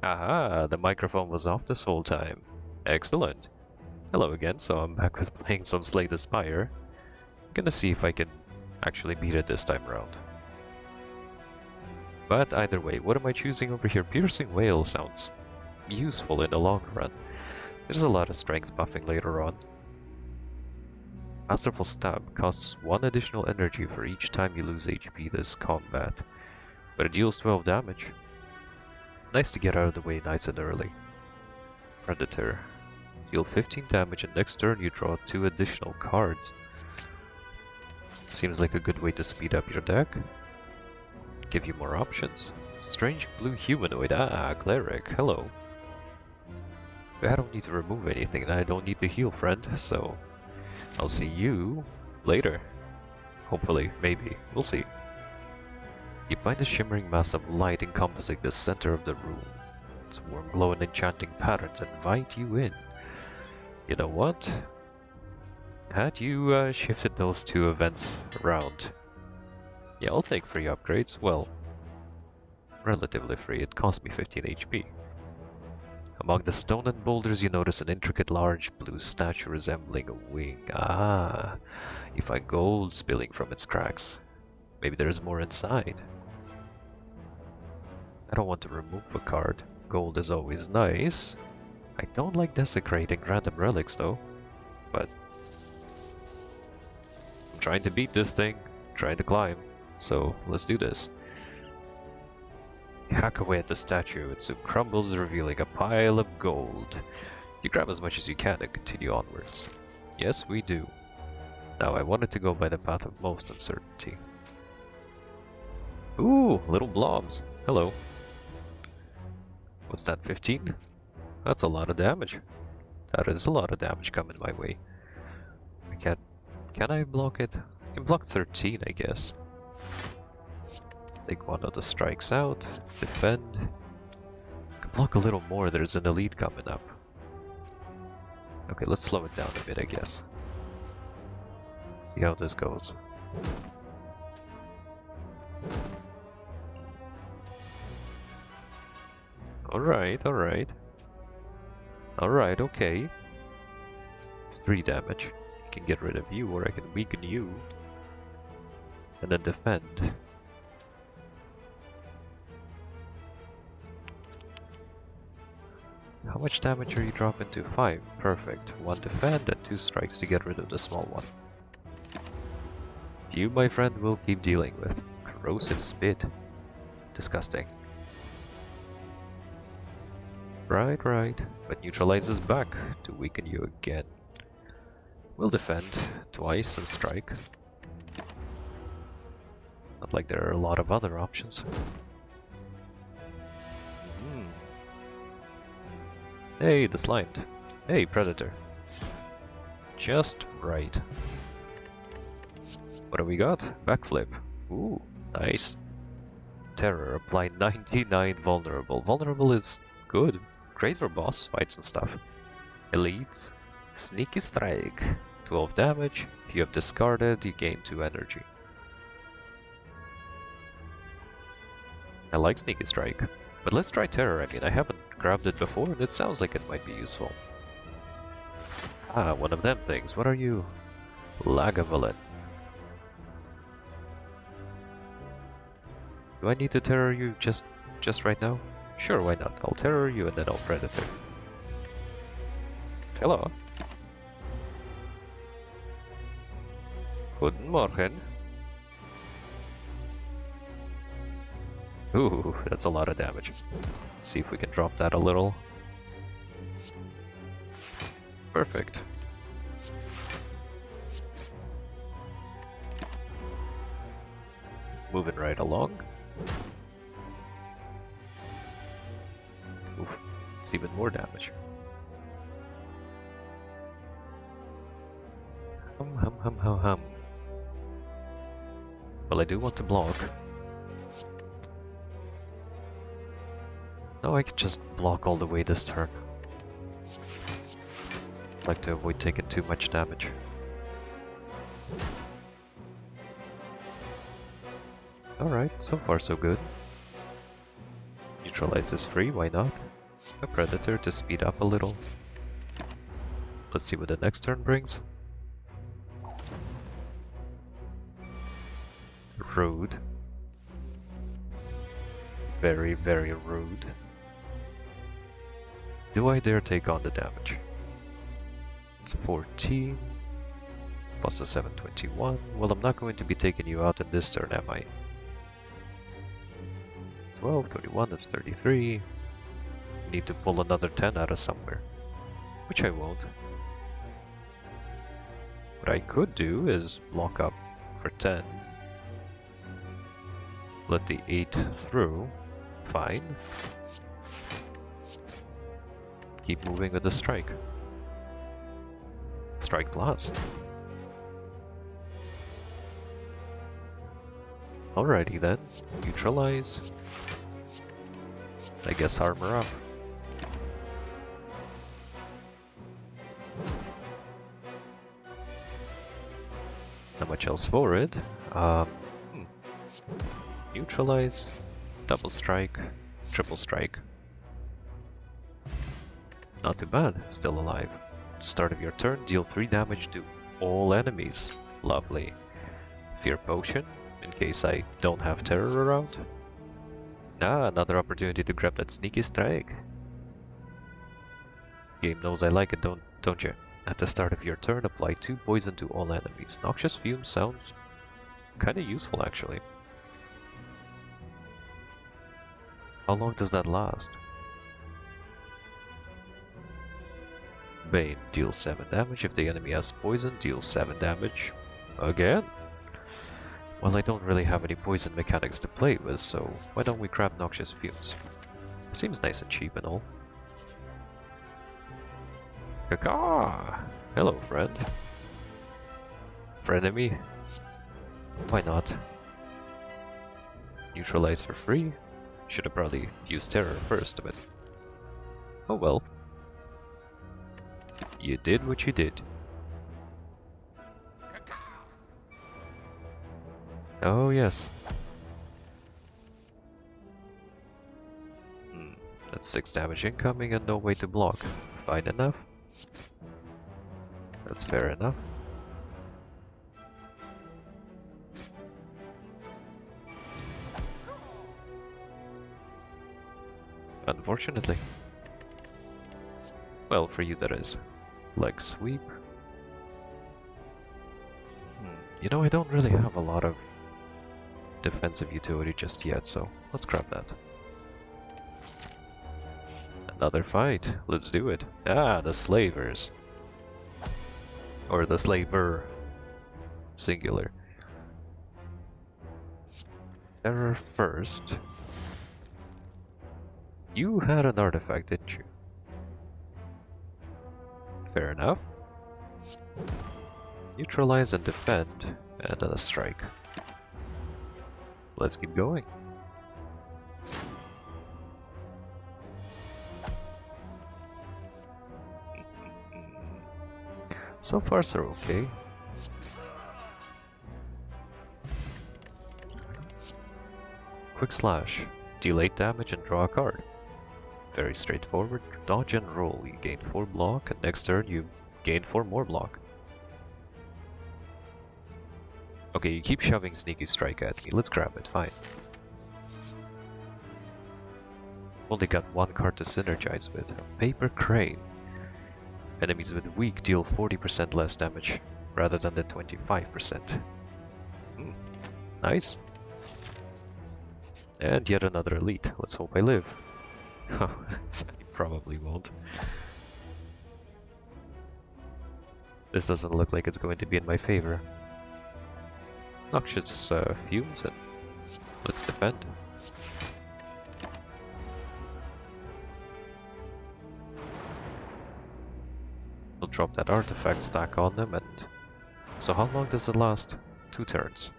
Aha, the microphone was off this whole time. Excellent. Hello again, so I'm back with playing some Slay the Spire. I'm gonna see if I can actually beat it this time around. But either way, what am I choosing over here? Piercing Wail sounds useful in the long run. There's a lot of strength buffing later on. Masterful Stab costs 1 additional energy for each time you lose HP this combat, but it deals 12 damage. Nice to get out of the way nice and early. Predator. Deal 15 damage and next turn you draw 2 additional cards. Seems like a good way to speed up your deck. Give you more options. Strange blue humanoid. Ah, cleric. Hello. I don't need to remove anything and I don't need to heal, friend, so I'll see you later. Hopefully, maybe. We'll see. You find a shimmering mass of light encompassing the center of the room. Its warm glow and enchanting patterns invite you in. You know what? Had you shifted those 2 events around? Yeah, I'll take free upgrades. Well, relatively free. It cost me 15 HP. Among the stone and boulders you notice an intricate large blue statue resembling a wing. Ah, you find gold spilling from its cracks. Maybe there's more inside. I don't want to remove a card. Gold is always nice. I don't like desecrating random relics though. But I'm trying to beat this thing, trying to climb. So let's do this. You hack away at the statue, it soon crumbles, revealing a pile of gold. You grab as much as you can and continue onwards. Yes, we do. Now I wanted to go by the path of most uncertainty. Ooh, little blobs. Hello. What's that, 15? That's a lot of damage. That is a lot of damage coming my way. I can't... Can I block it? I can block 13, I guess. Take one of the strikes out. Defend. I can block a little more, there's an elite coming up. Okay, let's slow it down a bit, I guess. See how this goes. Alright, alright. Alright, okay. It's 3 damage. I can get rid of you, or I can weaken you. And then defend. How much damage are you dropping to? 5. Perfect. 1 defend and 2 strikes to get rid of the small one. You, my friend, will keep dealing with. Corrosive spit. Disgusting. Right, right. But neutralizes back to weaken you again. We'll defend twice and strike. Not like there are a lot of other options. Hey, the slimed. Hey, predator. Just right. What do we got? Backflip. Ooh, nice. Terror, apply 99 vulnerable. Vulnerable is good. Great for boss fights and stuff. Elites. Sneaky strike. 12 damage. If you have discarded, you gain 2 energy. I like sneaky strike. But let's try terror again. I haven't grabbed it before and it sounds like it might be useful. Ah, one of them things. What are you? Lagavulin. Do I need to terror you just right now? Sure, why not? I'll terror you and then I'll predator. Hello. Guten Morgen. Ooh, that's a lot of damage. Let's see if we can drop that a little. Perfect. Moving right along. Oof, it's even more damage. Hum. Well, I do want to block. No, I could just block all the way this turn. I'd like to avoid taking too much damage. Alright, so far so good. Neutralize is free, why not? A predator to speed up a little. Let's see what the next turn brings. Rude. Very, very rude. Do I dare take on the damage? It's 14 plus a 721. Well, I'm not going to be taking you out in this turn, am I? 12, 31, that's 33. Need to pull another 10 out of somewhere, which I won't. What I could do is block up for 10. Let the 8 through. Fine. Keep moving with the strike. Strike plus. Alrighty then. Neutralize. I guess armor up. Not much else for it. Neutralize. Double strike. Triple strike. Not too bad. Still alive. Start of your turn, deal 3 damage to all enemies. Lovely. Fear potion, in case I don't have terror around. Ah, another opportunity to grab that sneaky strike. Game knows I like it, don't you? At the start of your turn, apply 2 poison to all enemies. Noxious fume sounds kinda useful, actually. How long does that last? Bane, deals 7 damage. If the enemy has poison, deals 7 damage. Again? Well, I don't really have any poison mechanics to play with, so why don't we grab Noxious Fumes? Seems nice and cheap and all. Caca! Hello, friend. Frenemy? Why not? Neutralize for free? Should have probably used Terror first, but... oh well. You did what you did. Oh yes. That's 6 damage incoming and no way to block. Fine enough. That's fair enough. Unfortunately. Well, for you that is. Leg sweep. You know, I don't really have a lot of defensive utility just yet, so let's grab that. Another fight. Let's do it. Ah, the slavers. Or the slaver. Singular. Terror first. You had an artifact, didn't you? Fair enough. Neutralize and defend, and then a strike. Let's keep going. So far so okay. Quick slash. Deal 8 damage and draw a card. Very straightforward. Dodge and roll. You gain 4 block, and next turn you gain 4 more block. Okay, you keep shoving Sneaky Strike at me. Let's grab it, fine. Only got 1 card to synergize with. Paper Crane. Enemies with weak deal 40% less damage, rather than the 25%. Nice. And yet another elite. Let's hope I live. I probably won't. This doesn't look like it's going to be in my favor. Noxious fumes and let's defend. We'll drop that artifact stack on them, and so how long does it last? 2 turns.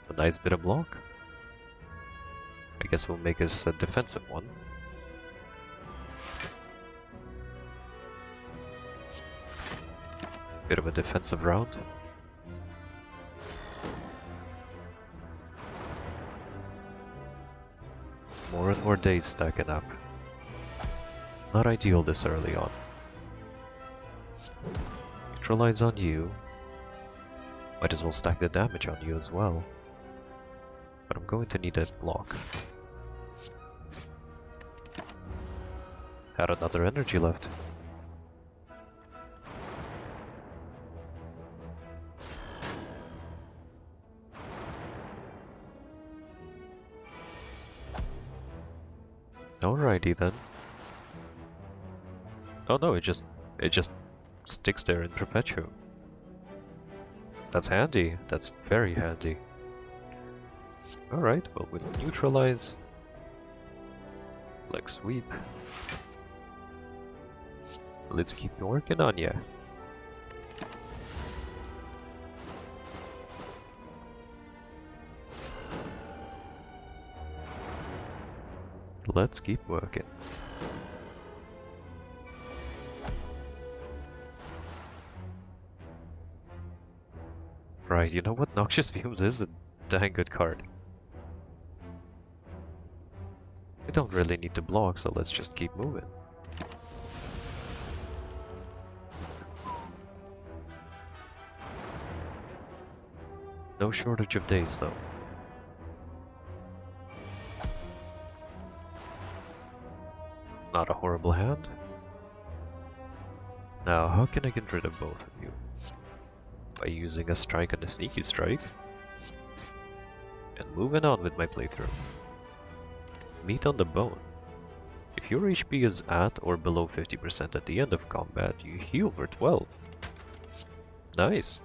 It's a nice bit of block. I guess we'll make this a defensive one. Bit of a defensive round. More and more days stacking up. Not ideal this early on. Neutralize on you. Might as well stack the damage on you as well. But I'm going to need a block. Had another energy left. Alrighty then. Oh no, it just sticks there in perpetuum. That's handy. That's very handy. Alright, well we'll neutralize. Like sweep. Let's keep working on ya. Let's keep working. Right, you know what? Noxious Fumes is a dang good card. We don't really need to block, so let's just keep moving. No shortage of days, though. It's not a horrible hand. Now, how can I get rid of both of you? By using a strike and a sneaky strike. And moving on with my playthrough. Meat on the bone. If your HP is at or below 50% at the end of combat, you heal for 12. Nice.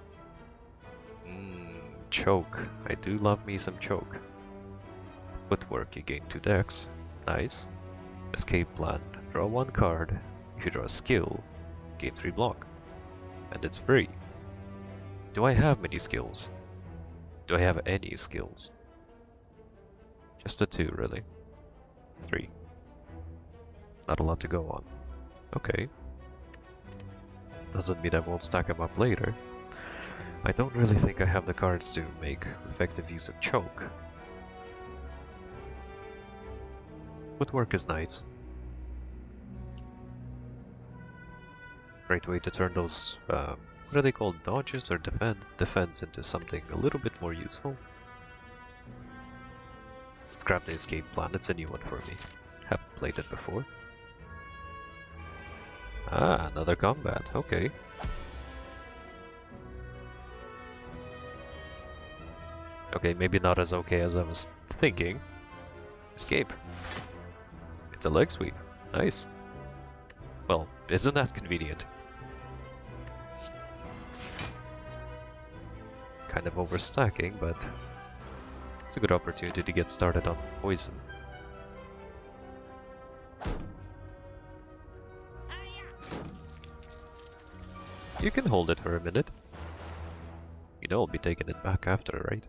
Choke. I do love me some choke. Footwork, you gain 2 dex. Nice. Escape plan. Draw 1 card. If you draw a skill, gain 3 block. And it's free. Do I have many skills? Do I have any skills? Just the 2, really. 3. Not a lot to go on. Okay. Doesn't mean I won't stack them up later. I don't really think I have the cards to make effective use of choke. Footwork is nice. Great way to turn those, what are they called, dodges or defense into something a little bit more useful. Let's grab the escape plan, it's a new one for me. Haven't played it before. Ah, another combat, okay. Okay, maybe not as okay as I was thinking. Escape. It's a leg sweep. Nice. Well, isn't that convenient? Kind of overstacking, but it's a good opportunity to get started on poison. You can hold it for a minute. You know I'll be taking it back after, right?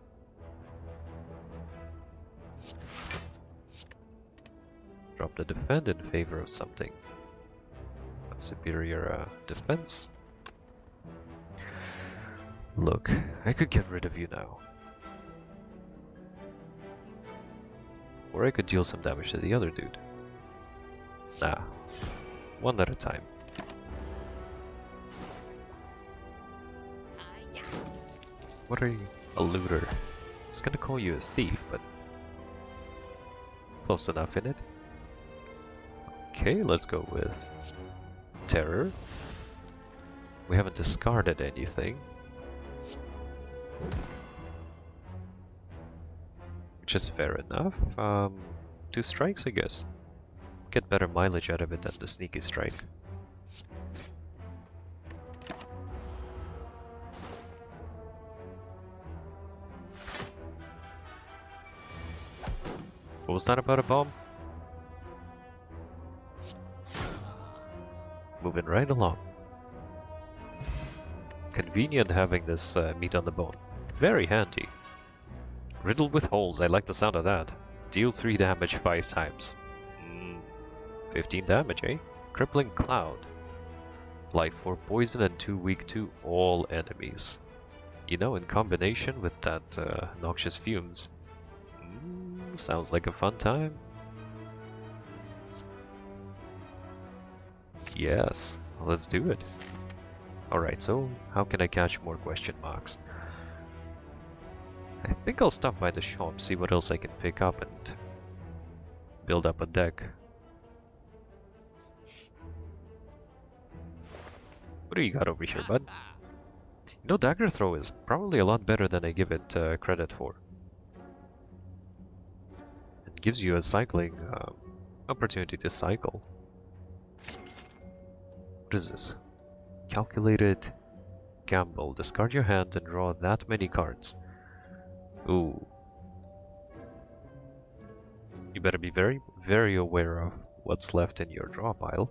Drop the defend in favor of something of superior defense. Look, I could get rid of you now. Or I could deal some damage to the other dude. Nah, one at a time. What are you? A looter. I was gonna call you a thief, but close enough in it. Okay, let's go with terror. We haven't discarded anything. Which is fair enough. 2 strikes, I guess. Get better mileage out of it than the sneaky strike. What was that about a bomb? Moving right along. Convenient having this meat on the bone. Very handy. Riddled with holes, I like the sound of that. Deal 3 damage 5 times. 15 damage, eh? Crippling Cloud. Apply 4 poison and 2 weak to all enemies. You know, in combination with that noxious fumes. Sounds like a fun time. Yes, let's do it. Alright, so how can I catch more question marks? I think I'll stop by the shop, see what else I can pick up and build up a deck. What do you got over here, bud? You know, dagger throw is probably a lot better than I give it credit for. It gives you a cycling opportunity to cycle. What is this? Calculated gamble. Discard your hand and draw that many cards. Ooh. You better be very, very aware of what's left in your draw pile.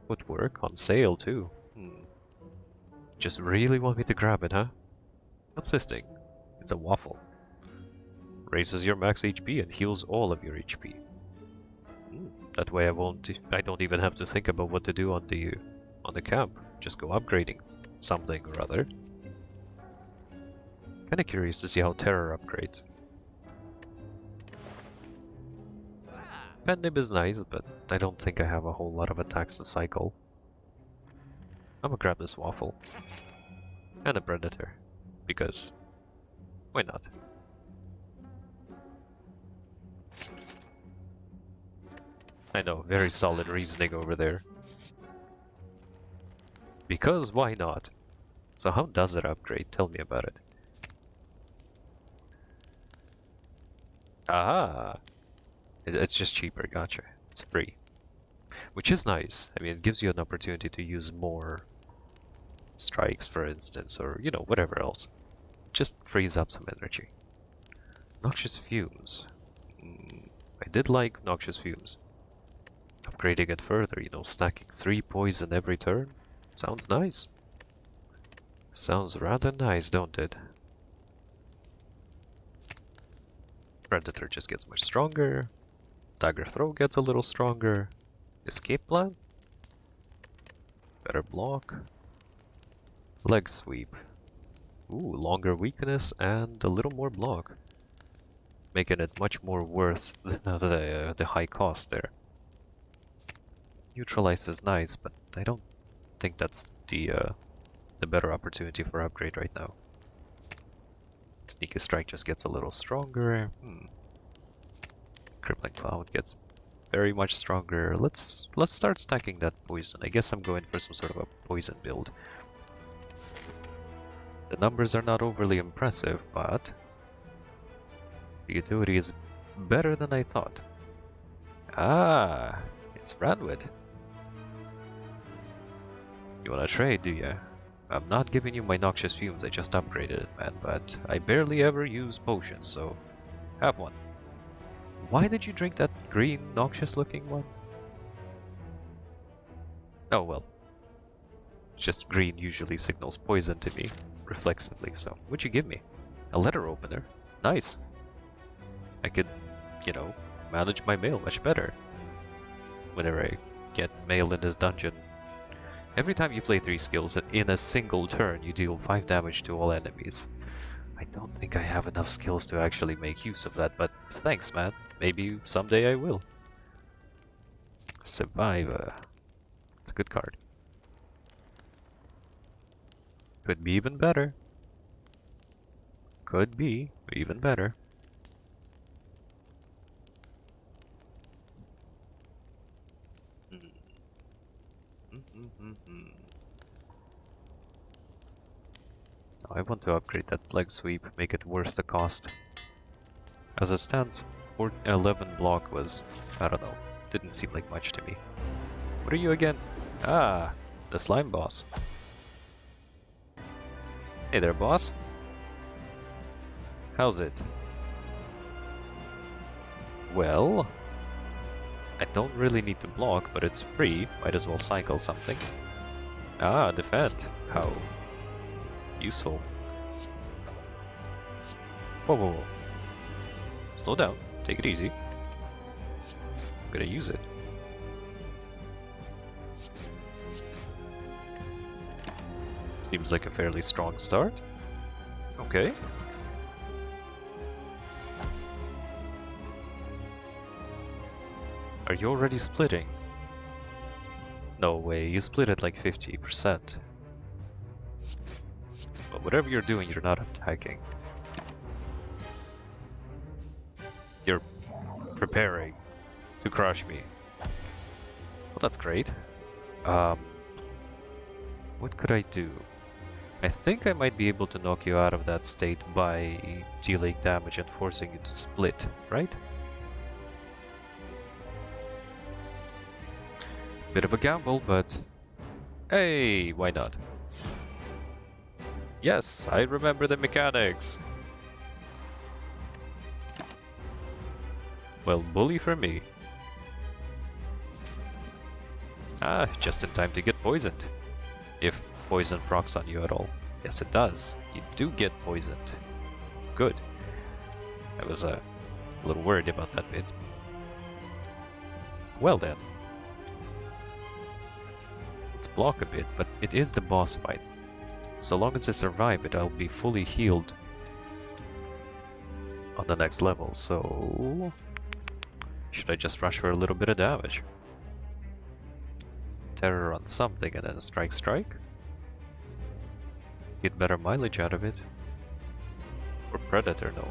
Footwork on sale too. Just really want me to grab it, huh? What's this thing? It's a waffle. Raises your max HP and heals all of your HP. That way I don't even have to think about what to do on the camp. Just go upgrading something or other. Kinda curious to see how terror upgrades. Pen nib is nice, but I don't think I have a whole lot of attacks to cycle. I'm gonna grab this waffle. And a predator. Because why not? I know, very solid reasoning over there. Because why not? So how does it upgrade? Tell me about it. Aha! It's just cheaper, gotcha. It's free. Which is nice. I mean, it gives you an opportunity to use more strikes, for instance, or, you know, whatever else. Just frees up some energy. Noxious Fumes. I did like Noxious Fumes. Upgrading it further, you know, stacking 3 poison every turn. Sounds nice. Sounds rather nice, don't it? Predator just gets much stronger. Dagger throw gets a little stronger. Escape plan? Better block. Leg sweep. Ooh, longer weakness and a little more block. Making it much more worth the high cost there. Neutralize is nice, but I don't think that's the better opportunity for upgrade right now. Sneaky Strike just gets a little stronger. Crippling Cloud gets very much stronger. Let's start stacking that poison. I guess I'm going for some sort of a poison build. The numbers are not overly impressive, but the utility is better than I thought. Ah, it's Ranwood. You wanna trade, do ya? I'm not giving you my noxious fumes, I just upgraded it, man, but I barely ever use potions, so have one. Why did you drink that green, noxious-looking one? Oh, well. It's just green usually signals poison to me, reflexively, so what'd you give me? A letter opener. Nice. I could, you know, manage my mail much better whenever I get mail in this dungeon. Every time you play 3 skills in a single turn, you deal 5 damage to all enemies. I don't think I have enough skills to actually make use of that, but thanks, man. Maybe someday I will. Survivor. It's a good card. Could be even better. Could be even better. I want to upgrade that leg sweep, make it worth the cost. As it stands, 11 block was, I don't know, didn't seem like much to me. What are you again? Ah, the slime boss. Hey there, boss. How's it? Well, I don't really need to block, but it's free. Might as well cycle something. Ah, defend. How useful. Whoa, whoa, whoa. Slow down. Take it easy. I'm gonna use it. Seems like a fairly strong start. Okay. Are you already splitting? No way, you split it like 50%. But whatever you're doing, you're not attacking. You're preparing to crush me. Well, that's great. What could I do? I think I might be able to knock you out of that state by dealing damage and forcing you to split, right? Bit of a gamble, but hey, why not? Yes, I remember the mechanics. Well, bully for me. Ah, just in time to get poisoned. If poison procs on you at all. Yes, it does. You do get poisoned. Good. I was a little worried about that bit. Well then. Let's block a bit, but it is the boss fight. So long as I survive it, I'll be fully healed on the next level, so should I just rush for a little bit of damage? Terror on something and then a strike? Get better mileage out of it. Or Predator, no.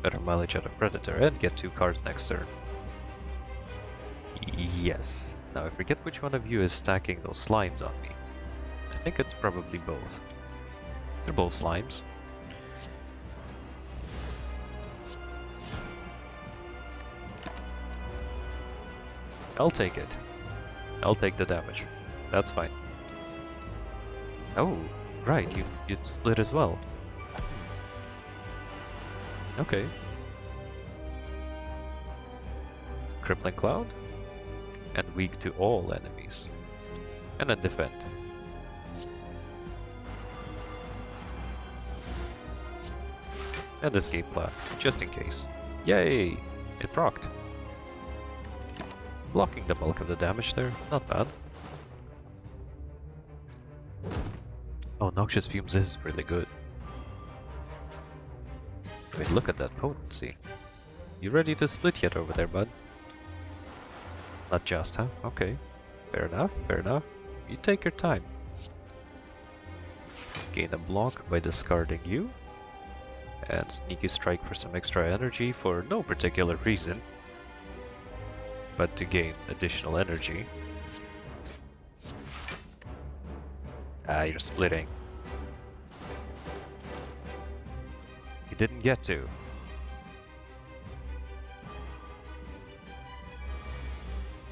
Better mileage out of Predator and get 2 cards next turn. Yes. Now I forget which one of you is stacking those slimes on me. I think it's probably both. They're both slimes. I'll take it. I'll take the damage. That's fine. Oh, right, you split as well. Okay. Crippling Cloud. And weak to all enemies. And then defend. And escape plan, just in case. Yay! It procced. Blocking the bulk of the damage there, not bad. Oh, Noxious Fumes is really good. I mean, look at that potency. You ready to split yet over there, bud? Not just, huh? Okay. Fair enough, fair enough. You take your time. Let's gain a block by discarding you. And Sneaky Strike for some extra energy for no particular reason. But to gain additional energy. Ah, you're splitting. You didn't get to.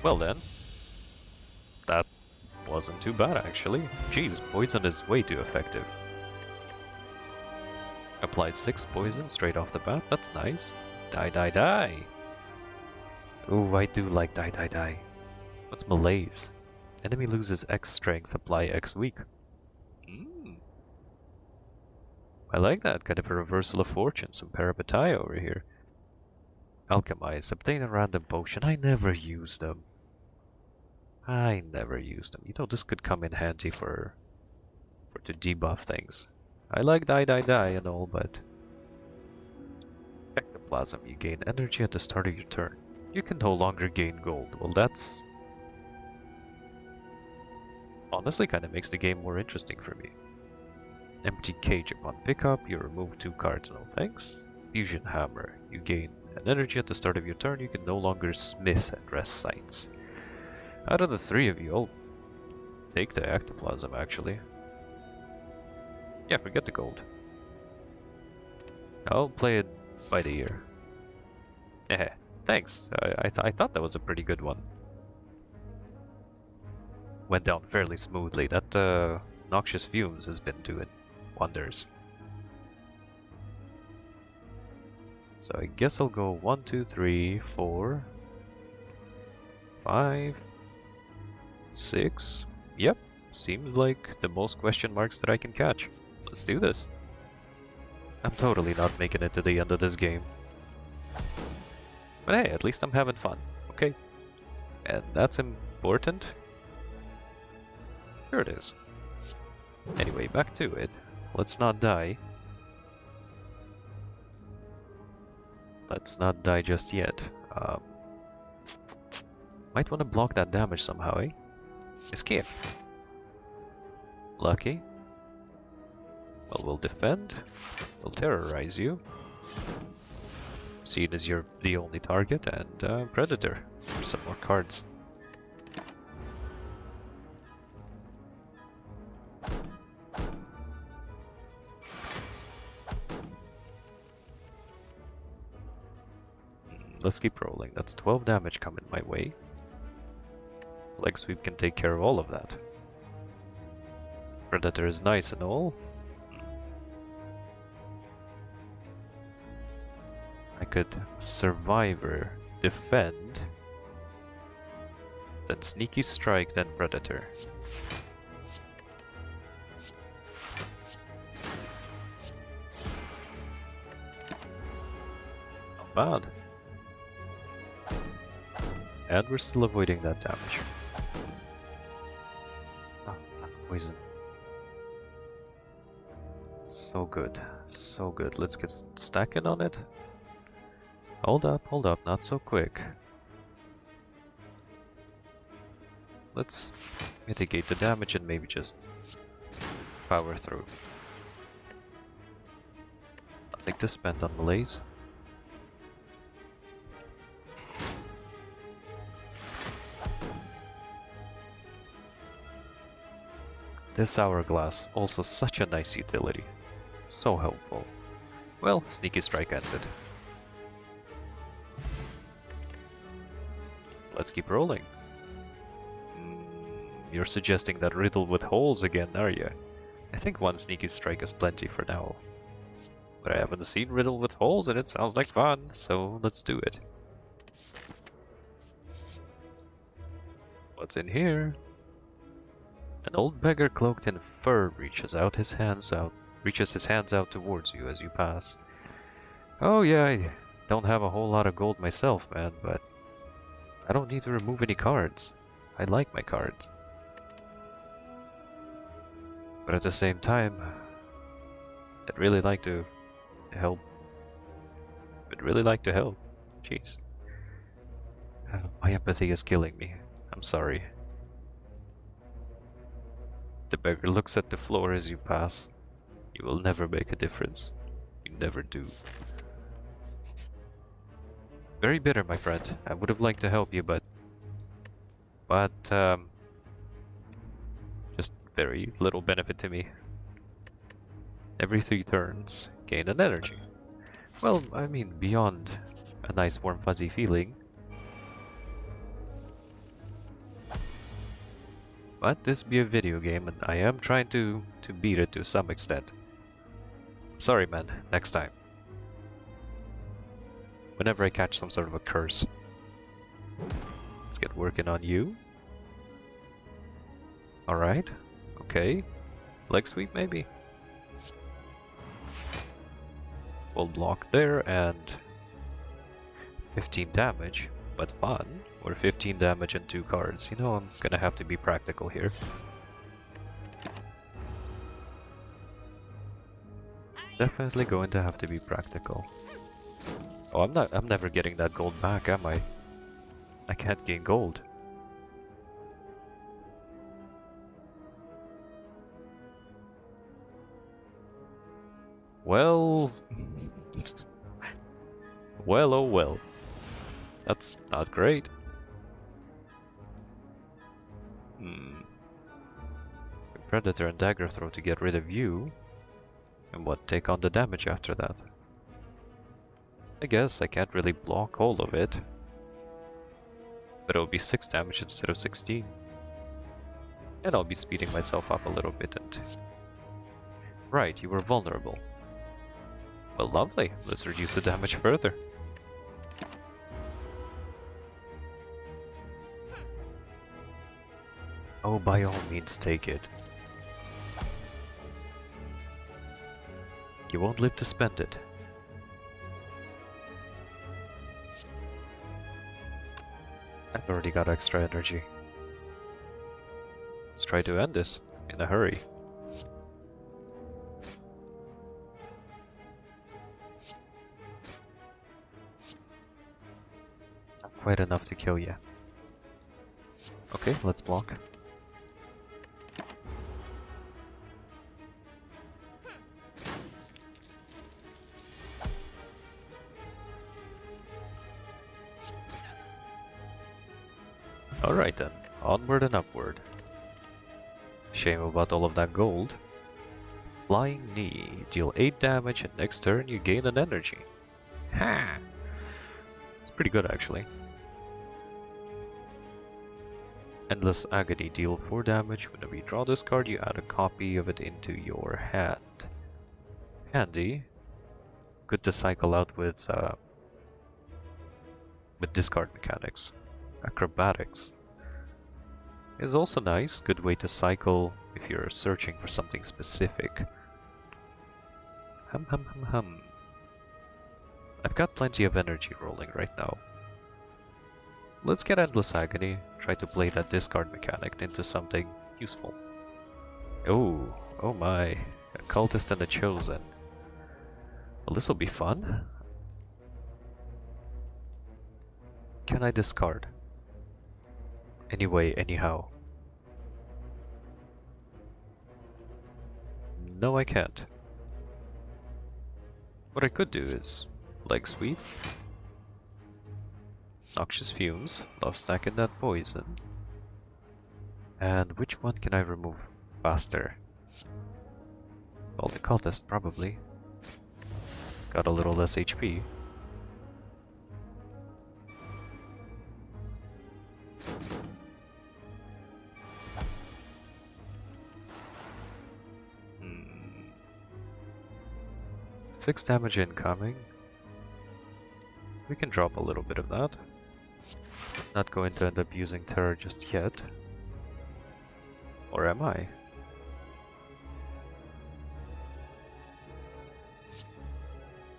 Well then. That wasn't too bad actually. Jeez, poison is way too effective. Applied 6 poison straight off the bat, that's nice. Die, die, die! Ooh, I do like die, die, die. What's malaise? Enemy loses X strength, apply X weak. I like that, kind of a reversal of fortune, some parabatai over here. Alchemize, obtain a random potion, I never use them. You know, this could come in handy for to debuff things. I like die, die, die and all, but... Ectoplasm, you gain energy at the start of your turn. You can no longer gain gold. Well, that's... honestly kind of makes the game more interesting for me. Empty cage upon pickup, you remove 2 cards, no thanks. Fusion hammer, you gain an energy at the start of your turn, you can no longer smith at rest sites. Out of the 3 of you, I'll take the ectoplasm actually. Yeah, forget the gold. I'll play it by the ear. Eh, thanks. I thought that was a pretty good one. Went down fairly smoothly. That noxious fumes has been doing wonders. So I guess I'll go 1, 2, 3, 4, 5, 6. Yep, seems like the most question marks that I can catch. Let's do this. I'm totally not making it to the end of this game. But hey, at least I'm having fun, okay? And that's important. Here it is. Anyway, back to it. Let's not die. Let's not die just yet. Might want to block that damage somehow, eh? Escape. Lucky. Well, we'll defend. We'll terrorize you. Seeing as you're the only target, and Predator. Some more cards. Let's keep rolling. That's 12 damage coming my way. Leg sweep can take care of all of that. Predator is nice and all. I could Survivor, defend, then Sneaky Strike, then Predator. Not bad. And we're still avoiding that damage. Oh, that poison. So good, so good. Let's get stacking on it. Hold up, not so quick. Let's mitigate the damage and maybe just power through. Nothing to spend on malaise. This hourglass, also such a nice utility. So helpful. Well, Sneaky Strike ends it. Let's keep rolling. You're suggesting that riddle with holes again, are you? I think 1 Sneaky Strike is plenty for now. But I haven't seen riddle with holes and it sounds like fun, so let's do it. What's in here? An old beggar cloaked in fur reaches his hands out towards you as you pass. Oh yeah, I don't have a whole lot of gold myself, man, but I don't need to remove any cards. I like my cards. But at the same time, I'd really like to help Would really like to help. Jeez. My empathy is killing me. I'm sorry. The beggar looks at the floor as you pass. You will never make a difference. You never do. Very bitter, my friend. I would have liked to help you, but just very little benefit to me. Every 3 turns, gain an energy. Well, I mean, beyond a nice warm fuzzy feeling. But this be a video game, and I am trying to beat it to some extent. Sorry, man. Next time. Whenever I catch some sort of a curse. Let's get working on you. Alright. Okay. Leg sweep, maybe? Full block there, and 15 damage. But fun. Or 15 damage and 2 cards. You know, I'm gonna have to be practical here. Definitely going to have to be practical. Oh, I'm never getting that gold back, am I? I can't gain gold. Well... well, oh well. That's not great. Predator and dagger throw to get rid of you. And what, take on the damage after that? I guess I can't really block all of it. But it'll be 6 damage instead of 16. And I'll be speeding myself up a little bit and... Right, you were vulnerable. Well, lovely. Let's reduce the damage further. Oh, by all means, take it. You won't live to spend it. I've already got extra energy. Let's try to end this in a hurry. Not quite enough to kill you. Okay, let's block. Alright then, onward and upward. Shame about all of that gold. Flying Knee. Deal 8 damage and next turn you gain an energy. Ha! It's pretty good actually. Endless Agony. Deal 4 damage. Whenever you draw this card, you add a copy of it into your hand. Handy. Good to cycle out with discard mechanics. Acrobatics is also nice, good way to cycle if you're searching for something specific. I've got plenty of energy rolling right now. Let's get Endless Agony, try to play that discard mechanic into something useful. Oh my, a cultist and a chosen. Well, this'll be fun. Can I discard? Anyway, anyhow. No, I can't. What I could do is leg sweep. Noxious Fumes, love stacking that poison. And which one can I remove faster? Well, the cultist probably. Got a little less HP. Six damage incoming. We can drop a little bit of that. Not going to end up using Terror just yet. Or am I?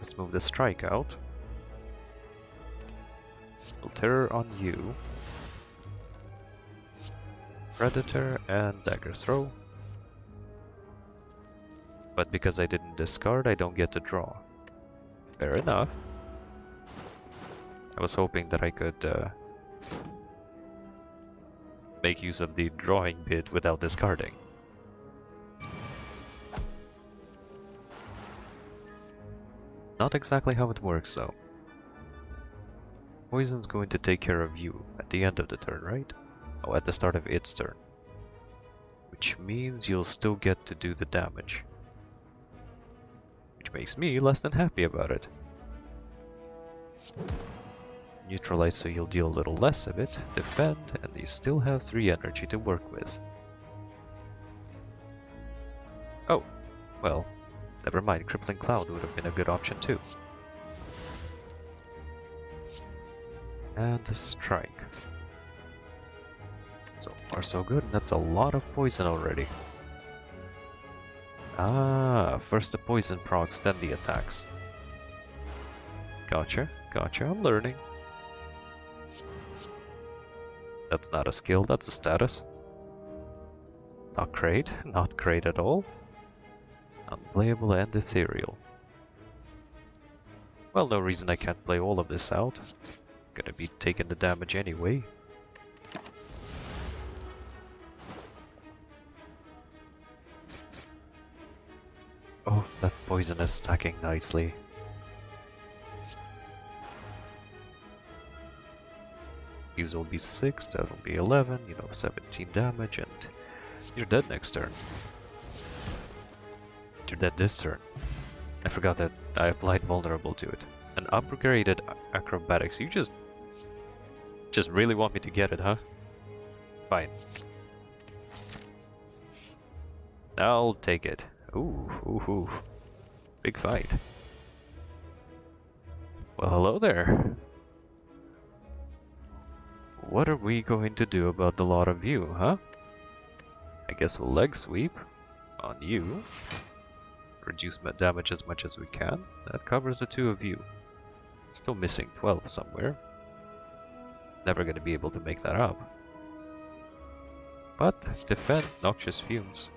Let's move the strike out. We'll Terror on you. Predator and Dagger Throw. But because I didn't discard, I don't get to draw. Fair enough. I was hoping that I could make use of the drawing bit without discarding. Not exactly how it works though. Poison's going to take care of you at the end of the turn, right? Oh, at the start of its turn. Which means you'll still get to do the damage. Which makes me less than happy about it. Neutralize so you'll deal a little less of it, defend, and you still have 3 energy to work with. Oh, well, never mind, Crippling Cloud would have been a good option too. And a strike. So far so good, and that's a lot of poison already. Ah, first the poison procs, then the attacks. Gotcha, gotcha, I'm learning. That's not a skill, that's a status. Not great, not great at all. Unplayable and ethereal. Well, no reason I can't play all of this out. Gonna be taking the damage anyway. Oh, that poison is stacking nicely. These will be 6, that will be 11, 17 damage, and you're dead next turn. You're dead this turn. I forgot that I applied vulnerable to it. An upgraded acrobatics. You just really want me to get it, huh? Fine. I'll take it. Ooh. Big fight. Well, hello there. What are we going to do about the lot of you, huh? I guess we'll leg sweep on you. Reduce damage as much as we can. That covers the 2 of you. Still missing 12 somewhere. Never gonna be able to make that up. But defend noxious fumes.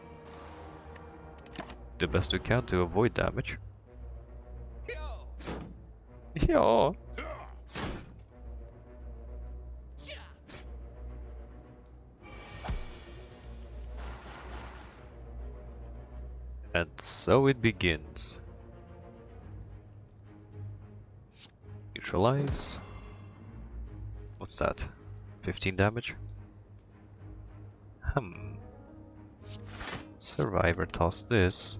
The best we can to avoid damage. Yeah. And so it begins. Neutralize. What's that? 15 damage? Survivor, toss this.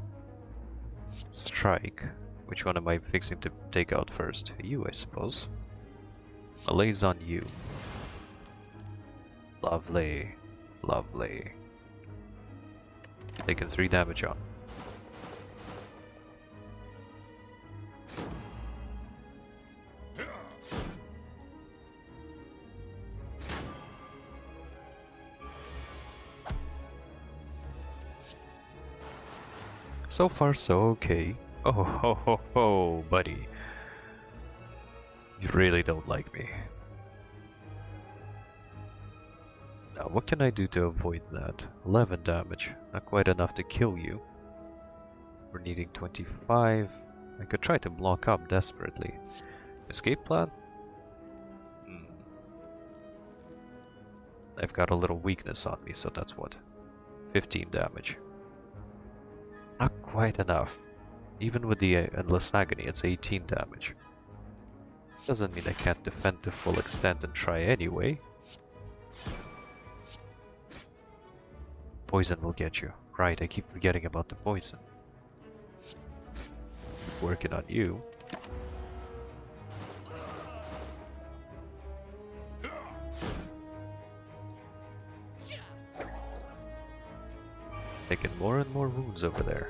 Strike. Which one am I fixing to take out first? You, I suppose. Malaise on you. Lovely. Lovely. Taking 3 damage on. So far so okay. Oh ho ho ho, buddy. You really don't like me. Now what can I do to avoid that? 11 damage. Not quite enough to kill you. We're needing 25. I could try to block up desperately. Escape plan? I've got a little weakness on me, so that's what? 15 damage. Not quite enough. Even with the Endless Agony, it's 18 damage. Doesn't mean I can't defend to full extent and try anyway. Poison will get you. Right, I keep forgetting about the poison. Working on you. Taking more and more wounds over there.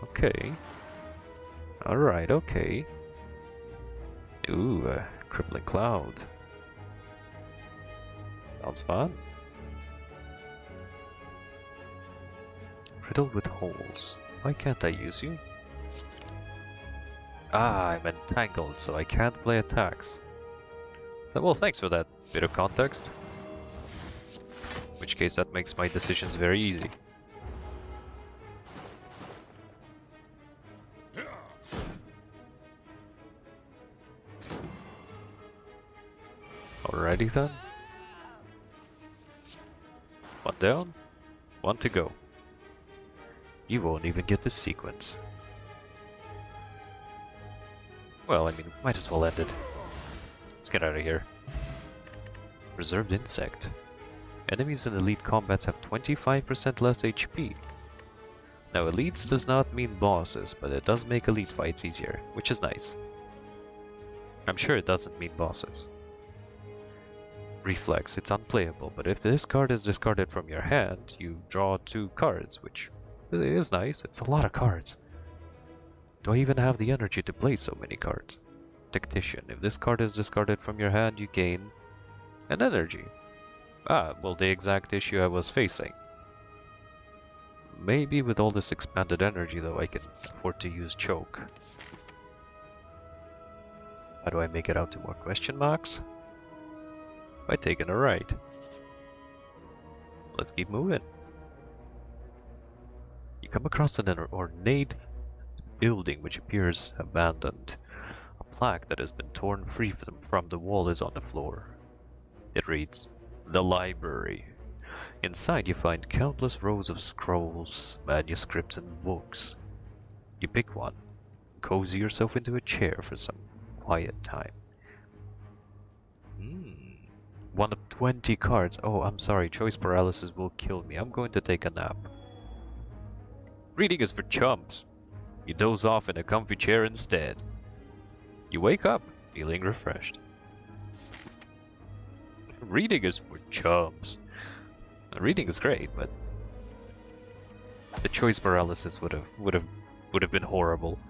Okay. Alright, okay. Ooh, Crippling Cloud. Sounds fun. Riddled with holes. Why can't I use you? Ah, I'm entangled, so I can't play attacks. So, well, thanks for that bit of context. In which case that makes my decisions very easy. Alrighty then. One down, one to go. You won't even get this sequence. Well, I mean, we might as well end it. Let's get out of here. Reserved insect. Enemies in elite combats have 25% less HP. Now, elites does not mean bosses, but it does make elite fights easier, which is nice. I'm sure it doesn't mean bosses. Reflex, it's unplayable, but if this card is discarded from your hand, you draw 2 cards, which is nice. It's a lot of cards. Do I even have the energy to play so many cards? Tactician, if this card is discarded from your hand, you gain an energy. Ah, well, the exact issue I was facing. Maybe with all this expanded energy, though, I can afford to use choke. How do I make it out to more question marks? By taking a right. Let's keep moving. You come across an ornate building which appears abandoned. A plaque that has been torn free from the wall is on the floor. It reads, "The Library." Inside you find countless rows of scrolls, manuscripts and books. You pick one, cozy yourself into a chair for some quiet time. One of 20 cards. Oh, I'm sorry, choice paralysis will kill me. I'm going to take a nap. Reading is for chumps. You doze off in a comfy chair instead. You wake up, feeling refreshed. Reading is for chumps. Reading is great, but the choice paralysis would have been horrible.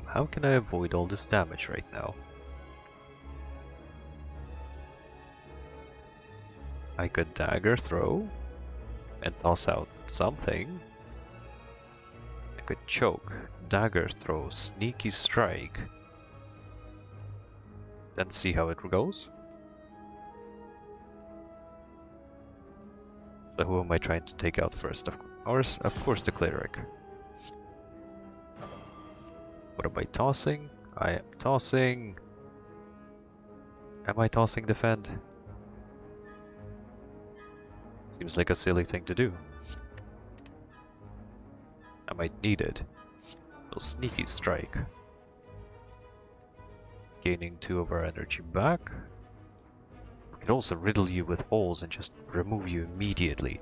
How can I avoid all this damage right now? I could dagger throw and toss out something. I could choke, dagger throw, sneaky strike. Then see how it goes. So who am I trying to take out first? Of course the cleric. What am I tossing? I am tossing... Am I tossing defend? Seems like a silly thing to do. I might need it. A sneaky strike. Gaining 2 of our energy back. We could also riddle you with holes and just remove you immediately.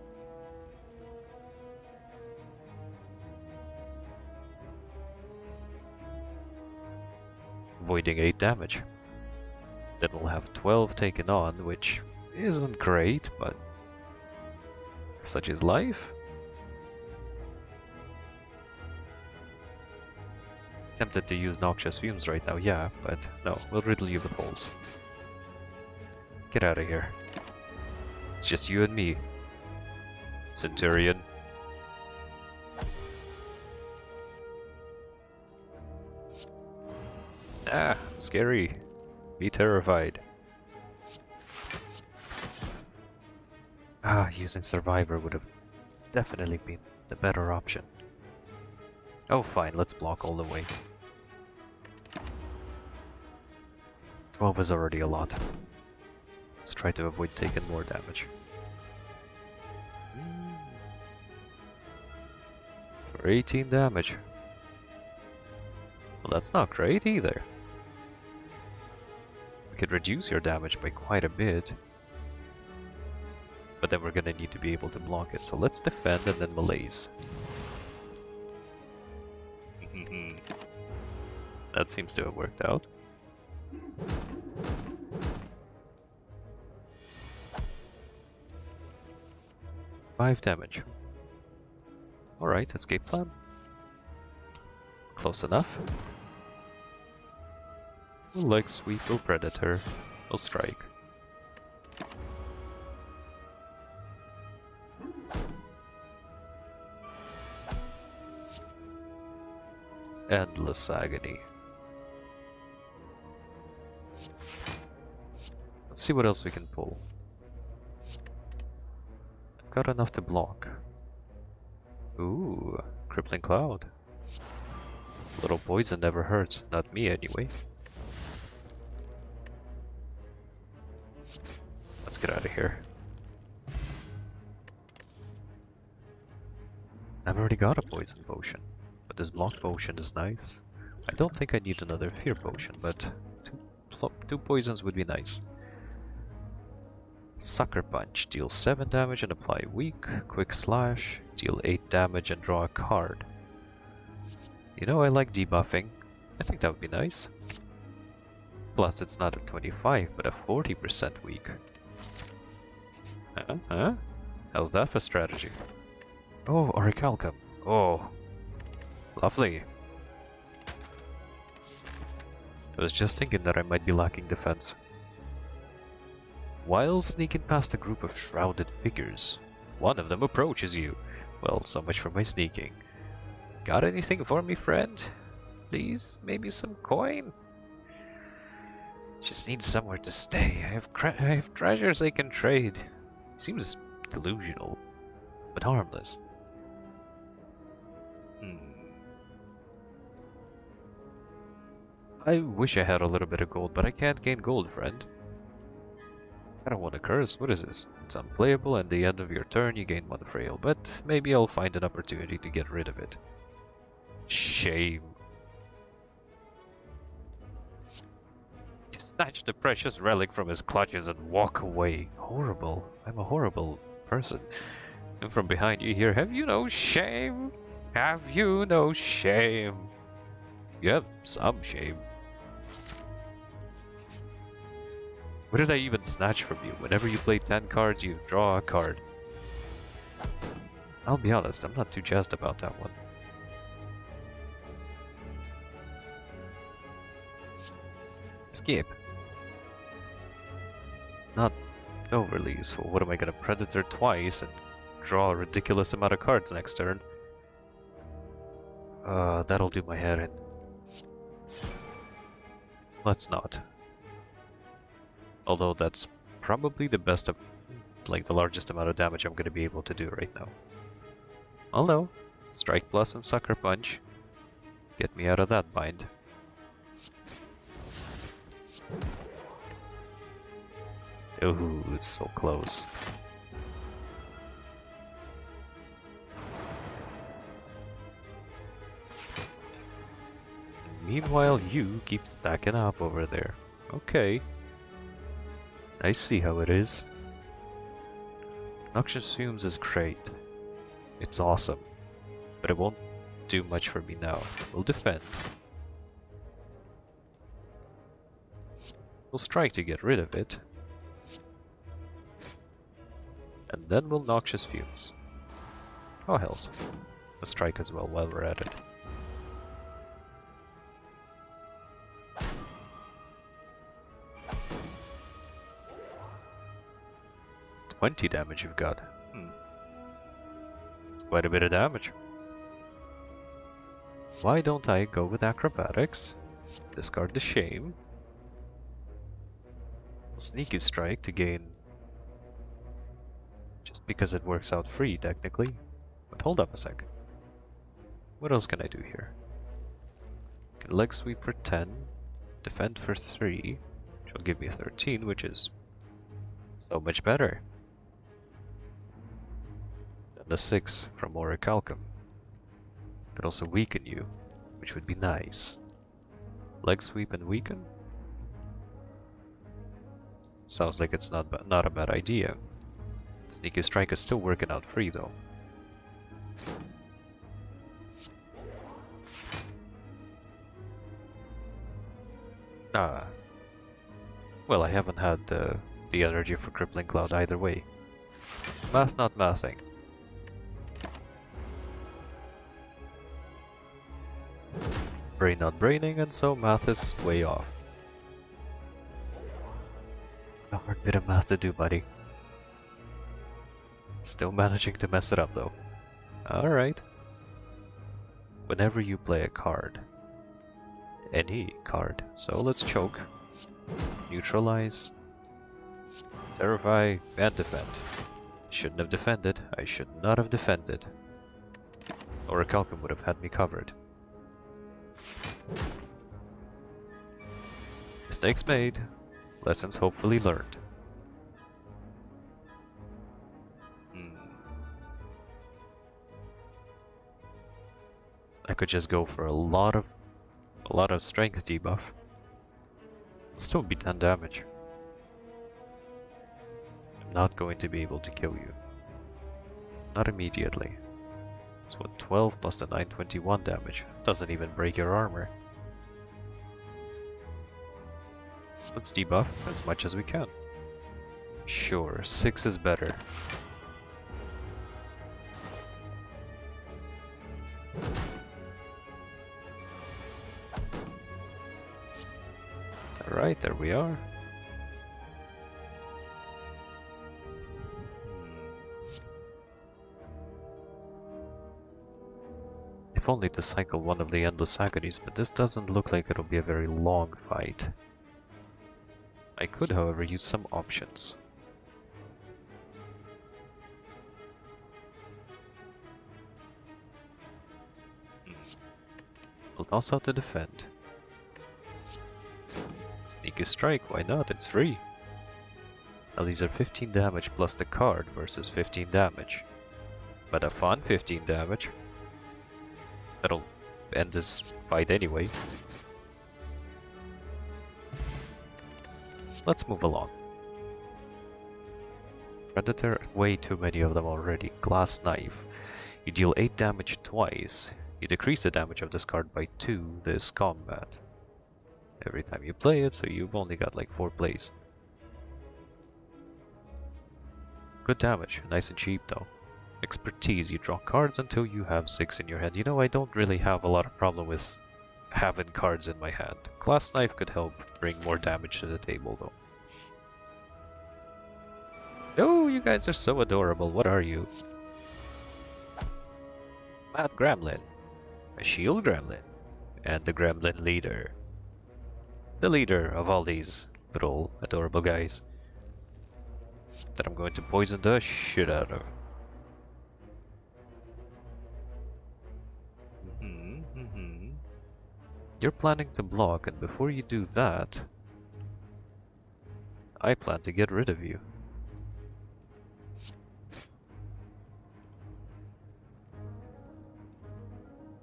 Avoiding 8 damage. Then we'll have 12 taken on, which isn't great, but such is life. Tempted to use noxious fumes right now, yeah, but no, we'll riddle you with holes. Get out of here. It's just you and me, Centurion. Ah, scary. Be terrified. Ah, using Survivor would have definitely been the better option. Oh fine, let's block all the way. 12 is already a lot. Let's try to avoid taking more damage. For 18 damage. Well, that's not great either. We could reduce your damage by quite a bit. But then we're gonna need to be able to block it, so let's defend and then malaise. That seems to have worked out. Five damage. Alright, escape plan. Close enough. Like sweep or predator, will strike. Endless agony. Let's see what else we can pull. I've got enough to block. Ooh, crippling cloud. Little poison never hurts, not me anyway. get out of here. I've already got a poison potion, but this block potion is nice. I don't think I need another fear potion, but two poisons would be nice. Sucker Punch, deal 7 damage and apply weak. Quick Slash, deal 8 damage and draw a card. You know, I like debuffing. I think that would be nice. Plus, it's not a 25, but a 40% weak. Huh? How's that for strategy? Oh, Orichalcum. Oh, lovely. I was just thinking that I might be lacking defense. While sneaking past a group of shrouded figures, one of them approaches you. Well, so much for my sneaking. Got anything for me, friend? Please, maybe some coin? Just need somewhere to stay. I have treasures I can trade. Seems delusional, but harmless. I wish I had a little bit of gold, but I can't gain gold, friend. I don't want to curse. What is this? It's unplayable, and at the end of your turn you gain 1 frail, but maybe I'll find an opportunity to get rid of it. Shame. You snatch the precious relic from his clutches and walk away. Horrible. I'm a horrible person. And from behind you hear, have you no shame? Have you no shame? You have some shame. What did I even snatch from you? Whenever you play 10 cards, you draw a card. I'll be honest, I'm not too jazzed about that one. Skip. Not overly useful. What am I gonna Predator twice and draw a ridiculous amount of cards next turn? That'll do my head in. Let's not. Although that's probably the best of, like, the largest amount of damage I'm gonna be able to do right now. Oh no. Strike Plus and Sucker Punch. Get me out of that bind. Ooh, it's so close. Meanwhile, you keep stacking up over there. Okay. I see how it is. Noxious Fumes is great. It's awesome. But it won't do much for me now. We'll defend. We'll strike to get rid of it. And then we'll Noxious Fumes. Oh hells. We'll strike as well while we're at it. 20 damage you've got. It's quite a bit of damage. Why don't I go with Acrobatics? Discard the Shame. Sneaky Strike to gain... just because it works out free, technically. But hold up a sec. What else can I do here? Can Leg Sweep for 10. Defend for 3. Which will give me 13, which is... so much better. The 6 from Orichalcum. Could also weaken you, which would be nice. Leg Sweep and weaken? Sounds like it's not a bad idea. Sneaky Strike is still working out free though. Well, I haven't had the energy for Crippling Cloud either way. Math not mathing. Brain not braining, and so math is way off. A hard bit of math to do, buddy. Still managing to mess it up though. Alright. Whenever you play a card, any card, so let's choke, neutralize, terrify, and defend. Shouldn't have defended. I should not have defended. Orichalcum would have had me covered. Mistakes made, lessons hopefully learned. I could just go for a lot of strength debuff. Still be 10 damage. I'm not going to be able to kill you. Not immediately. It's 112 plus the 921 damage. Doesn't even break your armor. Let's debuff as much as we can. Sure, 6 is better. Alright, there we are. If only to cycle one of the Endless Agonies, but this doesn't look like it'll be a very long fight. I could, however, use some options. We'll toss out the defend. Sneaky strike, why not? It's free. Now these are 15 damage plus the card versus 15 damage. But a fun 15 damage. That'll end this fight anyway. Let's move along. Predator, way too many of them already. Glass Knife. You deal 8 damage twice. You decrease the damage of this card by 2 this combat. Every time you play it, so you've only got like 4 plays. Good damage, nice and cheap though. Expertise, you draw cards until you have 6 in your hand. You know, I don't really have a lot of problem with having cards in my hand. Glass Knife could help bring more damage to the table though. Oh, you guys are so adorable. What are you? Mad Gremlin. A shield gremlin. And the gremlin leader. The leader of all these little adorable guys. That I'm going to poison the shit out of. You're planning to block, and before you do that, I plan to get rid of you.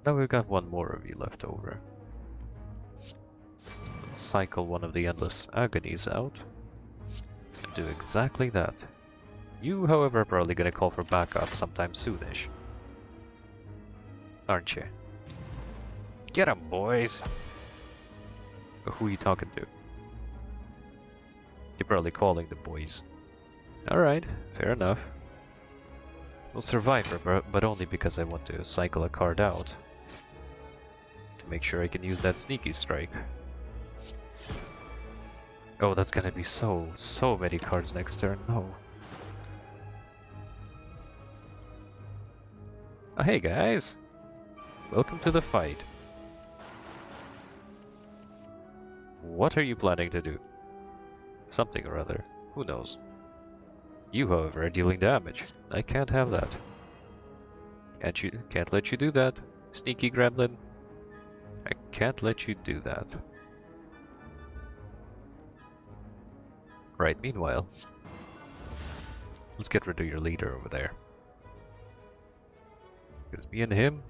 Now we've got one more of you left over. Let's cycle one of the Endless Agonies out and do exactly that. You, however, are probably gonna call for backup sometime soonish. Aren't you? Get 'em, boys! Who are you talking to? You're probably calling the boys. Alright, fair enough. We'll survive her, but only because I want to cycle a card out. To make sure I can use that sneaky strike. Oh, that's gonna be so many cards next turn, no. Oh, hey guys! Welcome to the fight. What are you planning to do? Something or other. Who knows? You, however, are dealing damage. I can't have that. Can't let you do that, sneaky gremlin. I can't let you do that. Right, meanwhile, let's get rid of your leader over there. Because me and him,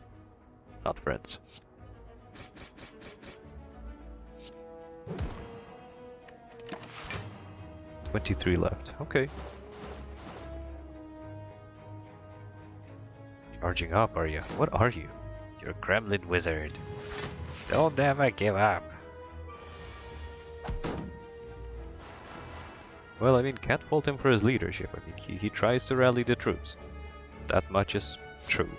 not friends. $23 left. Okay. Charging up, are you? What are you? You're a gremlin wizard. Don't ever give up. Well, I mean, can't fault him for his leadership. I mean, he tries to rally the troops. That much is true.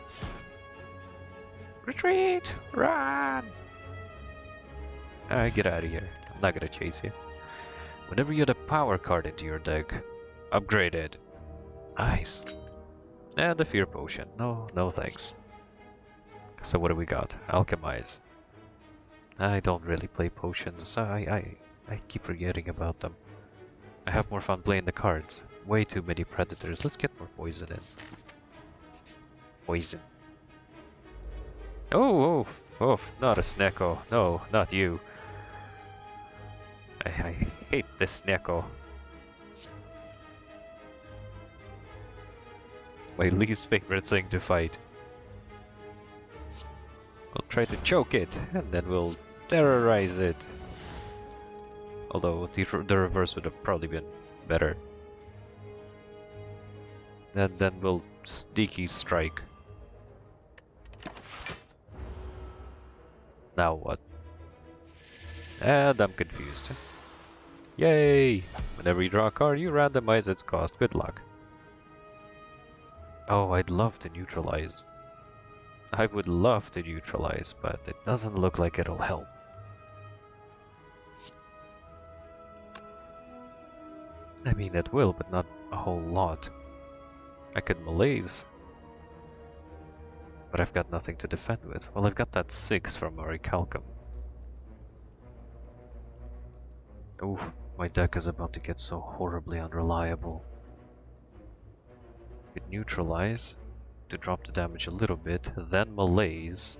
Retreat! Run! Alright, get out of here. I'm not gonna chase you. Whenever you add a power card into your deck, upgrade it. Nice. And the fear potion. No, no thanks. So what do we got? Alchemize. I don't really play potions. I keep forgetting about them. I have more fun playing the cards. Way too many predators. Let's get more poison in. Poison. Oh, not a Snecko. No, not you. I hate this Snecko. It's my least favorite thing to fight. We'll try to choke it, and then we'll terrorize it. Although the reverse would have probably been better. And then we'll sneaky strike. Now what? And I'm confused. Yay! Whenever you draw a card, you randomize its cost. Good luck. Oh, I'd love to neutralize. I would love to neutralize, but it doesn't look like it'll help. I mean, it will, but not a whole lot. I could malaise. But I've got nothing to defend with. Well, I've got that 6 from Orichalcum. Oof, my deck is about to get so horribly unreliable. Could neutralize to drop the damage a little bit, then malaise,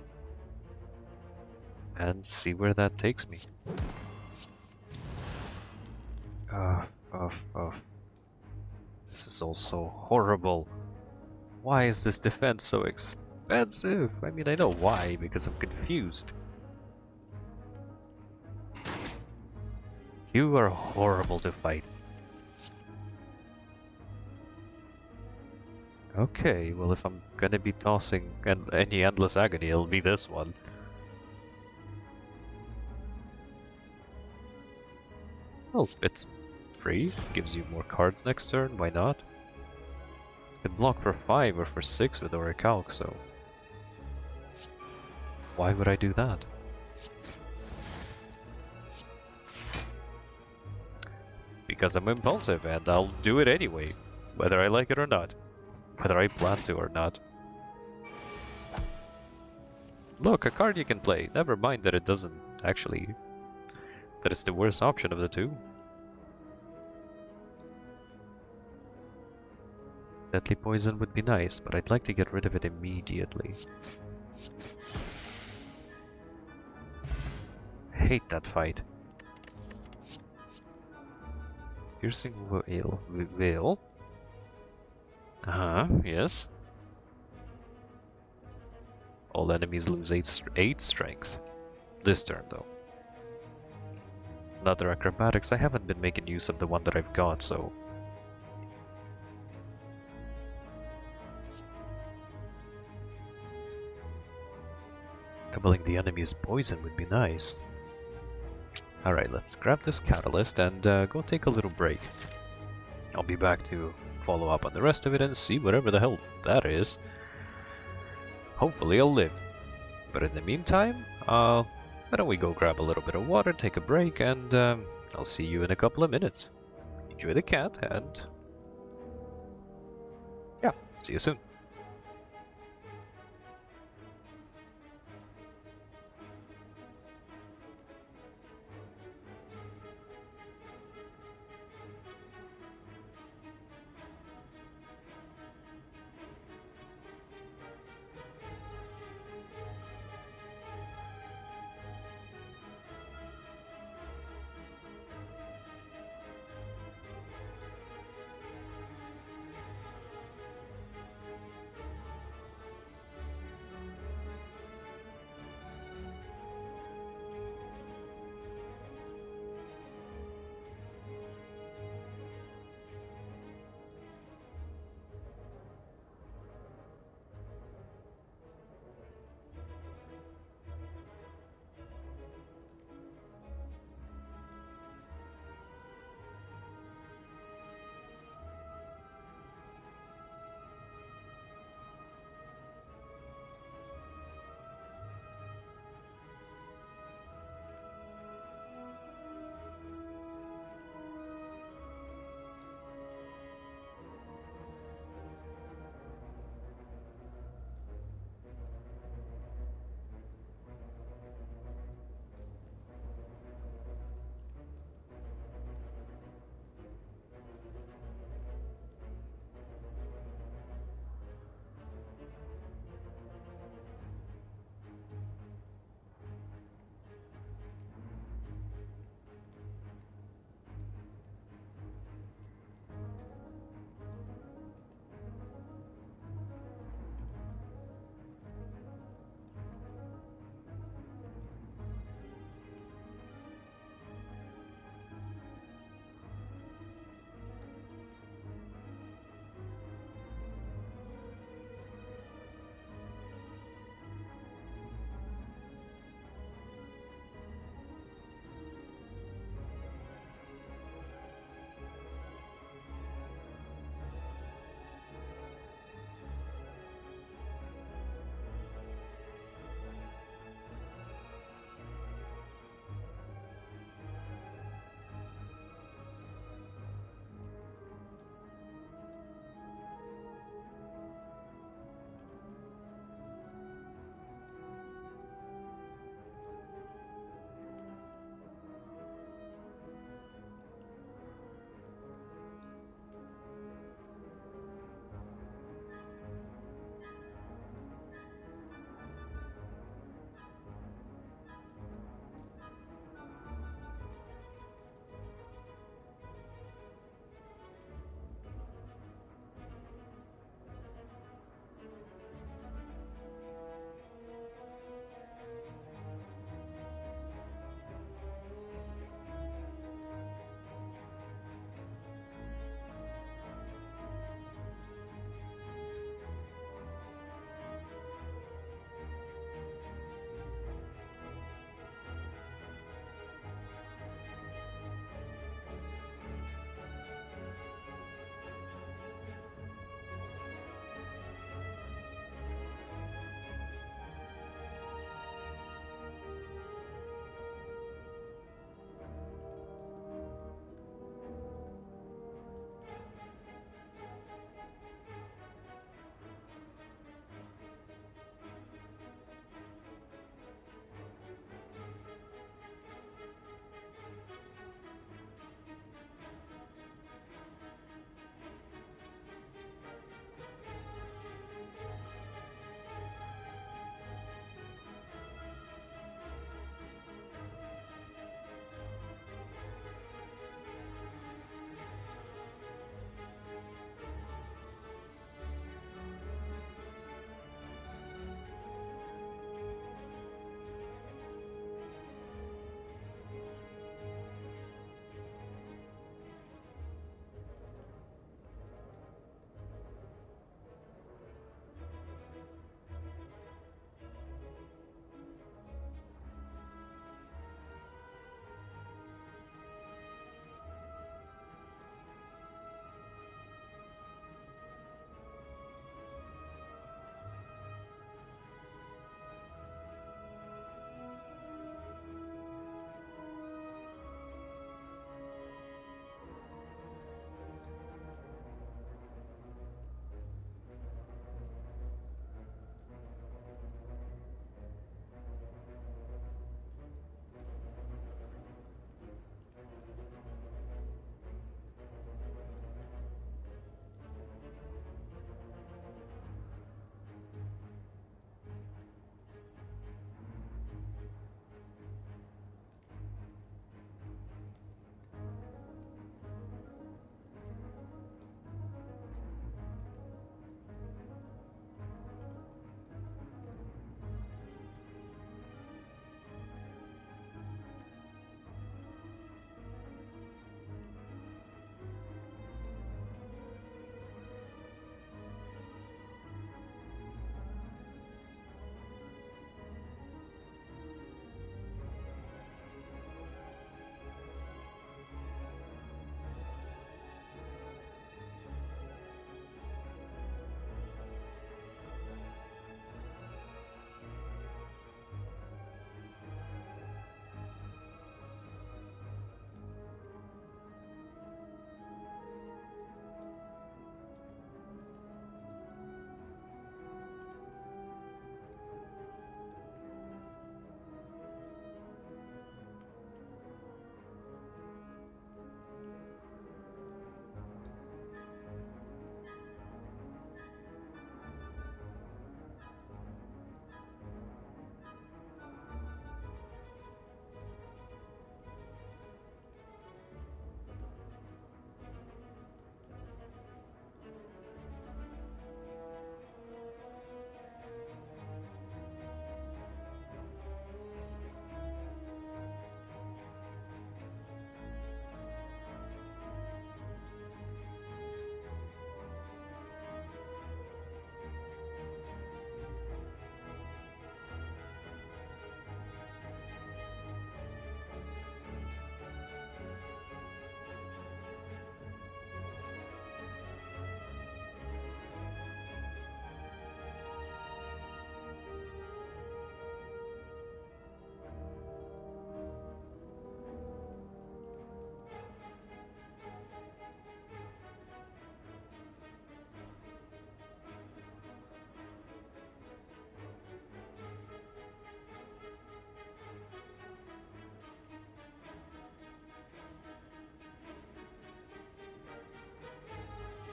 and see where that takes me. This is all so horrible. Why is this defense so expensive? I mean, I know why, because I'm confused. You are horrible to fight. Okay, well if I'm gonna be tossing any Endless Agony, it'll be this one. Oh, it's free, gives you more cards next turn, why not? You can block for 5 or for 6 with Orichalc, so... why would I do that? Because I'm impulsive and I'll do it anyway, whether I like it or not. Whether I plan to or not. Look, a card you can play. Never mind that it doesn't actually... that it's the worst option of the two. Deadly Poison would be nice, but I'd like to get rid of it immediately. Hate that fight. Piercing Veil. Yes. All enemies lose 8 strength. This turn, though. Another acrobatics. I haven't been making use of the one that I've got, so... doubling the enemy's poison would be nice. Alright, let's grab this catalyst and go take a little break. I'll be back to follow up on the rest of it and see whatever the hell that is. Hopefully I'll live. But in the meantime, why don't we go grab a little bit of water, take a break, and I'll see you in a couple of minutes. Enjoy the cat, and yeah, see you soon.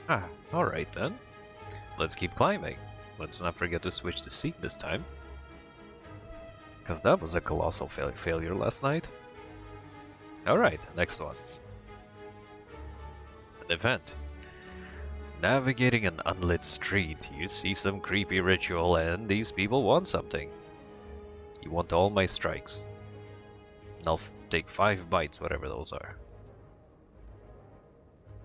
Ah, alright then. Let's keep climbing. Let's not forget to switch the seat this time. Because that was a colossal failure last night. Alright, next one. An event. Navigating an unlit street, you see some creepy ritual and these people want something. You want all my strikes. And I'll take 5 bites, whatever those are.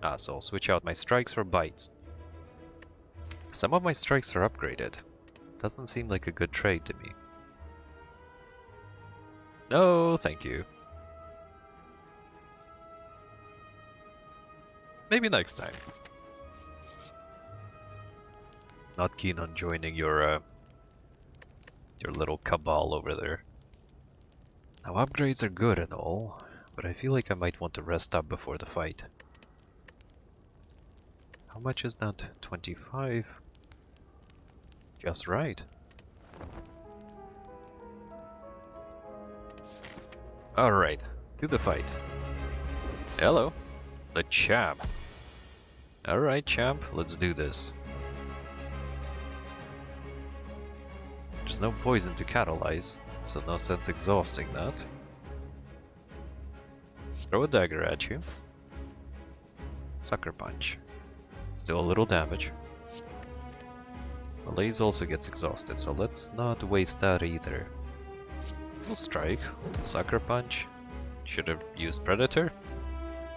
Ah, so I'll switch out my strikes for bites. Some of my strikes are upgraded. Doesn't seem like a good trade to me. No, thank you. Maybe next time. Not keen on joining your little cabal over there. Now upgrades are good and all, but I feel like I might want to rest up before the fight. How much is that? 25? Just right. Alright, to the fight. Hello, the champ. Alright, champ, let's do this. There's no poison to catalyze, so no sense exhausting that. Throw a dagger at you. Sucker punch. Still a little damage. Malaise also gets exhausted, so let's not waste that either. We'll strike. Sucker punch. Should have used Predator.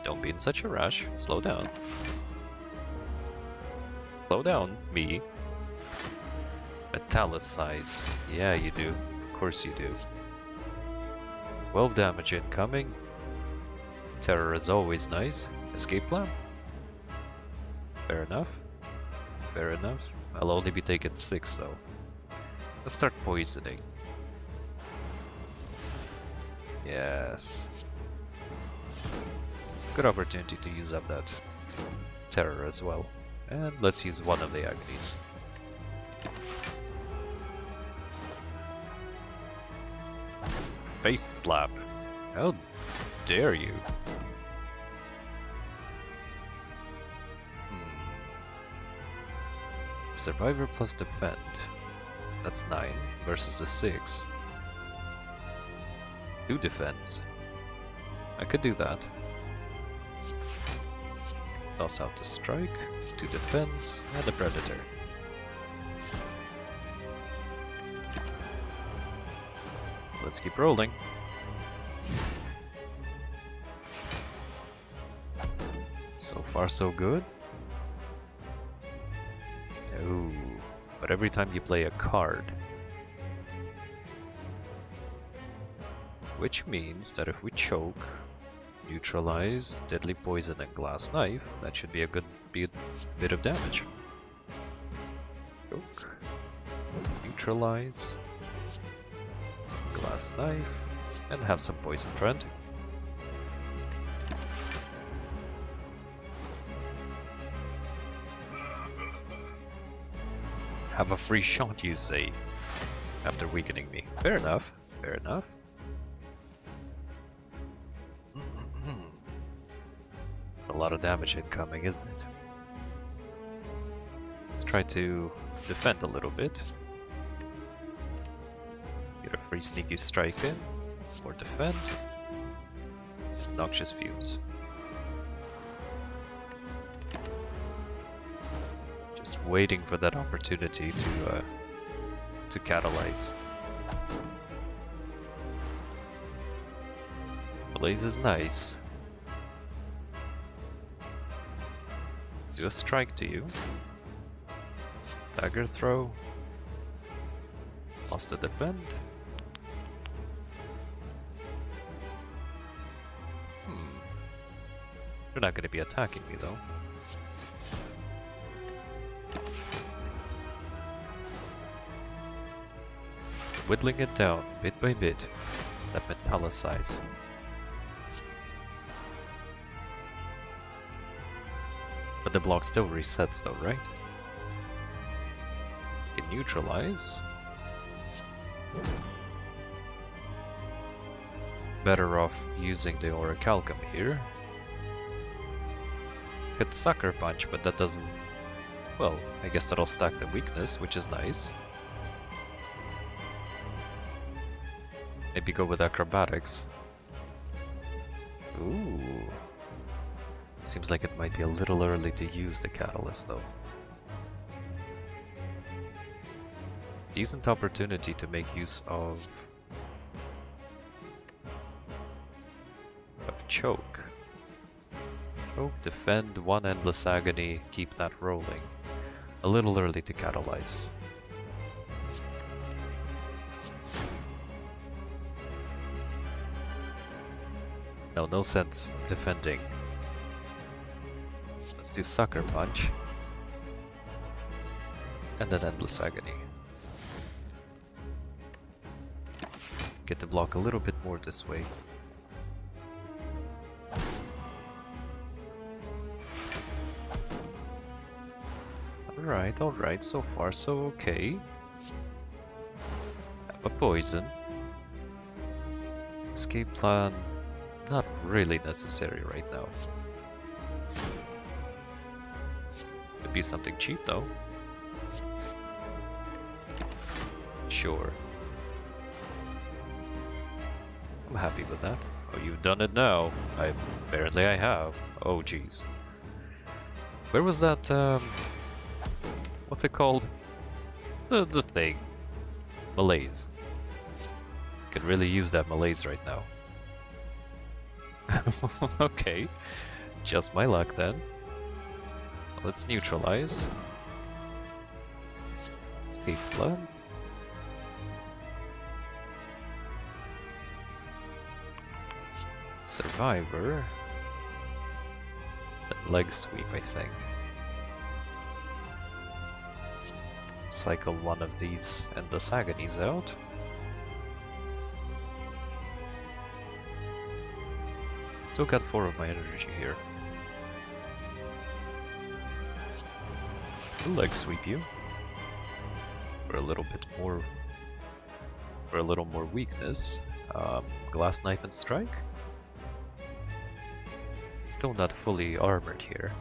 Don't be in such a rush. Slow down. Slow down, me. Metallicize. Yeah, you do. Of course you do. 12 damage incoming. Terror is always nice. Escape plan. Fair enough. Fair enough. I'll only be taking 6 though. Let's start poisoning. Yes. Good opportunity to use up that terror as well. And let's use one of the agonies. Face slap. How dare you? Survivor plus defend. That's 9 versus the 6. 2 defense. I could do that. Toss out the strike, 2 defense, and a predator. Let's keep rolling. So far so good. Ooh, but every time you play a card. Which means that if we choke, neutralize, deadly poison and glass knife, that should be a good bit of damage. Choke, neutralize, glass knife, and have some poison friend. Have a free shot, you say, after weakening me. Fair enough, fair enough. It's a lot of damage incoming, isn't it? Let's try to defend a little bit. Get a free sneaky strike in, or defend. Noxious Fumes. Just waiting for that opportunity to catalyze. Blaze is nice. Do a strike to you. Dagger throw. Lost the defend. You're not going to be attacking me though. Whittling it down bit by bit. That metallicize. But the block still resets though, right? Can neutralize. Better off using the Orichalcum here. could Sucker Punch, but that doesn't... Well, I guess that'll stack the weakness, which is nice. Maybe go with Acrobatics. Ooh. Seems like it might be a little early to use the Catalyst, though. Decent opportunity to make use of Choke. Choke, defend, one endless agony, keep that rolling. A little early to catalyze. No sense defending. Let's do Sucker Punch. And then Endless Agony. Get to block a little bit more this way. Alright, so far so okay. Have a poison. Escape plan, not really necessary right now. Could be something cheap though. Sure. I'm happy with that. Oh, you've done it now. Apparently I have. Oh jeez. Where was that, what's it called? The thing. Malaise. Could really use that malaise right now. Okay. Just my luck then. Let's neutralize. Escape plan. Survivor. Then leg sweep, I think. Cycle one of these Endless Agonies out. Still got 4 of my energy here. We'll leg sweep you. For a little bit more... For a little more weakness. Glass Knife and Strike? Still not fully armored here.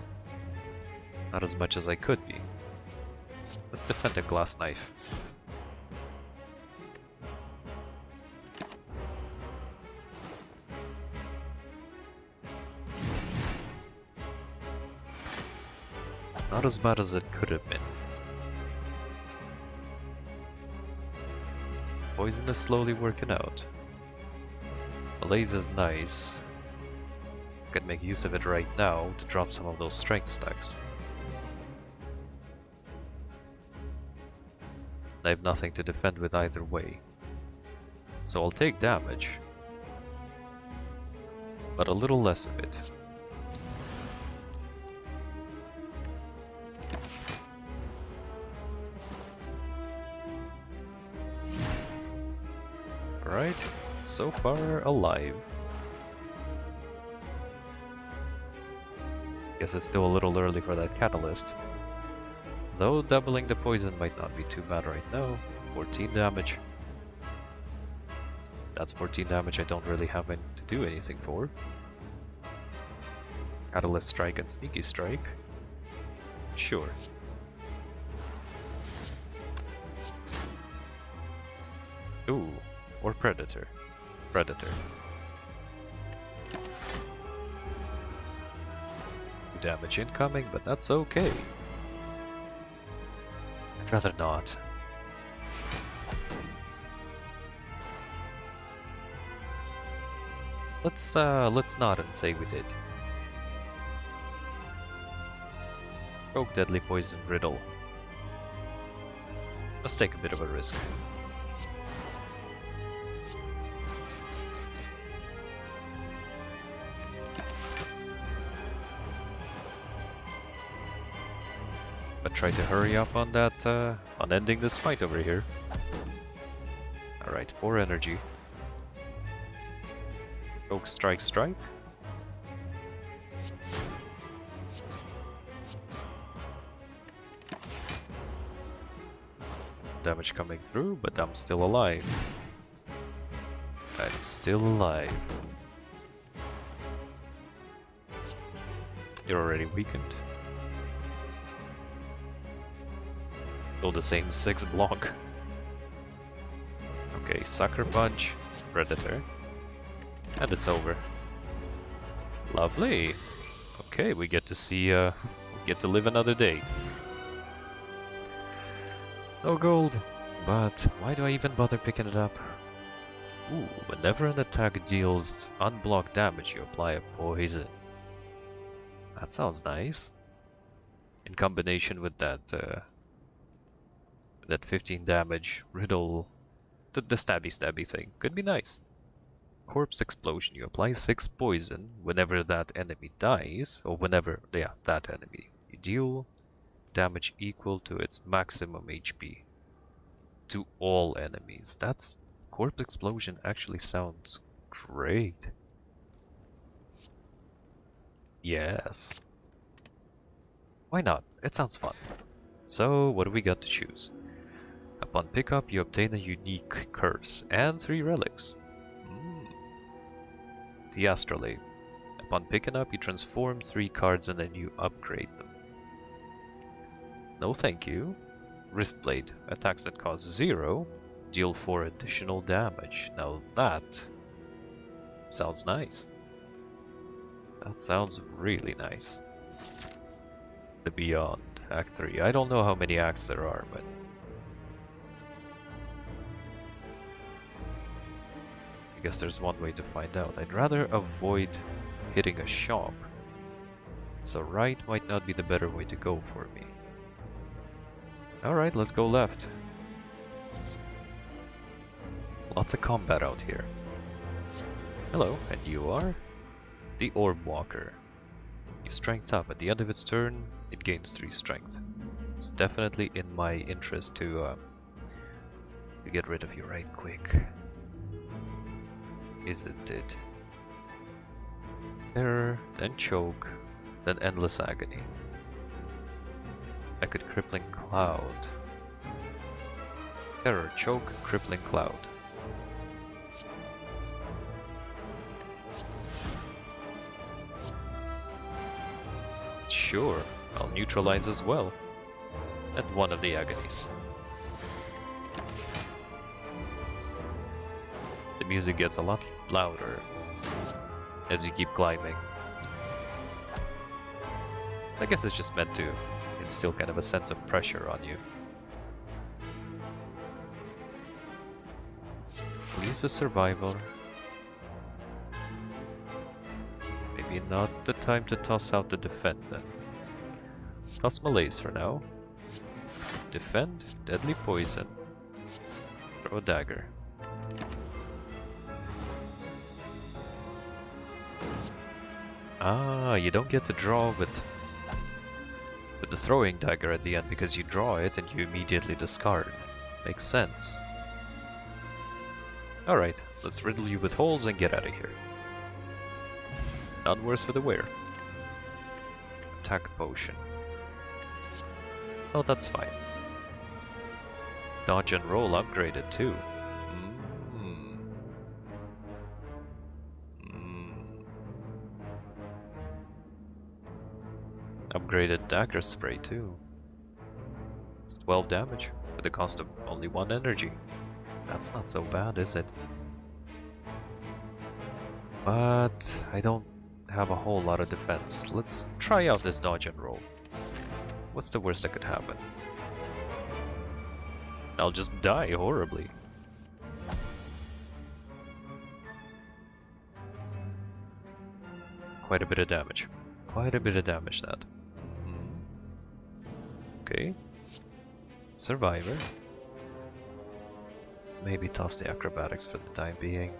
Not as much as I could be. Let's defend a Glass Knife. Not as bad as it could have been. Poison is slowly working out. Malaise is nice. Could make use of it right now to drop some of those strength stacks. I have nothing to defend with either way. So I'll take damage. But a little less of it. Alright, so far alive. Guess it's still a little early for that catalyst. Though doubling the poison might not be too bad right now. 14 damage. That's 14 damage I don't really have to do anything for. Catalyst Strike and Sneaky Strike. Sure. Ooh, or Predator. Predator. Damage incoming, but that's okay. I'd rather not. Let's nod and say we did. Choke, Deadly Poison, Riddle. Let's take a bit of a risk. But try to hurry up on that, on ending this fight over here. Alright, 4 energy. Choke, Strike, Strike. Damage coming through, but I'm still alive. I'm still alive. You're already weakened. Still the same 6 block. Okay, Sucker Punch, Predator. And it's over. Lovely. Okay, we get to see, we get to live another day. No gold, but why do I even bother picking it up? Ooh, whenever an attack deals unblocked damage, you apply a poison. That sounds nice. In combination with that 15 damage riddle, the stabby thing, could be nice. Corpse Explosion, you apply 6 poison whenever that enemy dies, or whenever, yeah, that enemy. You deal damage equal to its maximum HP to all enemies. That's Corpse Explosion actually sounds great. Yes. Why not? It sounds fun. So, what do we got to choose? Upon pickup, you obtain a unique curse and 3 relics. The Astrolabe. Upon picking up, you transform 3 cards and then you upgrade them. No thank you. Wristblade. Attacks that cost 0 deal 4 additional damage. Now that sounds nice. That sounds really nice. The Beyond. Act 3. I don't know how many acts there are, but... I guess there's one way to find out. I'd rather avoid hitting a shop. So right might not be the better way to go for me. Alright, let's go left. Lots of combat out here. Hello, and you are? The Orb Walker. You strength up. At the end of its turn, it gains 3 strength. It's definitely in my interest to get rid of you right quick. Isn't it? Terror, then Choke, then Endless Agony. I could Crippling Cloud. Terror, Choke, Crippling Cloud. Sure, I'll neutralize as well. And one of the agonies. The music gets a lot louder as you keep climbing. I guess it's just meant to instill kind of a sense of pressure on you. Use a survivor. Maybe not the time to toss out the defend then. Toss malaise for now. Defend, deadly poison. Throw a dagger. Ah, you don't get to draw with the throwing dagger at the end because you draw it and you immediately discard. Makes sense. Alright, let's riddle you with holes and get out of here. None worse for the wear. Attack potion. Oh, that's fine. Dodge and roll upgraded too. Upgraded dagger spray too. It's 12 damage for the cost of only 1 energy. That's not so bad, is it? But I don't have a whole lot of defense. Let's try out this dodge and roll. What's the worst that could happen? I'll just die horribly. Quite a bit of damage. Quite a bit of damage, that. Okay. Survivor. Maybe toss the acrobatics for the time being.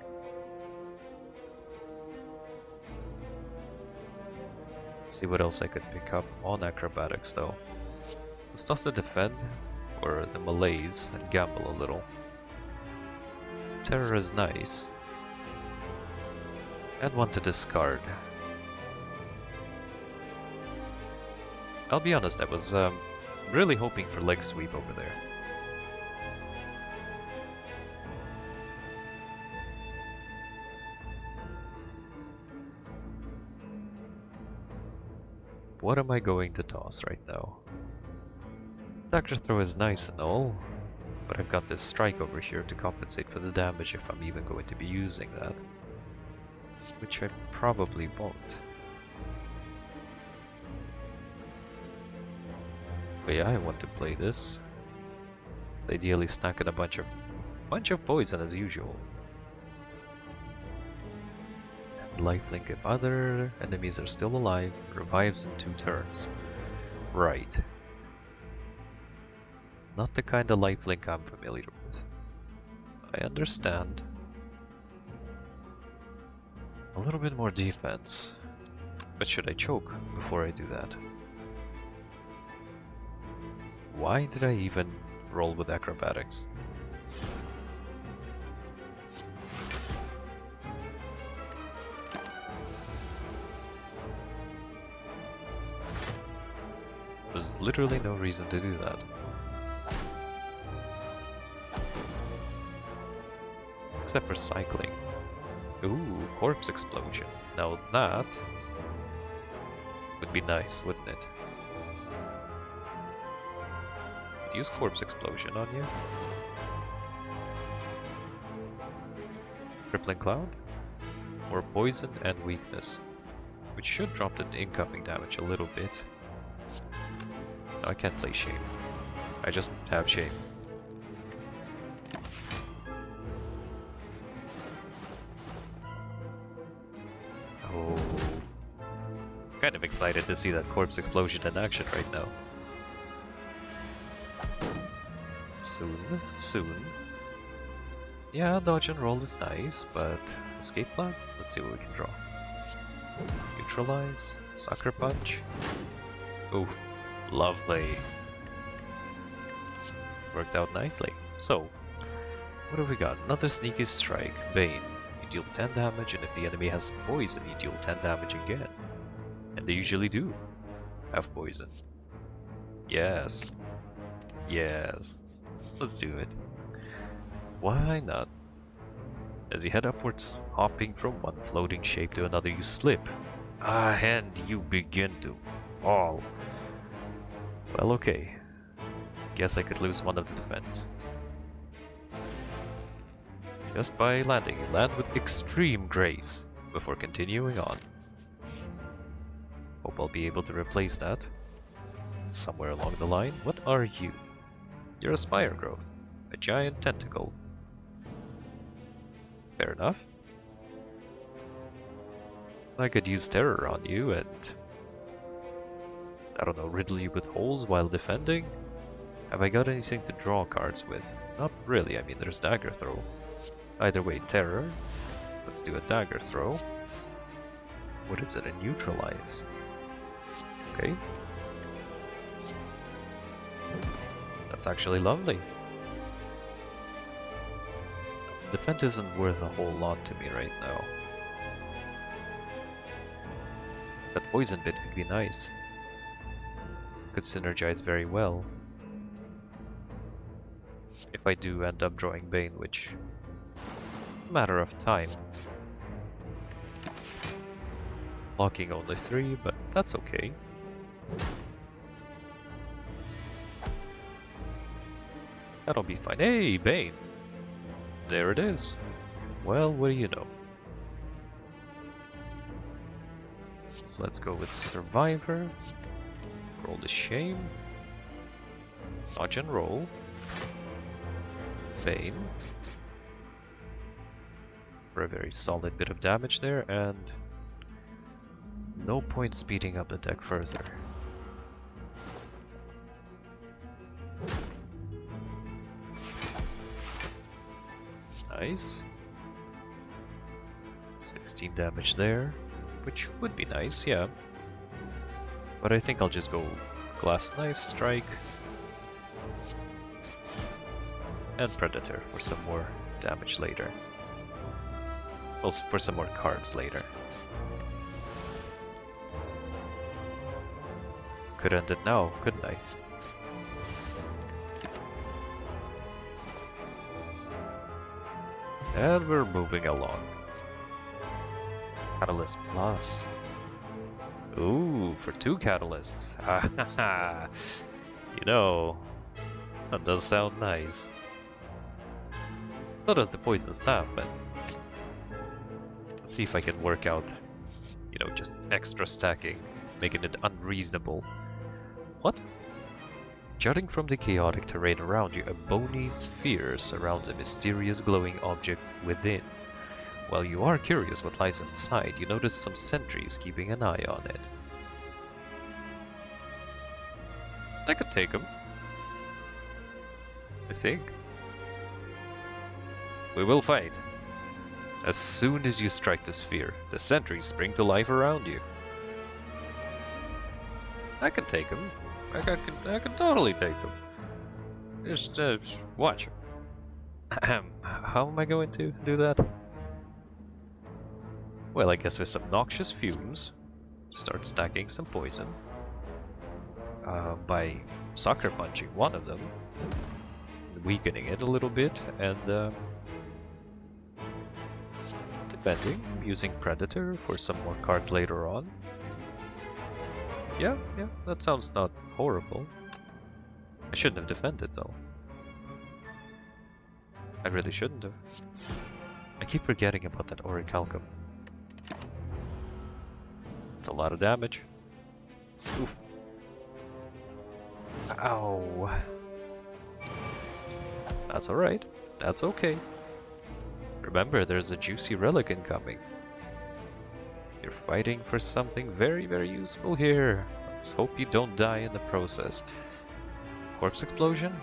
See what else I could pick up on acrobatics though. Let's toss the defend or the malaise and gamble a little. Terror is nice. And one to discard. I'll be honest, I was really hoping for leg sweep over there. What am I going to toss right now? Dagger throw is nice and all, but I've got this strike over here to compensate for the damage if I'm even going to be using that. Which I probably won't. But yeah, I want to play this. Ideally snacking a bunch of poison as usual. Lifelink if other enemies are still alive, revives in 2 turns. Right. Not the kind of lifelink I'm familiar with. I understand. A little bit more defense. But should I choke before I do that? Why did I even roll with acrobatics? There's literally no reason to do that. Except for cycling. Ooh, corpse explosion. Now that would be nice, wouldn't it? Use corpse explosion on you. Crippling cloud? Or poison and weakness. Which should drop the incoming damage a little bit. No, I can't play shame. I just have shame. Oh. Kind of excited to see that corpse explosion in action right now. Soon. Yeah, dodge and roll is nice, but escape plan? Let's see what we can draw. Neutralize, sucker punch. Ooh, lovely. Worked out nicely. So, what have we got? Another sneaky strike, Bane. You deal 10 damage, and if the enemy has poison, you deal 10 damage again. And they usually do have poison. Yes. Yes. Let's do it. Why not? As you head upwards, hopping from one floating shape to another, you slip. And you begin to fall. Well, okay. Guess I could lose one of the defense. Just by landing, you land with extreme grace before continuing on. Hope I'll be able to replace that somewhere along the line. What are you? You're a Spire growth, a giant tentacle. Fair enough. I could use terror on you and, I don't know, riddle you with holes while defending? Have I got anything to draw cards with? Not really, I mean there's dagger throw. Either way, terror. Let's do a dagger throw. What is it? A neutralize. Okay. That's actually lovely. Defend isn't worth a whole lot to me right now. That poison bit could be nice. Could synergize very well. If I do end up drawing Bane, which is a matter of time. Blocking only 3, but that's okay. That'll be fine. Hey, Bane! There it is. Well, what do you know? Let's go with Survivor. Roll the Shame. Dodge and roll. Bane. For a very solid bit of damage there, and no point speeding up the deck further. Nice. 16 damage there, which would be nice, yeah. But I think I'll just go Glass Knife Strike and Predator for some more damage later. Well, for some more cards later. Could end it now, couldn't I? And we're moving along. Catalyst Plus. Ooh, for 2 catalysts. Ha ha ha. You know, that does sound nice. So does the poison staff, but let's see if I can work out, you know, just extra stacking, making it unreasonable. What? Jutting from the chaotic terrain around you, a bony sphere surrounds a mysterious glowing object within. While you are curious what lies inside, you notice some sentries keeping an eye on it. I could take them, I think. We will fight. As soon as you strike the sphere, the sentries spring to life around you. I can take them. I can totally take them. Just watch. How am I going to do that? Well, I guess with some noxious fumes, start stacking some poison. By sucker punching one of them, weakening it a little bit, and defending, using Predator for some more cards later on. Yeah, that sounds not horrible. I shouldn't have defended though. I really shouldn't have. I keep forgetting about that Orichalcum. It's a lot of damage. Oof. Ow. That's alright. That's okay. Remember, there's a juicy relic incoming. You're fighting for something very, very useful here. Let's hope you don't die in the process. Corpse explosion?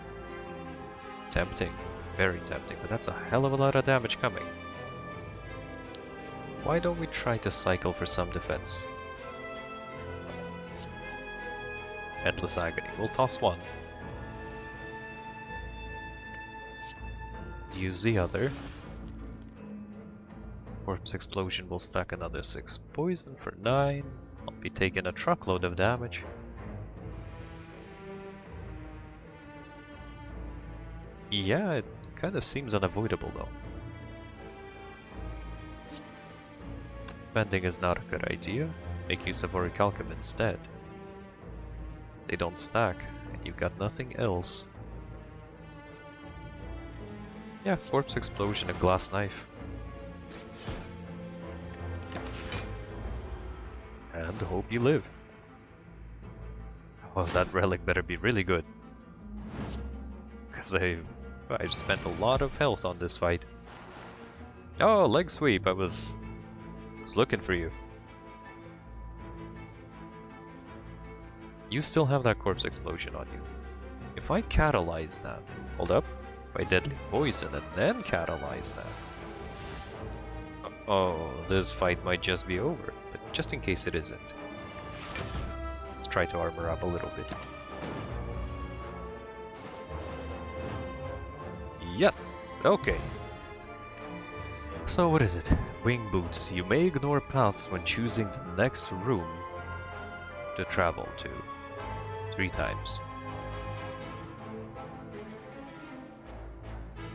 Tempting. Very tempting, but that's a hell of a lot of damage coming. Why don't we try to cycle for some defense? Endless Agony. We'll toss one. Use the other. Corpse Explosion will stack another 6 poison for 9. I'll be taking a truckload of damage. Yeah, it kind of seems unavoidable though. Bending is not a good idea. Make use of Orichalcum instead. They don't stack, and you've got nothing else. Yeah, Corpse Explosion and Glass Knife. And hope you live. Oh, that relic better be really good. Because I've spent a lot of health on this fight. Oh, leg sweep, I was looking for you. You still have that Corpse Explosion on you. If I catalyze that, hold up, if I Deadly Poison and then catalyze that. Oh, this fight might just be over, but just in case it isn't. Let's try to armor up a little bit. Yes! Okay. So what is it? Wing boots. You may ignore paths when choosing the next room to travel to. 3 times.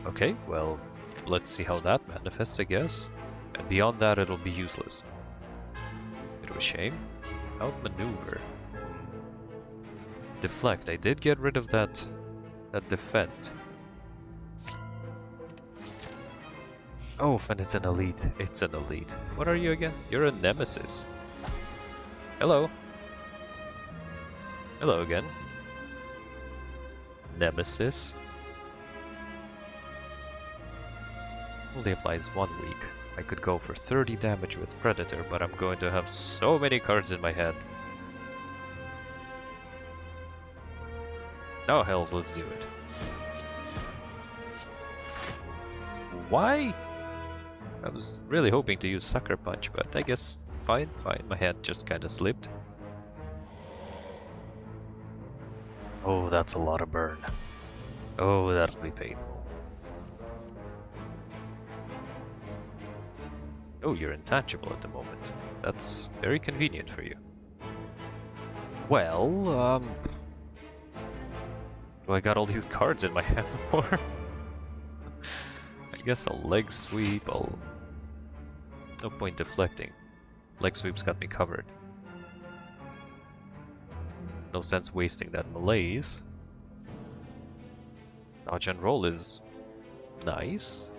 Okay, well, let's see how that manifests, I guess. And beyond that, it'll be useless. Bit of a shame. Outmaneuver. Deflect. I did get rid of that defend. Oh, and it's an elite. It's an elite. What are you again? You're a nemesis. Hello. Hello again. Nemesis. Only applies 1 week. I could go for 30 damage with Predator, but I'm going to have so many cards in my hand. Oh hells, let's do it. Why? I was really hoping to use Sucker Punch, but I guess fine. My hand just kinda slipped. Oh, that's a lot of burn. Oh, that'll be painful. Oh, you're intangible at the moment. That's very convenient for you. Well, I got all these cards in my hand for? I guess I'll leg sweep, No point deflecting. Leg sweep's got me covered. No sense wasting that malaise. Dodge and roll is nice.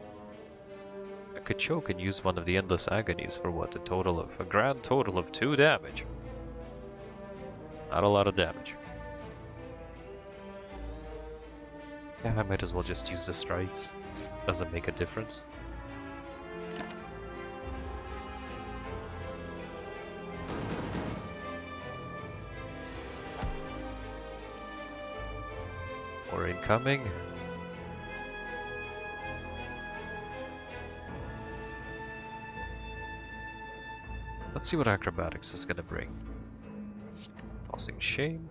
I could choke and use one of the endless agonies for what? A grand total of 2 damage. Not a lot of damage. Yeah, I might as well just use the strikes. Doesn't make a difference. More incoming. Let's see what acrobatics is gonna bring. Tossing shame.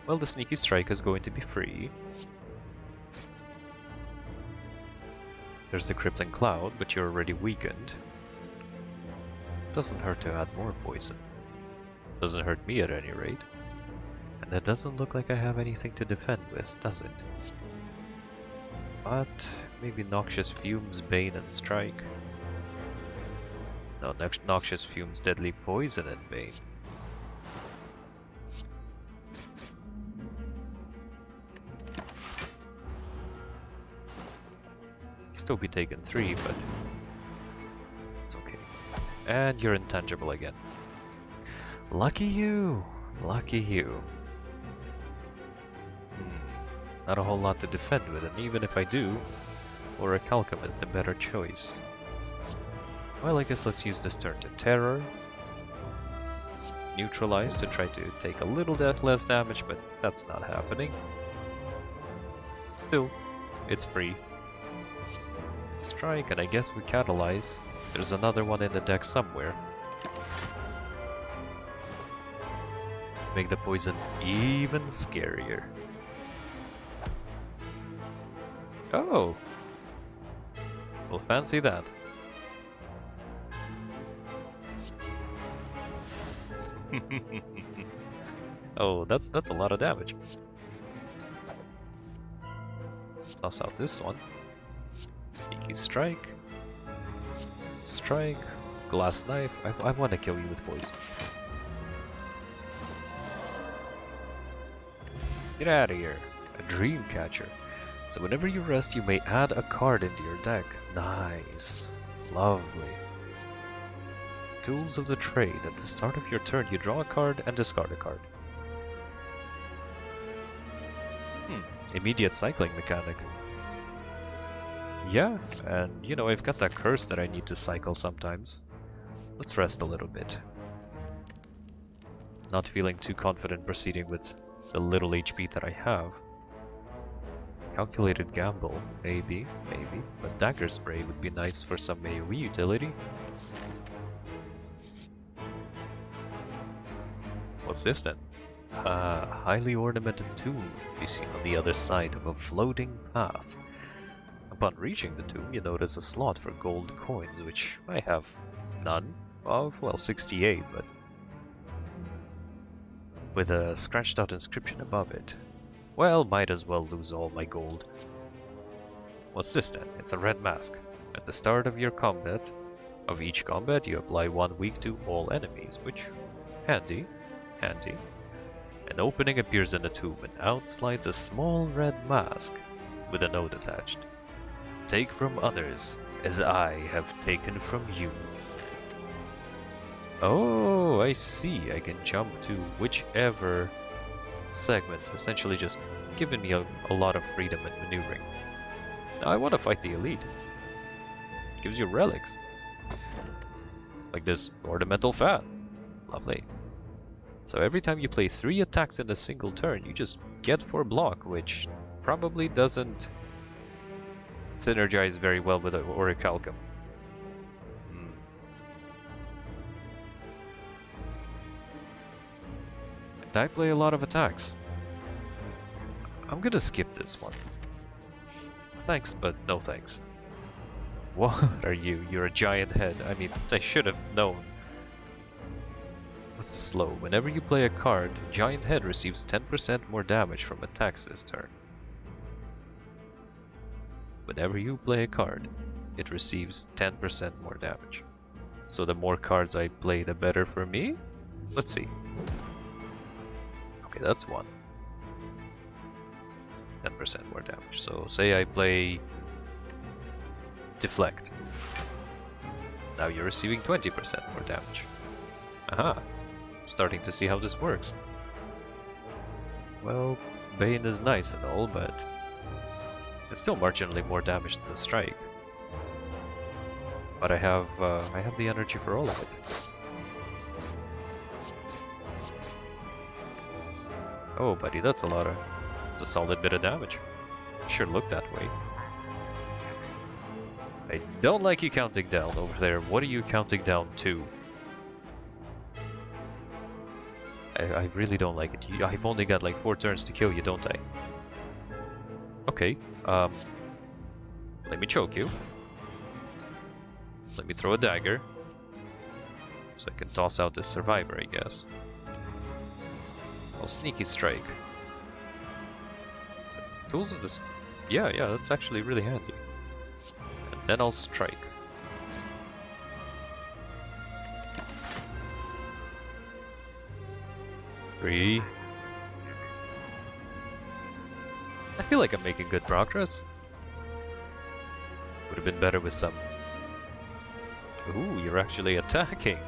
Well, the sneaky strike is going to be free. There's the crippling cloud, but you're already weakened. Doesn't hurt to add more poison. Doesn't hurt me at any rate. And that doesn't look like I have anything to defend with, does it? But maybe Noxious Fumes, Bane, and Strike. No, Noxious Fumes, Deadly Poison, and Bane. Still be taken 3, but it's okay. And you're intangible again. Lucky you! Lucky you. Not a whole lot to defend with, and even if I do, Orichalcum is the better choice. Well, I guess let's use this turn to Terror. Neutralize to try to take a little less damage, but that's not happening. Still, it's free. Strike, and I guess we catalyze. There's another one in the deck somewhere. Make the poison even scarier. Oh! We'll fancy that. Oh, that's a lot of damage. Toss out this one. Sneaky strike. Strike. Glass knife. I want to kill you with poison. Get out of here. A dream catcher. So whenever you rest, you may add a card into your deck. Nice. Lovely. Tools of the trade. At the start of your turn, you draw a card and discard a card. Immediate cycling mechanic. Yeah, and you know, I've got that curse that I need to cycle sometimes. Let's rest a little bit. Not feeling too confident proceeding with the little HP that I have. Calculated gamble, maybe, but dagger spray would be nice for some AoE utility. What's this then? A highly ornamented tomb you see on the other side of a floating path. Upon reaching the tomb, you notice a slot for gold coins, which I have none of, well, 68, but with a scratched out inscription above it. Well, might as well lose all my gold. What's this then? It's a red mask. At the start of your combat, of each combat, you apply 1 week to all enemies, which, handy. An opening appears in the tomb, and out slides a small red mask with a note attached. Take from others, as I have taken from you. Oh, I see. I can jump to whichever segment, essentially just giving me a lot of freedom and maneuvering. Now I want to fight the elite. Gives you relics. Like this ornamental fan. Lovely. So every time you play 3 attacks in a single turn, you just get 4 block, which probably doesn't synergize very well with Orichalcum. And I play a lot of attacks. I'm gonna skip this one. Thanks, but no thanks. What are you? You're a giant head. I mean, I should have known. What's the slow? Whenever you play a card, Giant Head receives 10% more damage from attacks this turn. Whenever you play a card, it receives 10% more damage. So the more cards I play, the better for me? Let's see. Okay, that's one. 10% more damage. So say I play Deflect. Now you're receiving 20% more damage. Aha! Starting to see how this works. Well, Bane is nice and all, but it's still marginally more damage than the Strike. But I have the energy for all of it. Oh, buddy, that's it's a solid bit of damage. Sure looked that way. I don't like you counting down over there. What are you counting down to? I really don't like it. I've only got like 4 turns to kill you, don't I? Okay, let me choke you. Let me throw a dagger. So I can toss out this survivor, I guess. I'll sneaky strike. Tools of this... Yeah, that's actually really handy. And then I'll strike. Three. I feel like I'm making good progress. Would have been better with some... Ooh, you're actually attacking.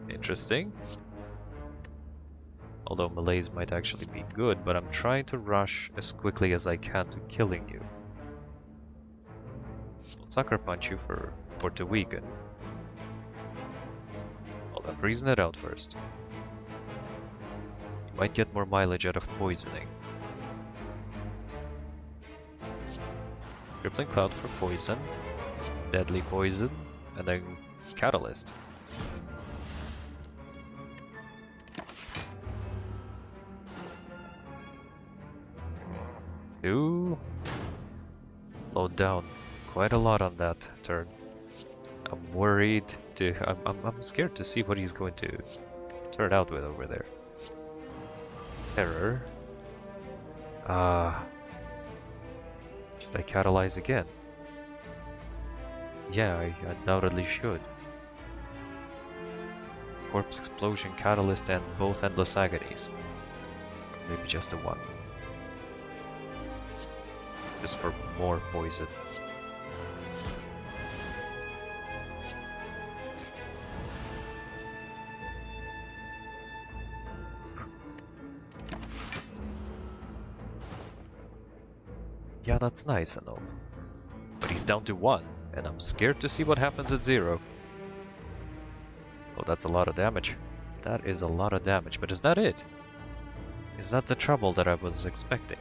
Interesting. Although melees might actually be good, but I'm trying to rush as quickly as I can to killing you. I'll sucker punch you for to weaken. Hold on, reason it out first. You might get more mileage out of poisoning. Crippling Cloud for poison, deadly poison, and then Catalyst. Two. Load down quite a lot on that turn. I'm worried to. I'm scared to see what he's going to turn out with over there. Terror. Should I catalyze again? Yeah, I undoubtedly should. Corpse Explosion, Catalyst, and both Endless Agonies. Or maybe just the one. Just for more poison. Yeah, that's nice and all. But he's down to 1, and I'm scared to see what happens at 0. Oh, that's a lot of damage. That is a lot of damage, but is that it? Is that the trouble that I was expecting?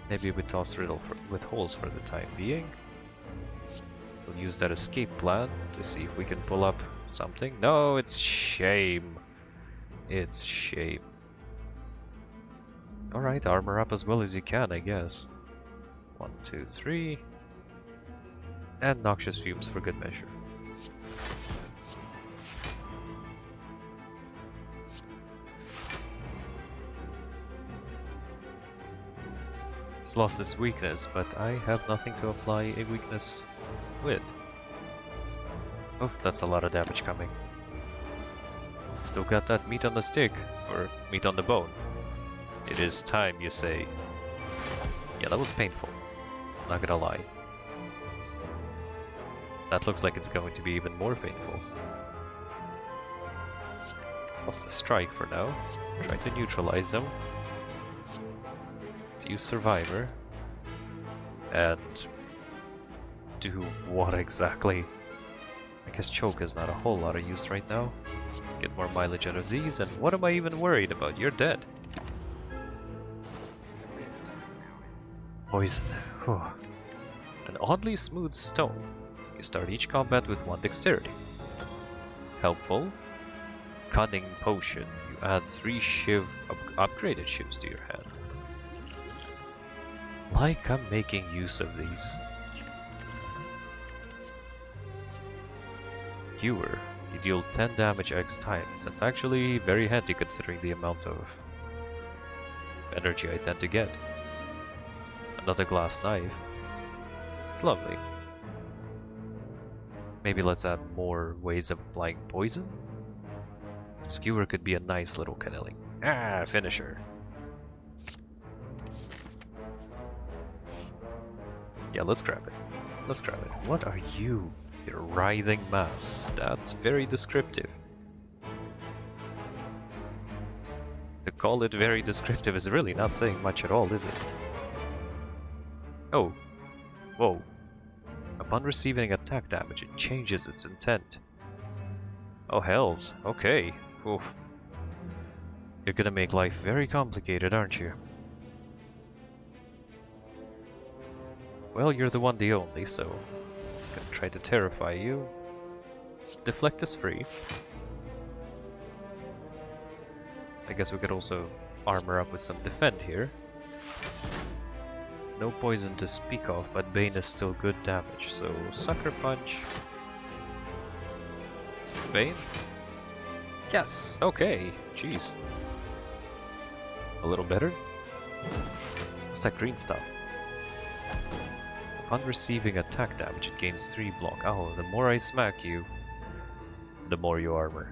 Maybe we toss Riddle with holes for the time being. We'll use that escape plan to see if we can pull up something. No, it's shame. It's shame. Alright, armor up as well as you can, I guess. 1, 2, 3. And Noxious Fumes for good measure. It's lost its weakness, but I have nothing to apply a weakness with. Oh, that's a lot of damage coming. Still got that meat on the stick, or meat on the bone. It is time, you say. Yeah, that was painful. Not gonna lie. That looks like it's going to be even more painful. Lost the strike for now. Try to neutralize them. Let's use Survivor. And do what exactly? I guess Choke is not a whole lot of use right now. Get more mileage out of these, and what am I even worried about? You're dead. Poison. Whew. An oddly smooth stone. You start each combat with 1 dexterity. Helpful. Cunning Potion. You add 3 upgraded shivs to your hand. Like I'm making use of these. Skewer. You deal 10 damage X times. That's actually very handy considering the amount of energy I tend to get. Another glass knife. It's lovely. Maybe let's add more ways of applying poison? Skewer could be a nice little kinneling. Ah, finisher. Yeah, let's grab it. Let's grab it. What are you? You're a writhing mass. That's very descriptive. To call it very descriptive is really not saying much at all, is it? Oh. Whoa. Upon receiving attack damage, it changes its intent. Oh hells. Okay. Oof. You're gonna make life very complicated, aren't you? Well, you're the one, the only, so I'm gonna try to terrify you. Deflect is free. I guess we could also armor up with some defend here. No poison to speak of, but Bane is still good damage, so Sucker Punch. Bane? Yes! Okay, jeez. A little better? What's that green stuff? Upon receiving attack damage, it gains 3 block. Oh, the more I smack you, the more you armor.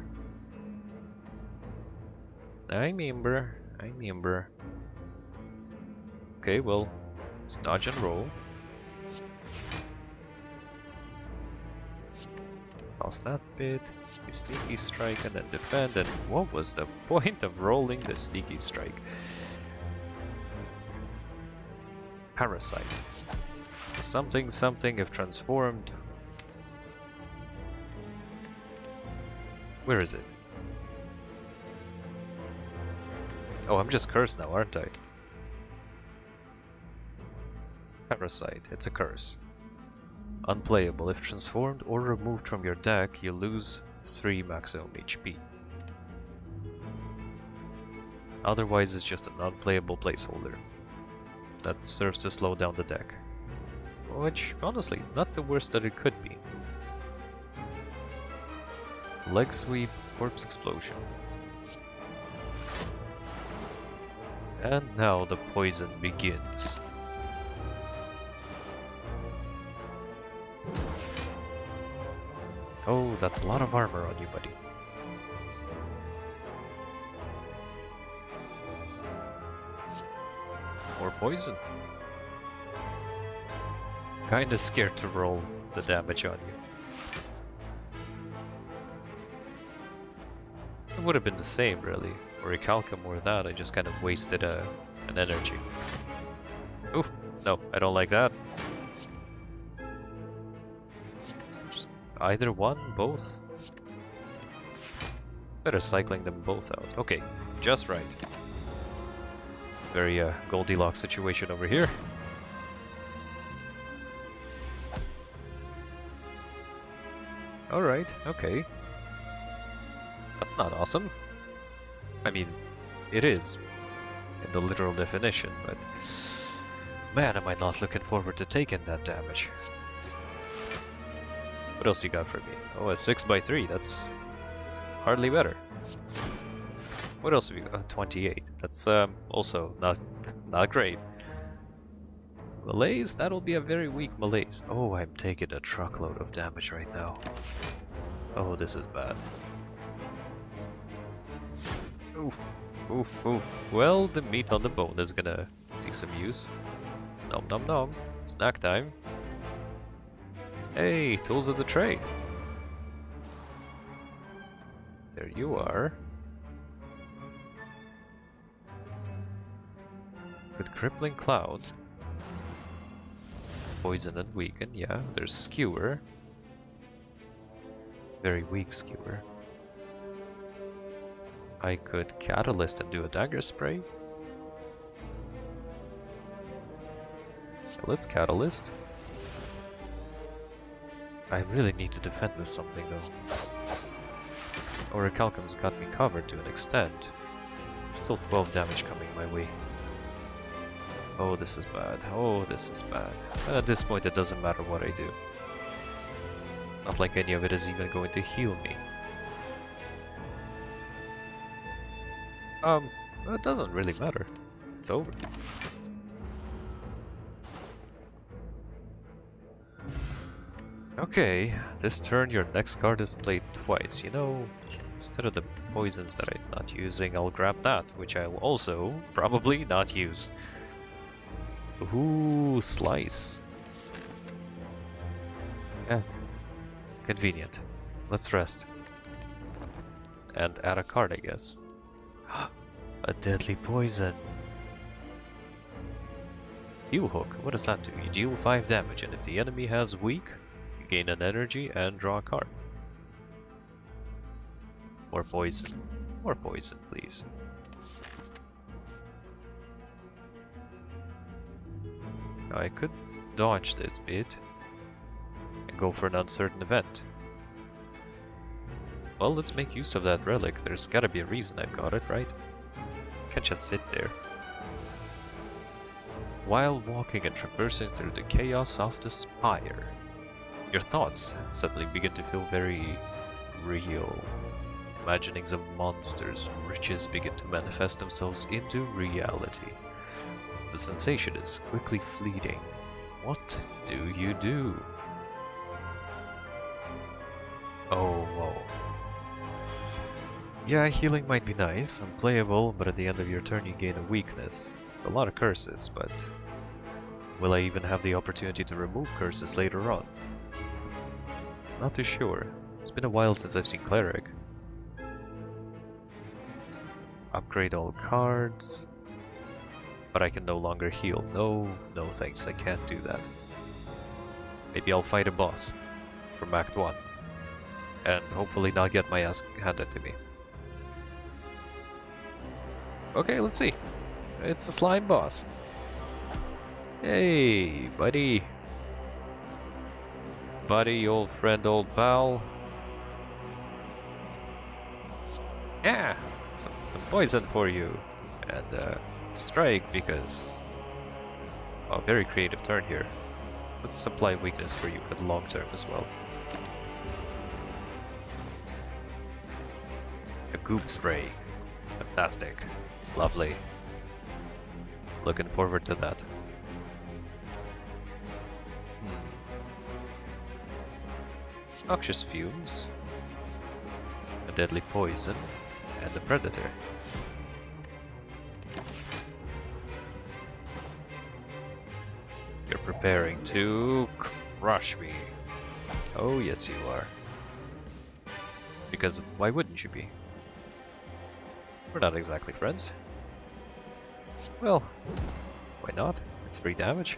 I remember. Okay, well, let's dodge and roll. Toss that bit, a sneaky strike, and then defend. And what was the point of rolling the sneaky strike? Parasite. Something, if transformed. Where is it? Oh, I'm just cursed now, aren't I? Parasite, it's a curse. Unplayable. If transformed or removed from your deck, you lose 3 maximum HP. Otherwise, it's just an unplayable placeholder that serves to slow down the deck. Which, honestly, not the worst that it could be. Leg sweep, corpse explosion. And now the poison begins. Oh, that's a lot of armor on you, buddy. More poison. Kinda scared to roll the damage on you. It would have been the same, really. Or a Calcum or that, I just kind of wasted an energy. Oof, no, I don't like that. Just either one, both. Better cycling them both out. Okay, just right. Very Goldilocks situation over here. Alright, okay. That's not awesome. I mean, it is, in the literal definition, but man, am I not looking forward to taking that damage. What else you got for me? Oh, a 6x3, that's hardly better. What else have you got? 28, that's also not great. Malaise? That'll be a very weak malaise. Oh, I'm taking a truckload of damage right now. Oh, this is bad. Oof, oof, oof. Well, the meat on the bone is gonna see some use. Nom nom nom. Snack time. Hey, tools of the trade. There you are. With Crippling Cloud. Poison and weaken, yeah. There's Skewer. Very weak Skewer. I could Catalyst and do a Dagger Spray. So let's Catalyst. I really need to defend with something though. Orichalcum's got me covered to an extent. Still 12 damage coming my way. Oh, this is bad. Oh, this is bad. And at this point it doesn't matter what I do. Not like any of it is even going to heal me. It doesn't really matter. It's over. Okay, this turn your next card is played twice. You know, instead of the poisons that I'm not using, I'll grab that, which I will also probably not use. Ooh, slice. Yeah, convenient. Let's rest. And add a card, I guess. A deadly poison. Heal hook, what does that do? You deal 5 damage, and if the enemy has weak, you gain an energy and draw a card. More poison. More poison, please. Now I could dodge this bit and go for an uncertain event. Well, let's make use of that relic. There's gotta be a reason I've got it, right? Can't just sit there. While walking and traversing through the chaos of the Spire, your thoughts suddenly begin to feel very real. Imaginings of monsters and riches begin to manifest themselves into reality. The sensation is quickly fleeting. What do you do? Oh, whoa. Yeah, healing might be nice, unplayable, but at the end of your turn you gain a weakness. It's a lot of curses, but will I even have the opportunity to remove curses later on? Not too sure. It's been a while since I've seen Cleric. Upgrade all cards. But I can no longer heal. No thanks, I can't do that. Maybe I'll fight a boss from Act 1. And hopefully not get my ass handed to me. Okay, let's see. It's the slime boss. Hey, buddy. Buddy, old friend, old pal. Yeah, some poison for you. And strike because... Oh, very creative turn here. Let's supply weakness for you for the long term as well. A goop spray. Fantastic. Lovely. Looking forward to that. Noxious fumes. A deadly poison. And a predator. You're preparing to crush me. Oh yes you are. Because why wouldn't you be? We're not exactly friends. Well, why not? It's free damage.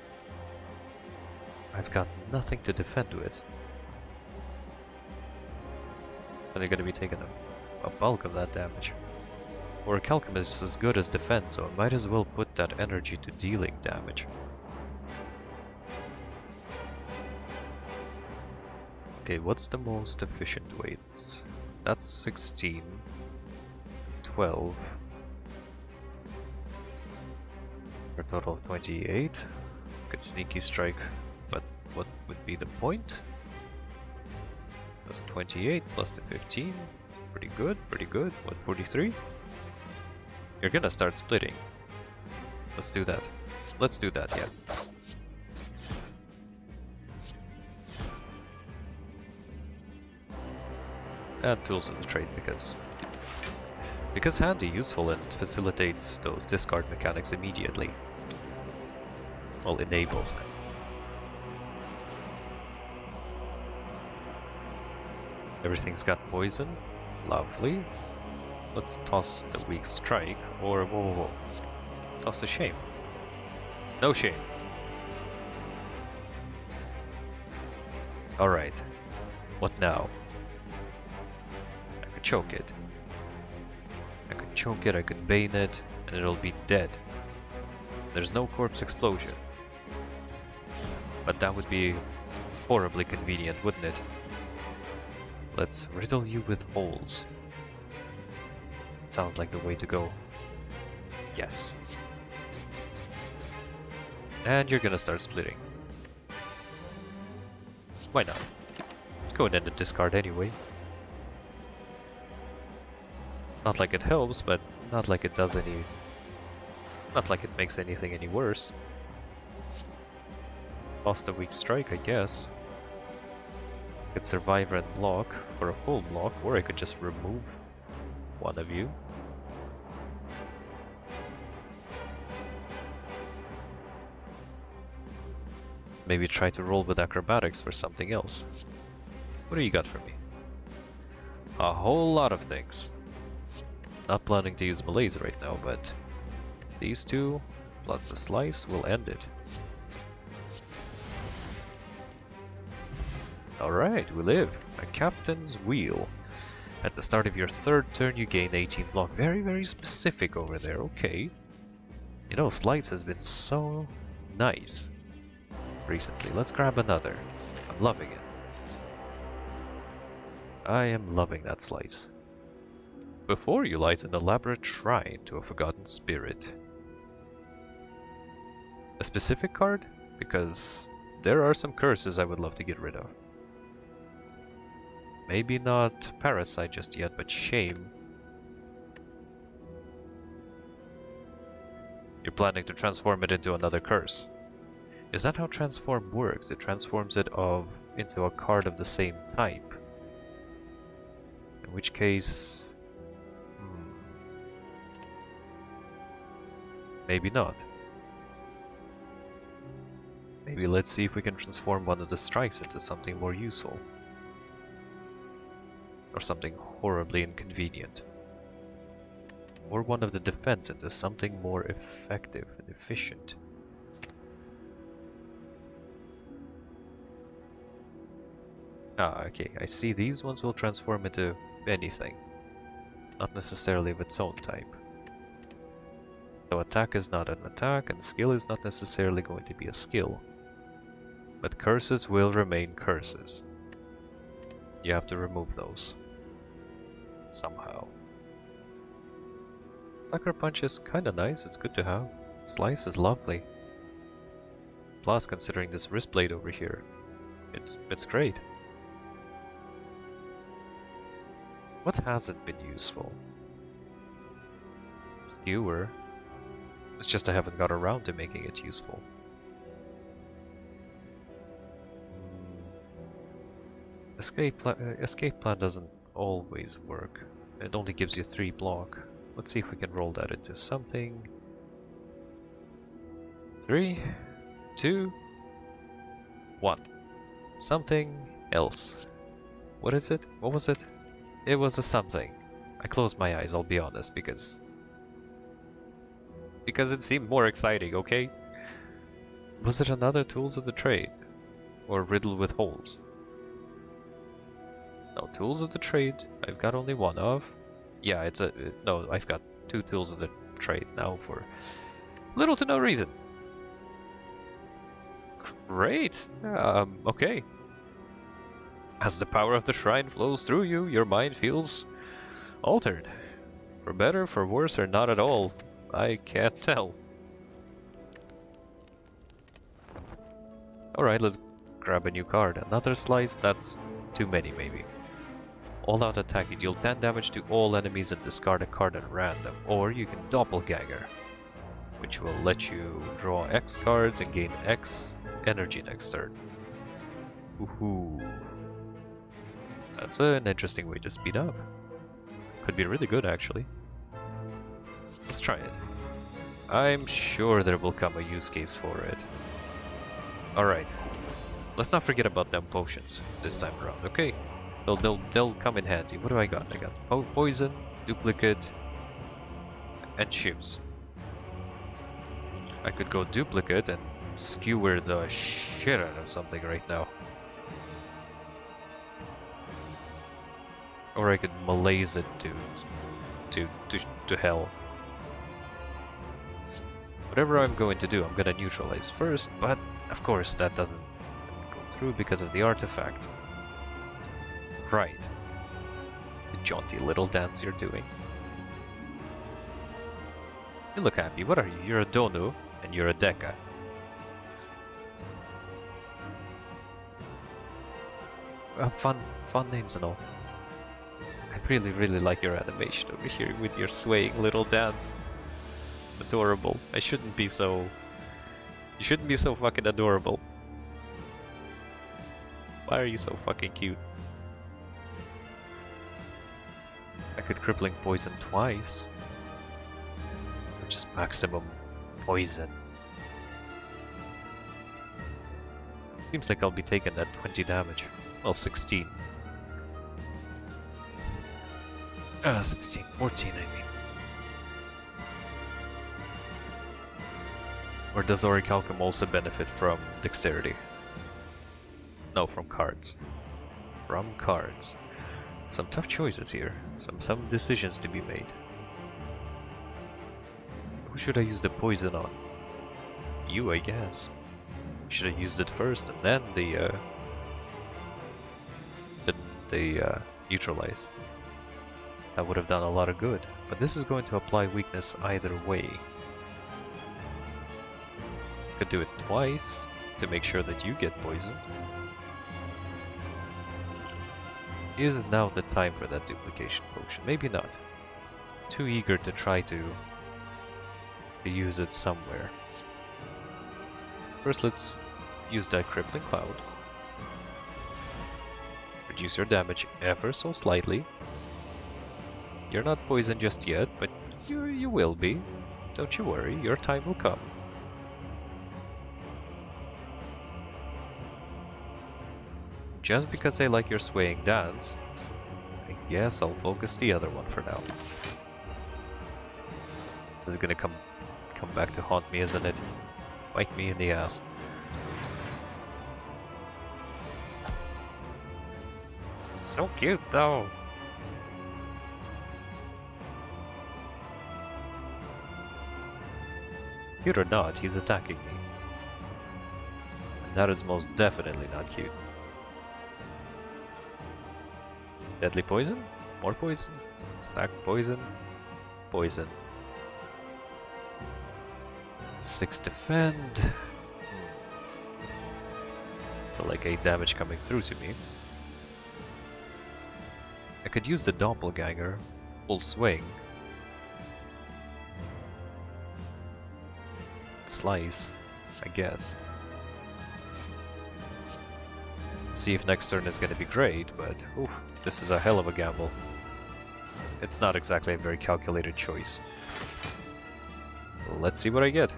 I've got nothing to defend with. And they're gonna be taking a bulk of that damage. Or Calchemist is as good as defense, so I might as well put that energy to dealing damage. Okay, what's the most efficient way? That's 16. 12. For a total of 28. Could sneaky strike, but what would be the point? That's 28 plus the 15. Pretty good, pretty good. What, 43? You're gonna start splitting. Let's do that. Let's do that, yeah. And tools of the trade because handy, useful, and facilitates those discard mechanics immediately. Well, enables them. Everything's got poison. Lovely. Let's toss the weak strike, or whoa. Toss the shame. No shame. Alright. What now? I could choke it. I could bane it, and it'll be dead. There's no corpse explosion. But that would be horribly convenient, wouldn't it? Let's riddle you with holes. It sounds like the way to go. Yes. And you're gonna start splitting. Why not? Let's go ahead and discard anyway. Not like it helps, but not like it does any... Not like it makes anything any worse. Lost a weak strike, I guess. Could survive and block for a full block, or I could just remove one of you. Maybe try to roll with acrobatics for something else. What do you got for me? A whole lot of things. Not planning to use melees right now, but these two plus the slice will end it. Alright, we live. A captain's wheel. At the start of your third turn you gain 18 block. Very, very specific over there, okay. You know, slice has been so nice recently. Let's grab another. I'm loving it. I am loving that slice. Before you lies an elaborate shrine to a forgotten spirit. A specific card? Because there are some curses I would love to get rid of. Maybe not Parasite just yet, but Shame. You're planning to transform it into another curse. Is that how Transform works? It transforms it into a card of the same type. In which case... Maybe not. Maybe let's see if we can transform one of the strikes into something more useful. Or something horribly inconvenient. Or one of the defense into something more effective and efficient. Ah, okay, I see these ones will transform into anything. Not necessarily of its own type. So attack is not an attack, and skill is not necessarily going to be a skill. But curses will remain curses. You have to remove those. Somehow. Sucker Punch is kinda nice, it's good to have. Slice is lovely. Plus, considering this wrist blade over here, it's great. What hasn't been useful? Skewer. It's just I haven't got around to making it useful. Escape plan doesn't always work. It only gives you 3 block. Let's see if we can roll that into something. 3, 2, 1. Something else. What is it? What was it? It was a something. I closed my eyes, I'll be honest, because it seemed more exciting, okay? Was it another Tools of the Trade? Or riddled with holes? No, Tools of the Trade, I've got only one of. Yeah, it's a... no, I've got 2 Tools of the Trade now for little to no reason. Great! Okay. As the power of the shrine flows through you, your mind feels altered. For better, for worse, or not at all. I can't tell. Alright, let's grab a new card. Another slice, that's too many maybe. All out attack, you deal 10 damage to all enemies and discard a card at random. Or you can Doppelganger, which will let you draw X cards and gain X energy next turn. Woohoo. That's an interesting way to speed up. Could be really good actually. Let's try it. I'm sure there will come a use case for it. Alright. Let's not forget about them potions this time around, okay? They'll come in handy. What do I got? I got poison, duplicate, and shivs. I could go duplicate and skewer the shit out of something right now. Or I could malaise it to hell. Whatever I'm going to do, I'm gonna neutralize first, but of course that doesn't go through because of the artifact. Right. It's a jaunty little dance you're doing. You look happy. What are you? You're a Donu, and you're a Deka. Fun names and all. I really, really like your animation over here with your swaying little dance. Adorable. I shouldn't be so... You shouldn't be so fucking adorable. Why are you so fucking cute? I could crippling poison twice. Or just maximum poison. Seems like I'll be taking that 20 damage. Well, 16. 16, 14 I mean. Or does Orichalcum also benefit from dexterity? No, from cards. From cards. Some tough choices here. Some decisions to be made. Who should I use the poison on? You, I guess. Should have used it first and then the neutralize. That would have done a lot of good, but this is going to apply weakness either way. Could do it twice to make sure that you get poisoned. Is now the time for that duplication potion? Maybe not. Too eager to try to use it somewhere. First, let's use that crippling cloud. Reduce your damage ever so slightly. You're not poisoned just yet, but you will be. Don't you worry, your time will come. Just because I like your swaying dance, I guess I'll focus the other one for now. This is gonna come back to haunt me, isn't it? Bite me in the ass. So cute though. Cute or not, he's attacking me. And that is most definitely not cute. Deadly poison? More poison? Stack poison? Poison. 6 defend. Still like 8 damage coming through to me. I could use the doppelganger, full swing. Slice, I guess. See if next turn is gonna be great, but oof, this is a hell of a gamble. It's not exactly a very calculated choice. Let's see what I get.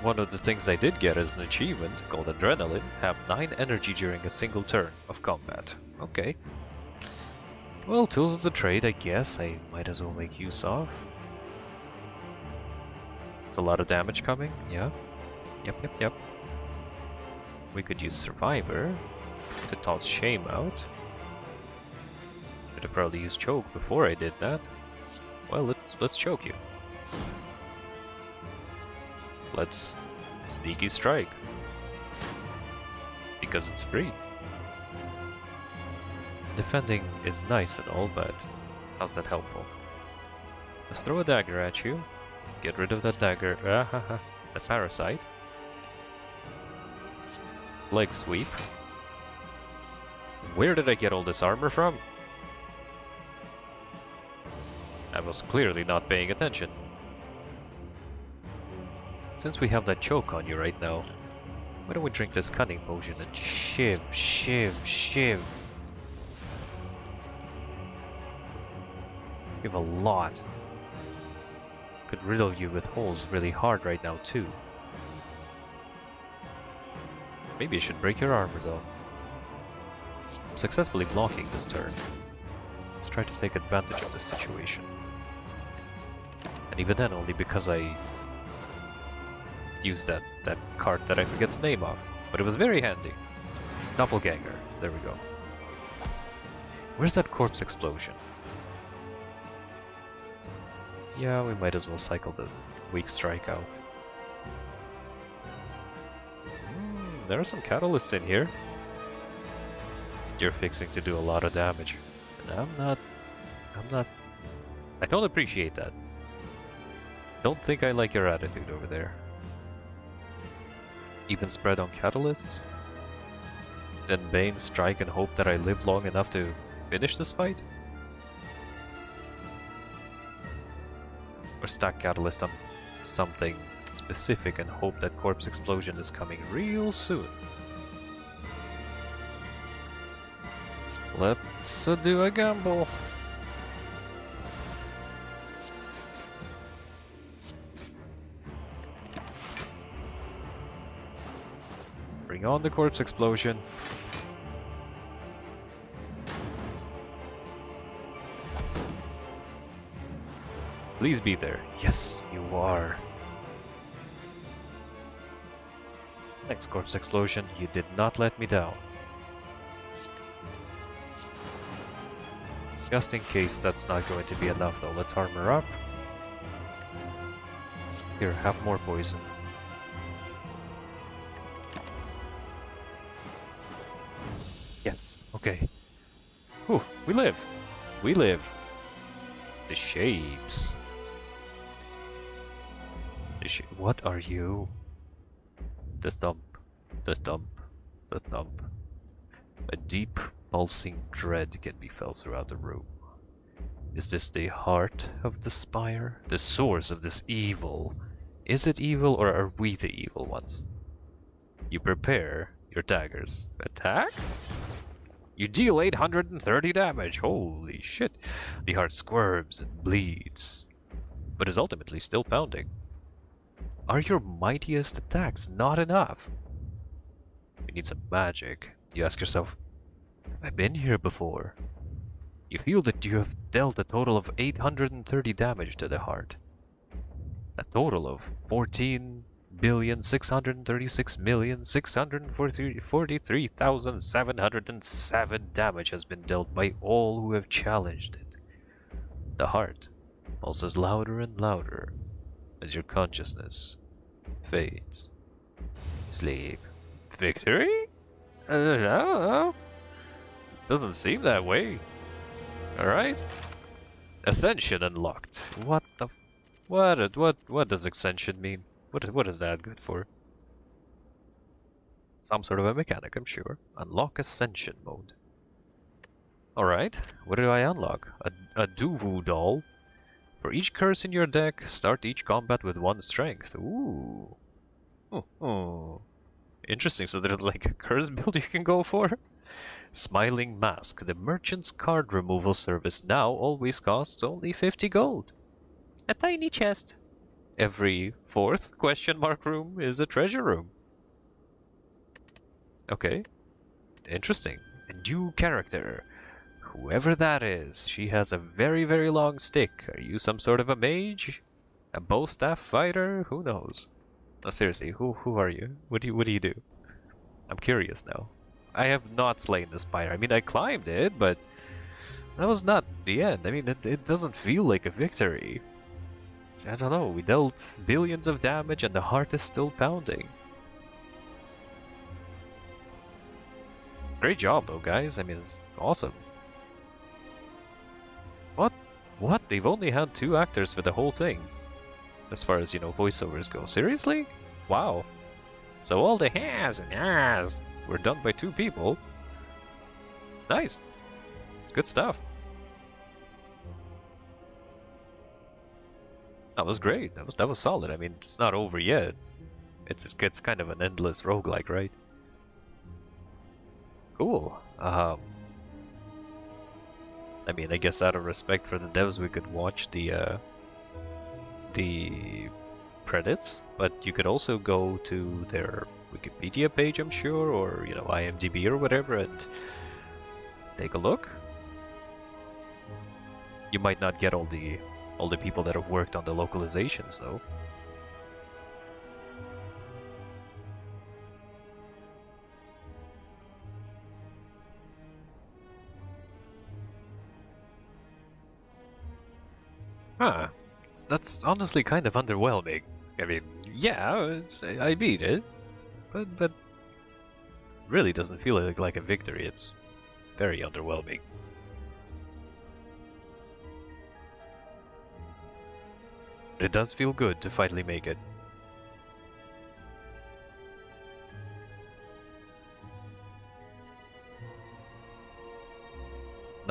One of the things I did get as an achievement, called Adrenaline, have 9 energy during a single turn of combat. Okay. Well, tools of the trade, I guess I might as well make use of. It's a lot of damage coming, yeah. Yep. We could use Survivor to toss Shame out. Should have probably used Choke before I did that. Well, let's choke you. Let's Sneaky Strike. Because it's free. Defending is nice and all, but how's that helpful? Let's throw a dagger at you. Get rid of that dagger. The parasite. Leg sweep. Where did I get all this armor from? I was clearly not paying attention. Since we have that choke on you right now, why don't we drink this cunning potion and shiv. Shiv a lot. Could riddle you with holes really hard right now too. Maybe I should break your armor though. I'm successfully blocking this turn. Let's try to take advantage of this situation. And even then only because I used that card that I forget the name of. But it was very handy. Doppelganger. There we go. Where's that corpse explosion? Yeah, we might as well cycle the weak strike out. There are some catalysts in here. You're fixing to do a lot of damage. And I don't appreciate that. Don't think I like your attitude over there. Even spread on catalysts? and Bane strike and hope that I live long enough to finish this fight? Or stack Catalyst on something specific and hope that Corpse Explosion is coming real soon? Let's do a gamble. Bring on the Corpse Explosion. Please be there. Yes, you are. Thanks, Corpse Explosion. You did not let me down. Just in case that's not going to be enough though, let's armor up. Here, have more poison. Yes, okay. Whew, we live. We live. The shapes. What are you? The thump, the thump, the thump. A deep, pulsing dread can be felt throughout the room. Is this the heart of the Spire? The source of this evil? Is it evil or are we the evil ones? You prepare your daggers. Attack? You deal 830 damage. Holy shit. The heart squirms and bleeds, but is ultimately still pounding. Are your mightiest attacks not enough? You need some magic. You ask yourself, have I been here before? You feel that you have dealt a total of 830 damage to the heart. A total of 14,636,643,707 damage has been dealt by all who have challenged it. The heart pulses louder and louder as your consciousness fades. Sleep. Victory? I don't know. Doesn't seem that way. Alright. Ascension unlocked. What the what does Ascension mean? What is that good for? Some sort of a mechanic, I'm sure. Unlock Ascension mode. Alright, what do I unlock? A Duvu doll. For each curse in your deck, start each combat with 1 strength. Ooh. Oh. Interesting, so there's like a curse build you can go for? Smiling Mask. The merchant's card removal service now always costs only 50 gold. A tiny chest. Every 4th question mark room is a treasure room. Okay. Interesting. A new character. Whoever that is, she has a very, very long stick. Are you some sort of a mage? A bow staff fighter? Who knows? No, seriously, who are you? What do you do? I'm curious now. I have not slain the Spire. I mean, I climbed it, but that was not the end. I mean, it doesn't feel like a victory. I don't know, we dealt billions of damage and the heart is still pounding. Great job though, guys. I mean, it's awesome. What? They've only had 2 actors for the whole thing. As far as, voiceovers go. Seriously? Wow. So all the has and ahs were done by 2 people. Nice. It's good stuff. That was great. That was solid. I mean, it's not over yet. It's kind of an endless roguelike, right? Cool. I mean, I guess out of respect for the devs, we could watch the credits, but you could also go to their Wikipedia page, I'm sure, or IMDb or whatever, and take a look. You might not get all the people that have worked on the localizations, though. Huh. That's honestly kind of underwhelming. I mean, yeah, I beat it, but really doesn't feel like a victory. It's very underwhelming. It does feel good to finally make it.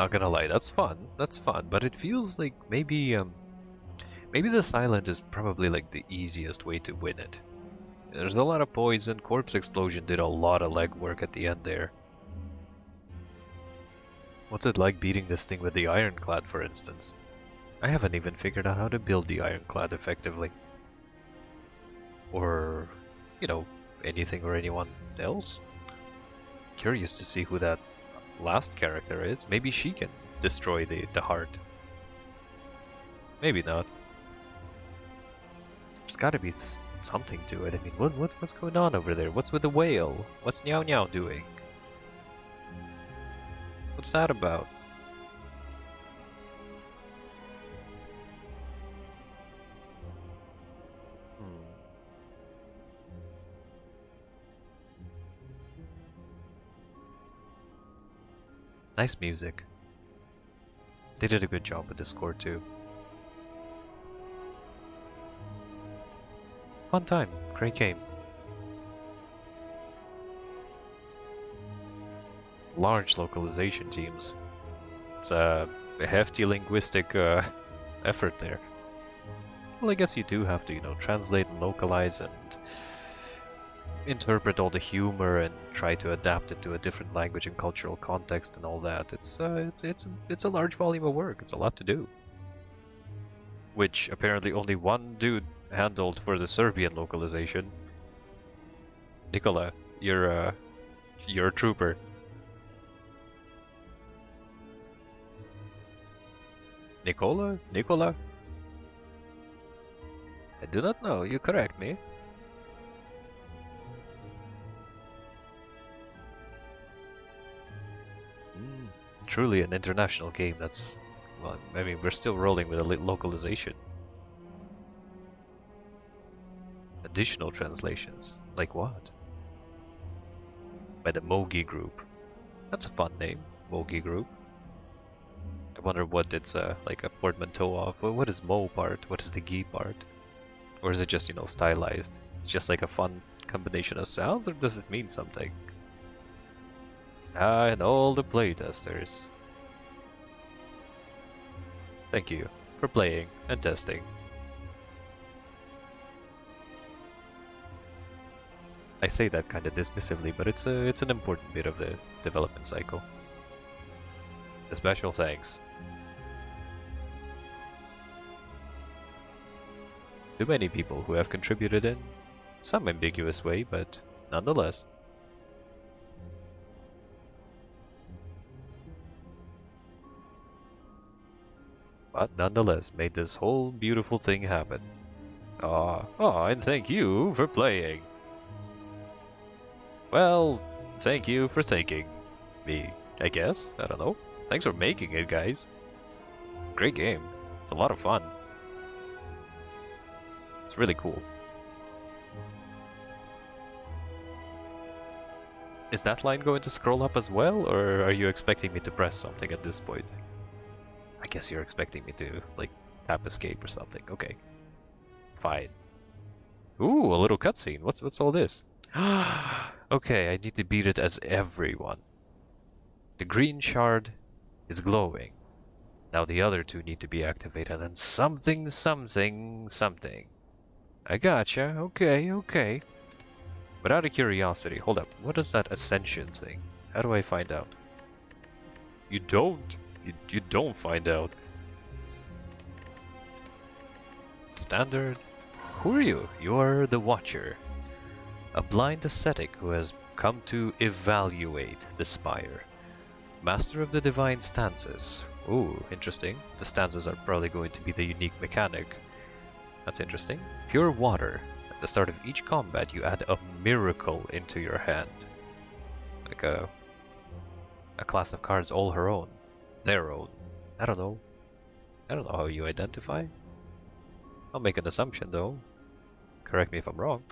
Not gonna lie, that's fun. That's fun, but it feels like maybe the silent is probably like the easiest way to win it. There's a lot of poison. Corpse Explosion did a lot of legwork at the end there. What's it like beating this thing with the Ironclad, for instance? I haven't even figured out how to build the Ironclad effectively. Or, you know, anything or anyone else. Curious to see who that last character is. Maybe she can destroy the heart. Maybe not. There's gotta be something to it. I mean, what's going on over there? What's with the whale? What's Meow Meow doing? What's that about? Nice music. They did a good job with the score too. Fun time. Great game. Large localization teams. It's a hefty linguistic effort there. Well, I guess you do have to, you know, translate and localize and interpret all the humor and try to adapt it to a different language and cultural context and all that. It's a large volume of work. It's a lot to do. Which apparently only one dude handled for the Serbian localization. Nikola, you're a trooper. Nikola? I do not know. You correct me. Truly an international game. That's, well, I mean, we're still rolling with a localization. Additional translations. Like what? By the Mogi Group. That's a fun name, Mogi Group. I wonder what it's like a portmanteau of. What is Mo part? What is the Gi part? Or is it just, you know, stylized? It's just like a fun combination of sounds, or does it mean something? Ah, and all the playtesters. Thank you for playing and testing. I say that kind of dismissively, but it's an important bit of the development cycle. A special thanks. To many people who have contributed in some ambiguous way, but nonetheless. But nonetheless made this whole beautiful thing happen. And thank you for playing. Well, thank you for thanking me, I guess. I don't know. Thanks for making it, guys. Great game. It's a lot of fun. It's really cool. Is that line going to scroll up as well, or are you expecting me to press something at this point? I guess you're expecting me to, like, tap escape or something. Okay. Fine. Ooh, a little cutscene. What's all this? Okay, I need to beat it as everyone. The green shard is glowing. Now the other two need to be activated, and something. I gotcha. Okay. But out of curiosity, hold up. What is that Ascension thing? How do I find out? You don't. You don't find out. Standard. Who are you? You are the Watcher. A blind ascetic who has come to evaluate the Spire. Master of the Divine Stances. Ooh, interesting. The stances are probably going to be the unique mechanic. That's interesting. Pure Water. At the start of each combat, you add a miracle into your hand. Like a class of cards all her own. Their own. I don't know how you identify. I'll make an assumption though. Correct me if I'm wrong.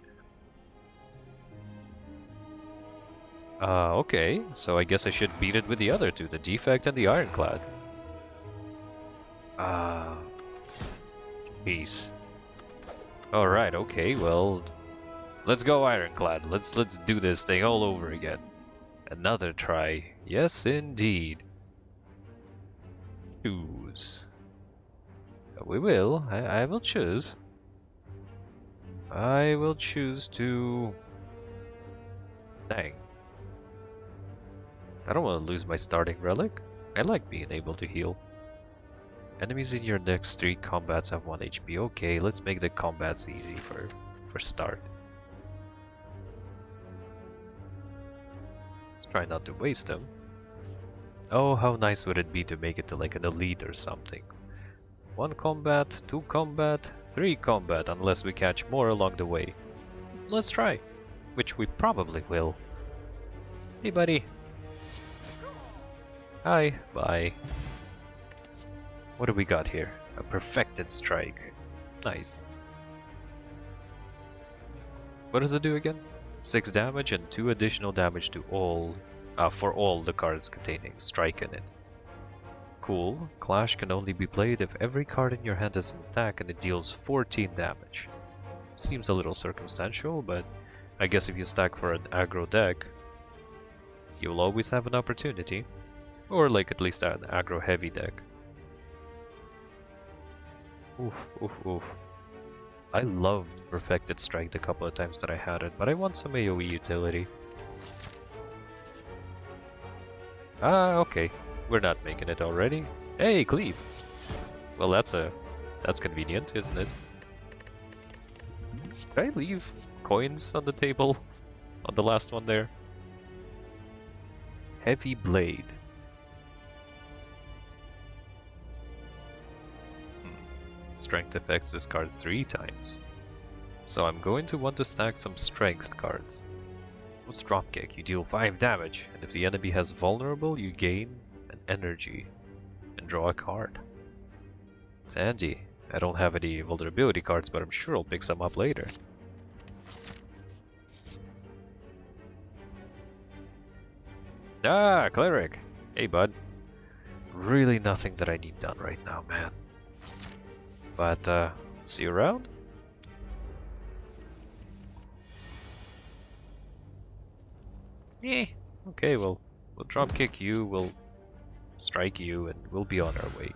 Okay, so I guess I should beat it with the other two, the Defect and the Ironclad. Peace. Alright, okay, well, let's go Ironclad. Let's do this thing all over again. Another try. Yes, indeed. choose. We will. I will choose. I will choose to... Dang. I don't want to lose my starting relic. I like being able to heal. Enemies in your next 3 combats have 1 HP. Okay, let's make the combats easy for start. Let's try not to waste them. Oh, how nice would it be to make it to like an elite or something. 1 combat, 2 combat, 3 combat, unless we catch more along the way. Let's try. Which we probably will. Hey, buddy. Hi. Bye. What do we got here? A perfected strike. Nice. What does it do again? 6 damage and 2 additional damage to all, for all the cards containing strike in it. Cool. Clash can only be played if every card in your hand is an attack and it deals 14 damage. Seems a little circumstantial, but I guess if you stack for an aggro deck, you'll always have an opportunity. Or like at least an aggro heavy deck. Oof, oof, oof. I loved Perfected Strike the couple of times that I had it, but I want some AoE utility. Ah, okay. We're not making it already. Hey, cleave! Well, that's convenient, isn't it? Can I leave coins on the table? On the last one there? Heavy Blade. Strength affects this card 3 times. So I'm going to want to stack some strength cards. What's Dropkick? You deal 5 damage, and if the enemy has vulnerable, you gain an energy and draw a card. It's handy. I don't have any vulnerability cards, but I'm sure I'll pick some up later. Ah, Cleric! Hey, bud. Really nothing that I need done right now, man. But, see you around? Eh, okay, well, we'll drop kick you, we'll strike you, and we'll be on our way.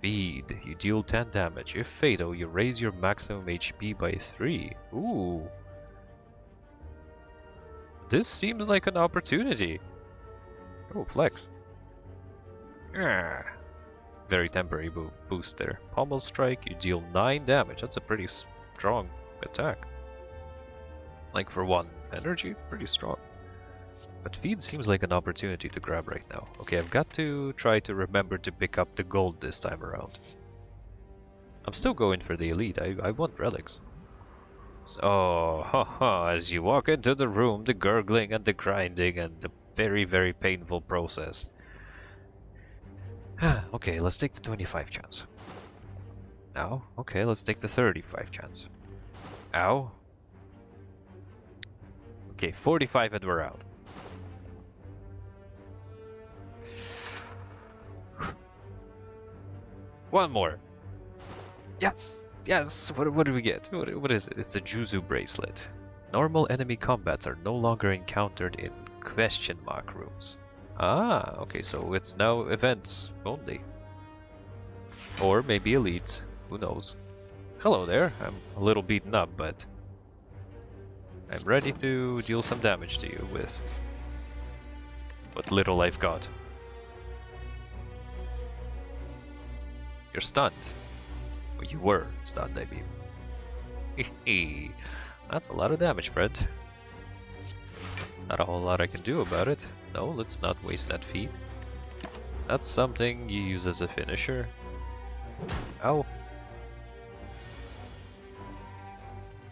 Feed. You deal 10 damage. If fatal, you raise your maximum HP by 3. Ooh. This seems like an opportunity. Oh, flex. Ah. Very temporary boost there. Pommel strike, you deal 9 damage. That's a pretty strong attack. Like for 1 energy, pretty strong. But feed seems like an opportunity to grab right now. Okay, I've got to try to remember to pick up the gold this time around. I'm still going for the elite. I want relics. So, haha, as you walk into the room, the gurgling and the grinding and the very, very painful process. Okay, let's take the 25 chance. Ow. Okay, let's take the 35 chance. Ow. Okay, 45 and we're out. One more. Yes! Yes! What do we get? What is it? It's a Juzu bracelet. Normal enemy combats are no longer encountered in question mark rooms. Ah, okay, so it's now events only. Or maybe elites, who knows. Hello there, I'm a little beaten up, but I'm ready to deal some damage to you with what little I've got. You're stunned. Well, you were stunned, I mean. That's a lot of damage, Fred. Not a whole lot I can do about it. No, let's not waste that feed. That's something you use as a finisher. Ow.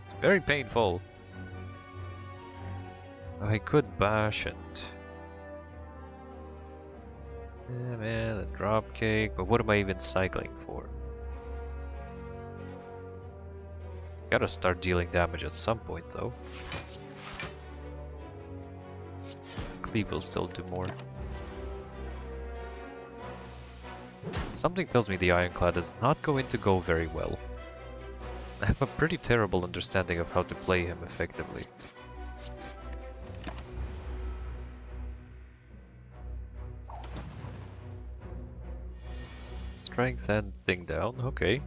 It's very painful. I could bash and... Yeah, man, a dropkick, but what am I even cycling for? Gotta start dealing damage at some point, though. Cleave will still do more. Something tells me the Ironclad is not going to go very well. I have a pretty terrible understanding of how to play him effectively. Strength and thing down, okay.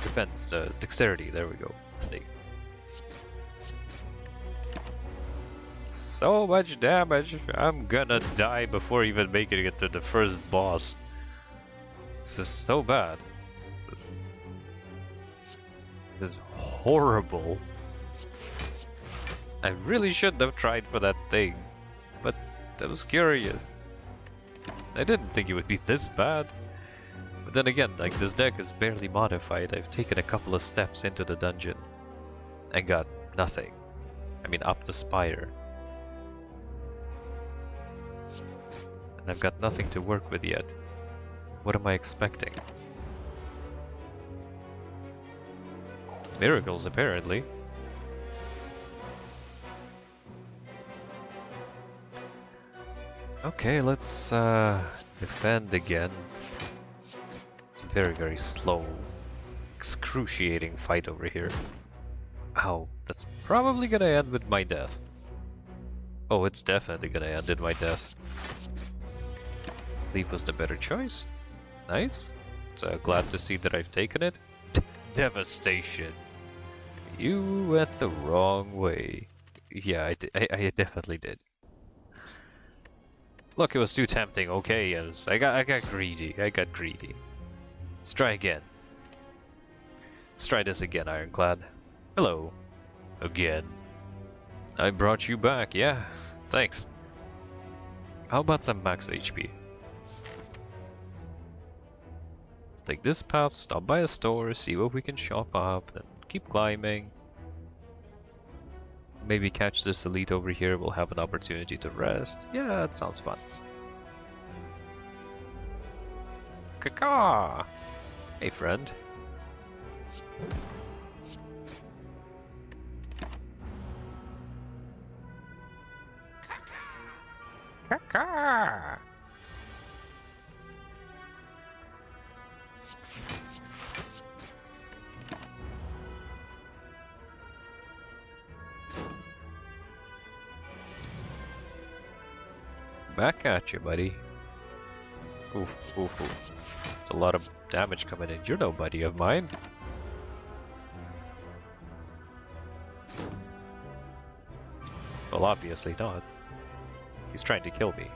Defense, dexterity, there we go. Thing. So much damage, I'm gonna die before even making it to the first boss. This is so bad. This is horrible. I really shouldn't have tried for that thing, but I was curious. I didn't think it would be this bad. But then again, like, this deck is barely modified. I've taken a couple of steps into the dungeon and got nothing. I mean, up the Spire. And I've got nothing to work with yet. What am I expecting? Miracles, apparently. Okay, let's defend again. It's a very, very slow, excruciating fight over here. Ow, that's probably gonna end with my death. Oh, it's definitely gonna end in my death. Leap was the better choice. Nice. So glad to see that I've taken it. Devastation. You went the wrong way. Yeah, I definitely did. Look, it was too tempting. Okay, yes. I got greedy. Let's try again. Let's try this again, Ironclad. Hello. Again. I brought you back, yeah. Thanks. How about some max HP? Take this path, stop by a store, see what we can shop up, then keep climbing. Maybe catch this elite over here, we'll have an opportunity to rest. Yeah, that sounds fun. Caca! Hey, friend. Caca! Back at you, buddy. Oof, oof, oof. It's a lot of damage coming in. You're no buddy of mine. Well, obviously not. He's trying to kill me.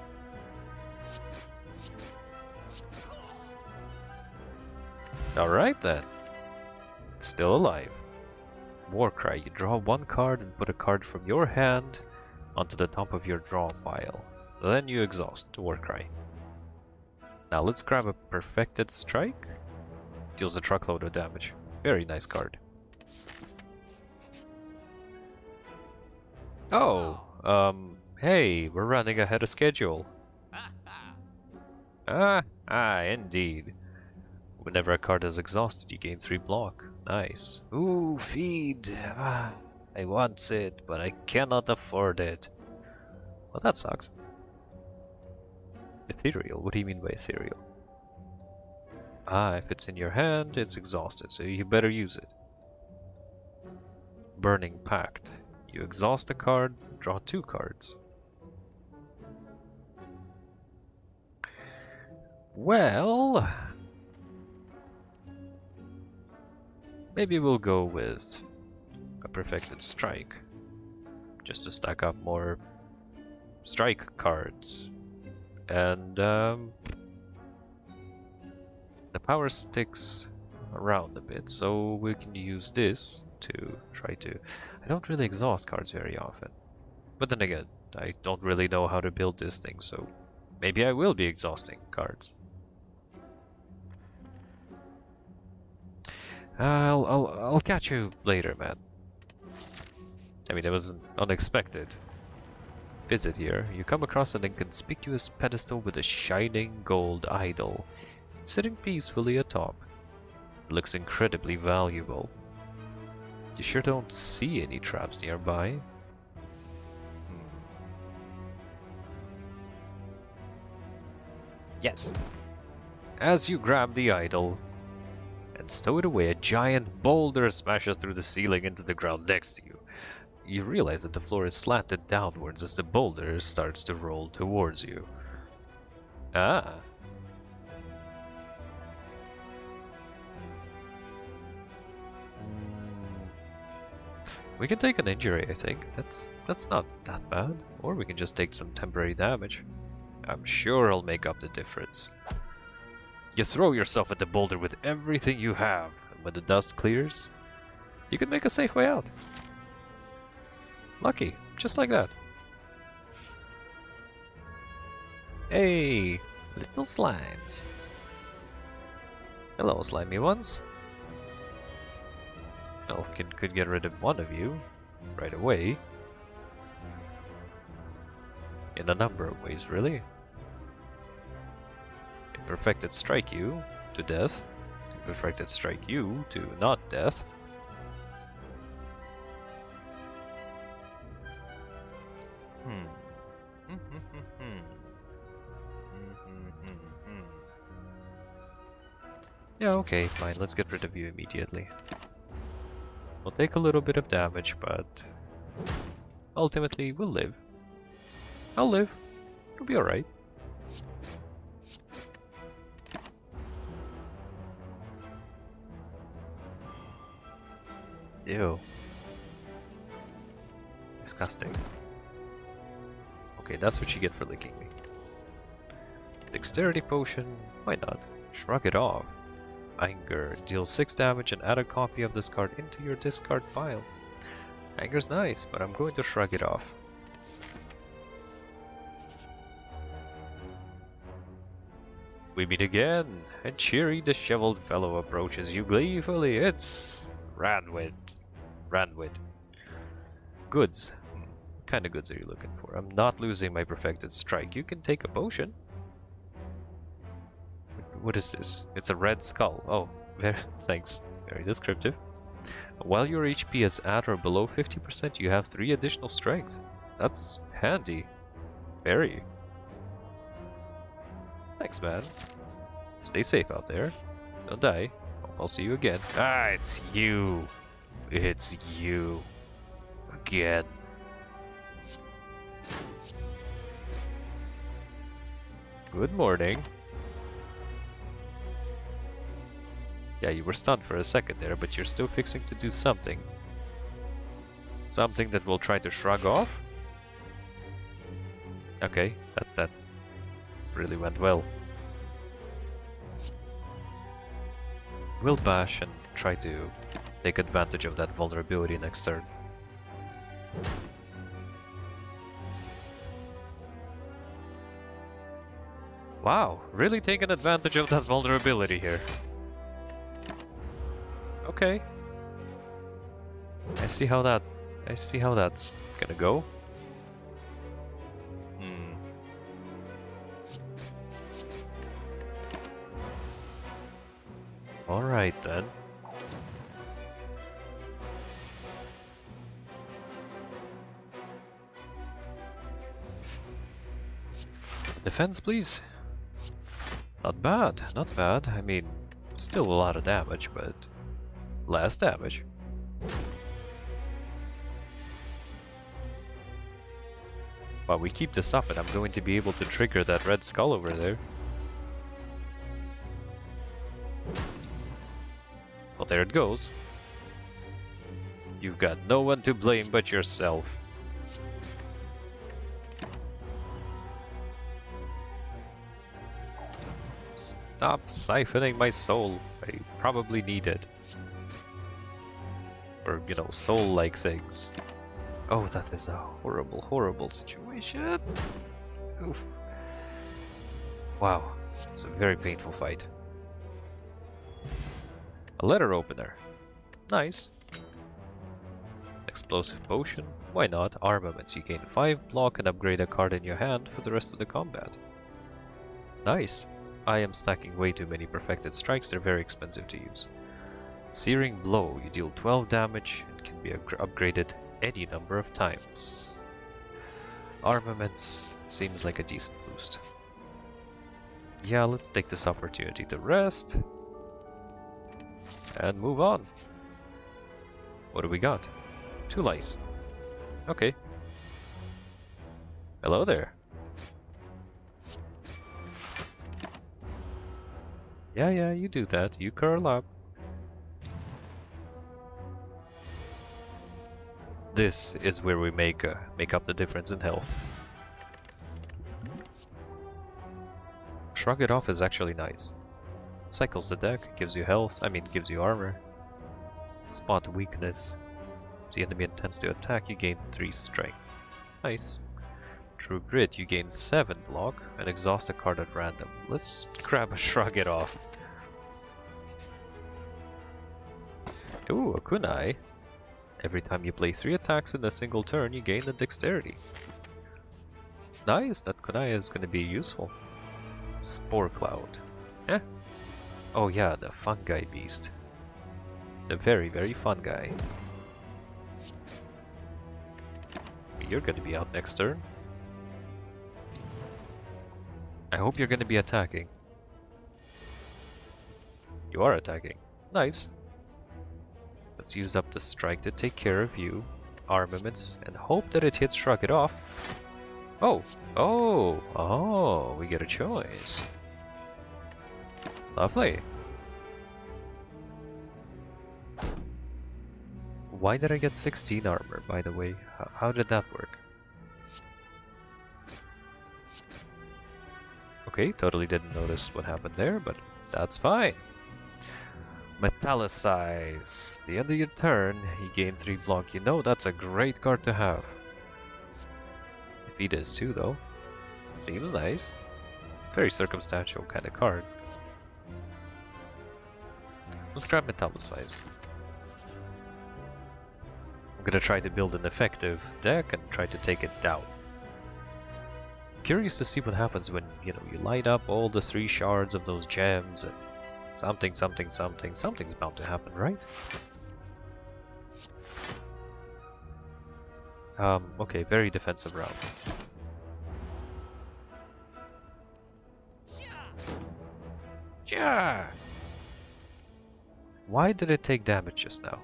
Alright then. Still alive. Warcry. You draw one card and put a card from your hand onto the top of your draw pile. Then you exhaust Warcry. Now let's grab a Perfected Strike. Deals a truckload of damage. Very nice card. Oh, hey, we're running ahead of schedule. Indeed. Whenever a card is exhausted, you gain 3 block. Nice. Ooh, feed. I want it, but I cannot afford it. Well, that sucks. Ethereal? What do you mean by ethereal? If it's in your hand, it's exhausted, so you better use it. Burning Pact. You exhaust a card, draw 2 cards. Well... maybe we'll go with a Perfected Strike. Just to stack up more strike cards. And the power sticks around a bit, so we can use this to try to... I don't really exhaust cards very often. But then again, I don't really know how to build this thing, so maybe I will be exhausting cards. I'll catch you later, man. I mean, it was an unexpected visit here. You come across an inconspicuous pedestal with a shining gold idol, sitting peacefully atop. It looks incredibly valuable. You sure don't see any traps nearby? Yes. As you grab the idol and stow it away, a giant boulder smashes through the ceiling into the ground next to you. You realize that the floor is slanted downwards as the boulder starts to roll towards you. We can take an injury, I think. That's not that bad. Or we can just take some temporary damage. I'm sure I'll make up the difference. You throw yourself at the boulder with everything you have, and when the dust clears, you can make a safe way out. Lucky, just like that. Hey, little slimes. Hello, slimy ones. Well, could get rid of one of you right away. In a number of ways, really. Perfected strike you to death. Perfected strike you to not death. Yeah, okay, fine. Let's get rid of you immediately. We'll take a little bit of damage, but ultimately we'll live. I'll live. It'll be alright. Ew. Disgusting. Okay, that's what you get for licking me. Dexterity potion, why not? Shrug it off. Anger, deal 6 damage and add a copy of this card into your discard pile. Anger's nice, but I'm going to shrug it off. We meet again. A cheery, disheveled fellow approaches you gleefully. It's Ranwit. Goods. What kind of goods are you looking for? I'm not losing my perfected strike. You can take a potion. What is this? It's a red skull. Oh, thanks. Very descriptive. While your HP is at or below 50%, you have 3 additional strength. That's handy. Very. Thanks, man. Stay safe out there. Don't die. I'll see you again. Ah, it's you. It's you. Again. Good morning. Yeah, you were stunned for a second there, but you're still fixing to do something. Something that we'll try to shrug off? Okay, that really went well. We'll bash and try to take advantage of that vulnerability next turn. Wow, really taking advantage of that vulnerability here. Okay. I see how that's gonna go. Alright then. Defense, please. Not bad, not bad. I mean, still a lot of damage, but less damage. While we keep this up and I'm going to be able to trigger that red skull over there. Well, there it goes. You've got no one to blame but yourself. Stop siphoning my soul. I probably need it. Or, you know, soul-like things. Oh, that is a horrible, horrible situation. Oof. Wow, it's a very painful fight. A letter opener. Nice. Explosive potion. Why not? Armaments. You gain 5 block and upgrade a card in your hand for the rest of the combat. Nice. I am stacking way too many perfected strikes. They're very expensive to use. Searing Blow. You deal 12 damage and can be upgraded any number of times. Armaments seems like a decent boost. Yeah, let's take this opportunity to rest and move on. What do we got? 2 lice. Okay. Hello there. Yeah, you do that. You curl up. This is where we make up the difference in health. Shrug it off is actually nice. Cycles the deck, gives you health, gives you armor. Spot weakness. If the enemy intends to attack, you gain 3 strength. Nice. True Grit, you gain 7 block and exhaust a card at random. Let's grab a Shrug it off. Ooh, a Kunai. Every time you play 3 attacks in a single turn, you gain a Dexterity. Nice, that Kunai is going to be useful. Spore Cloud. Eh? Oh yeah, the fungi beast. The very, very fun guy. You're going to be out next turn. I hope you're going to be attacking. You are attacking. Nice. Let's use up the strike to take care of you. Armaments. And hope that it hits Shrug it off. Oh! Oh! Oh! We get a choice. Lovely. Why did I get 16 armor, by the way? How did that work? Okay, totally didn't notice what happened there, but that's fine. Metallicize. The end of your turn, you gain 3 block. You know that's a great card to have. If he does too, though. Seems nice. It's a very circumstantial kind of card. Let's grab Metallicize. I'm gonna try to build an effective deck and try to take it down. Curious to see what happens when, you light up all the 3 shards of those gems and something's bound to happen, right? Okay, very defensive round. Yeah. Why did it take damage just now?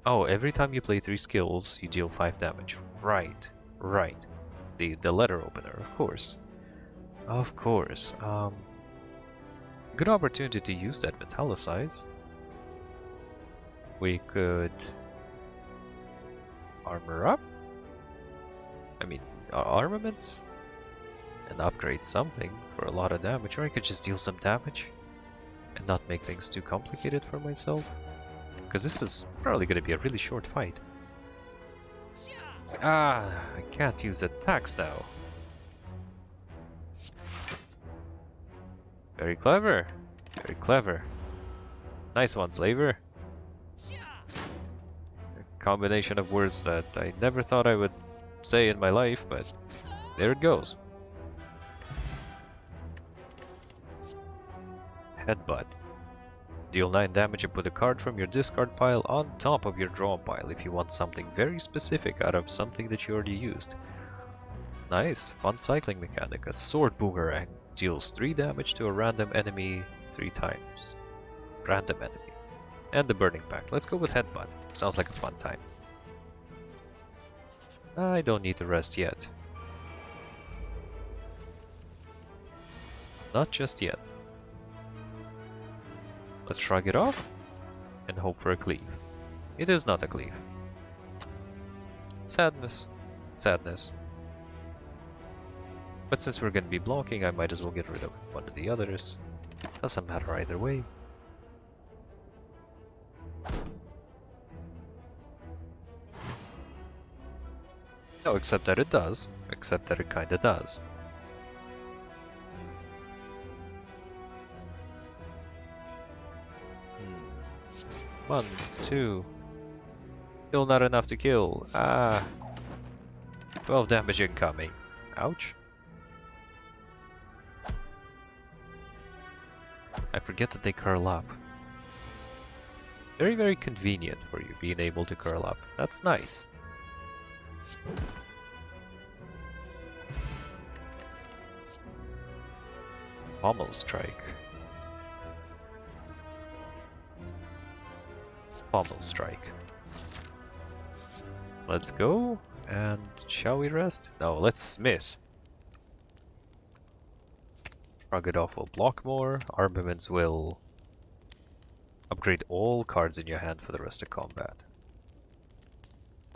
Oh, every time you play 3 skills, you deal 5 damage. Right. Right. The letter opener, of course. Of course. Good opportunity to use that Metallicize. We could armor up. Armaments. And upgrade something for a lot of damage. Or I could just deal some damage and not make things too complicated for myself. Because this is probably going to be a really short fight. Ah, I can't use attacks now. Very clever. Very clever. Nice one, Slaver. A combination of words that I never thought I would say in my life, but there it goes. Headbutt. Deal 9 damage and put a card from your discard pile on top of your draw pile if you want something very specific out of something that you already used. Nice, fun cycling mechanic. A sword boomerang deals 3 damage to a random enemy 3 times. Random enemy. And the burning pack. Let's go with headbutt. Sounds like a fun time. I don't need to rest yet. Not just yet. Let's shrug it off and hope for a cleave. It is not a cleave. Sadness. Sadness. But since we're going to be blocking, I might as well get rid of one of the others. Doesn't matter either way. No, except that it does. Except that it kinda does. One, 2. Still not enough to kill. Ah. 12 damage incoming. Ouch. I forget that they curl up. Very, very convenient for you being able to curl up. That's nice. Pommel strike. Pommel strike. Let's go. And shall we rest? No, let's smith. Shrug it off will block more. Armaments will upgrade all cards in your hand for the rest of combat.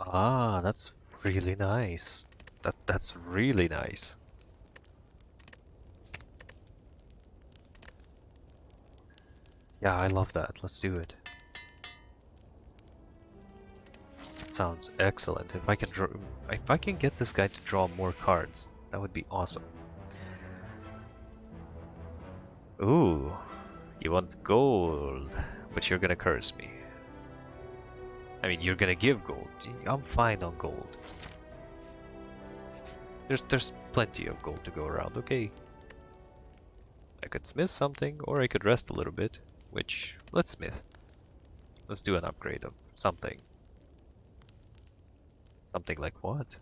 Ah, that's really nice. That's really nice. Yeah, I love that. Let's do it. That sounds excellent. If I can get this guy to draw more cards, that would be awesome. Ooh, you want gold, but you're gonna curse me. I mean, you're gonna give gold. I'm fine on gold. There's plenty of gold to go around, okay? I could smith something, or I could rest a little bit, which, let's smith. Let's do an upgrade of something. Something like what?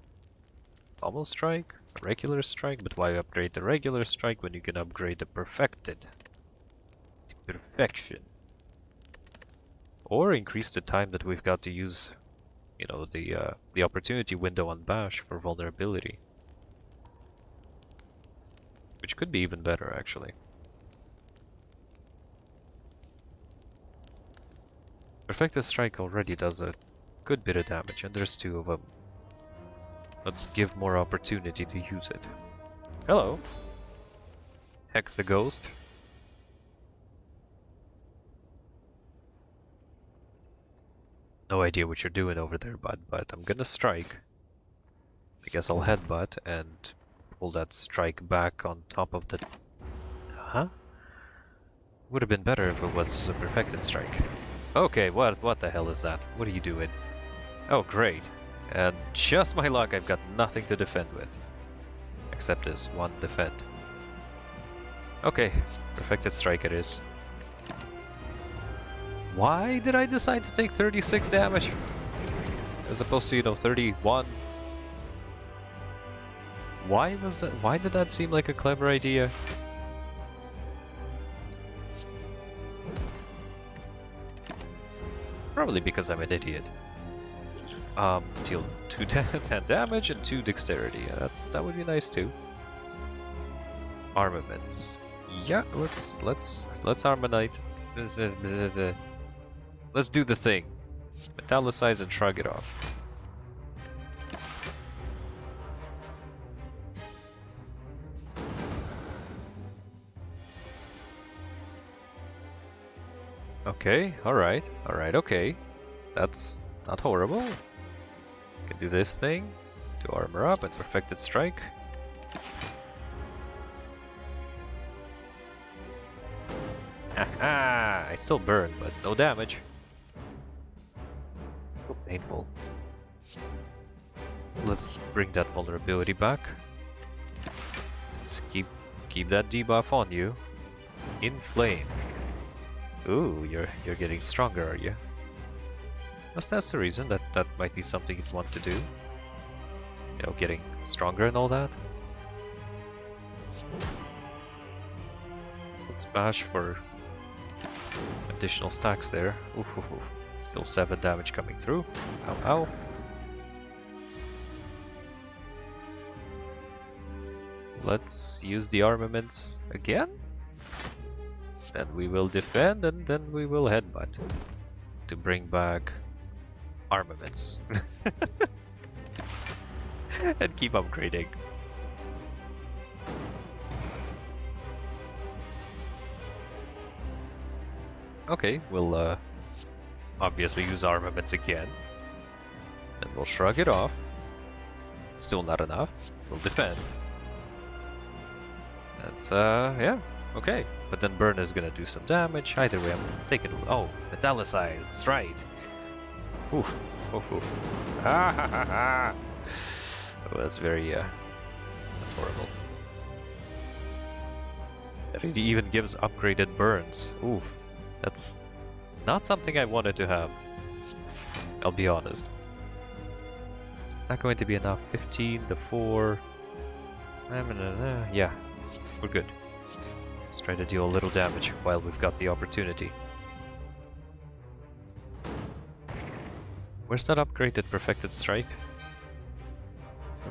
Pommel strike? A regular strike? But why upgrade the regular strike when you can upgrade the perfected? To perfection. Or increase the time that we've got to use, you know, the opportunity window on Bash for vulnerability. Which could be even better, actually. Perfected strike already does a good bit of damage, and there's two of them. Let's give more opportunity to use it. Hello! Hex the ghost. No idea what you're doing over there, bud, but I'm gonna strike. I guess I'll headbutt and pull that strike back on top of the... Huh? Would have been better if it was a perfected strike. Okay, what the hell is that? What are you doing? Oh, great. And just my luck, I've got nothing to defend with. Except this one defend. Okay, perfected strike it is. Why did I decide to take 36 damage? As opposed to, you know, 31? Why was that? Why did that seem like a clever idea? Probably because I'm an idiot. Deal 10 damage and 2 dexterity. Yeah, that would be nice too. Armaments. Yeah, let's armanite. Let's do the thing. Metallicize and shrug it off. Okay, alright, okay. That's not horrible. Can do this thing. To armor up and perfected strike. Haha! I still burn, but no damage. Still painful. Let's bring that vulnerability back. Let's keep that debuff on you. Inflame. Ooh, you're getting stronger, are you? That's the reason that might be something you'd want to do. You know, getting stronger and all that. Let's bash for additional stacks there. Oof, oof, oof. Still 7 damage coming through. Ow, ow. Let's use the armaments again. Then we will defend and then we will headbutt to bring back armaments. And keep upgrading. Okay, we'll obviously use armaments again. And we'll shrug it off. Still not enough. We'll defend. That's yeah, okay. But then burn is gonna do some damage. Either way, I'm taking... Oh, metallicize, that's right. Oof, oof, oof. Ha ha ha ha! Oh, that's very, that's horrible. It even gives upgraded burns. Oof. That's not something I wanted to have. I'll be honest. It's not going to be enough. 15, the 4... Yeah, we're good. Let's try to deal a little damage while we've got the opportunity. Where's that upgraded perfected strike?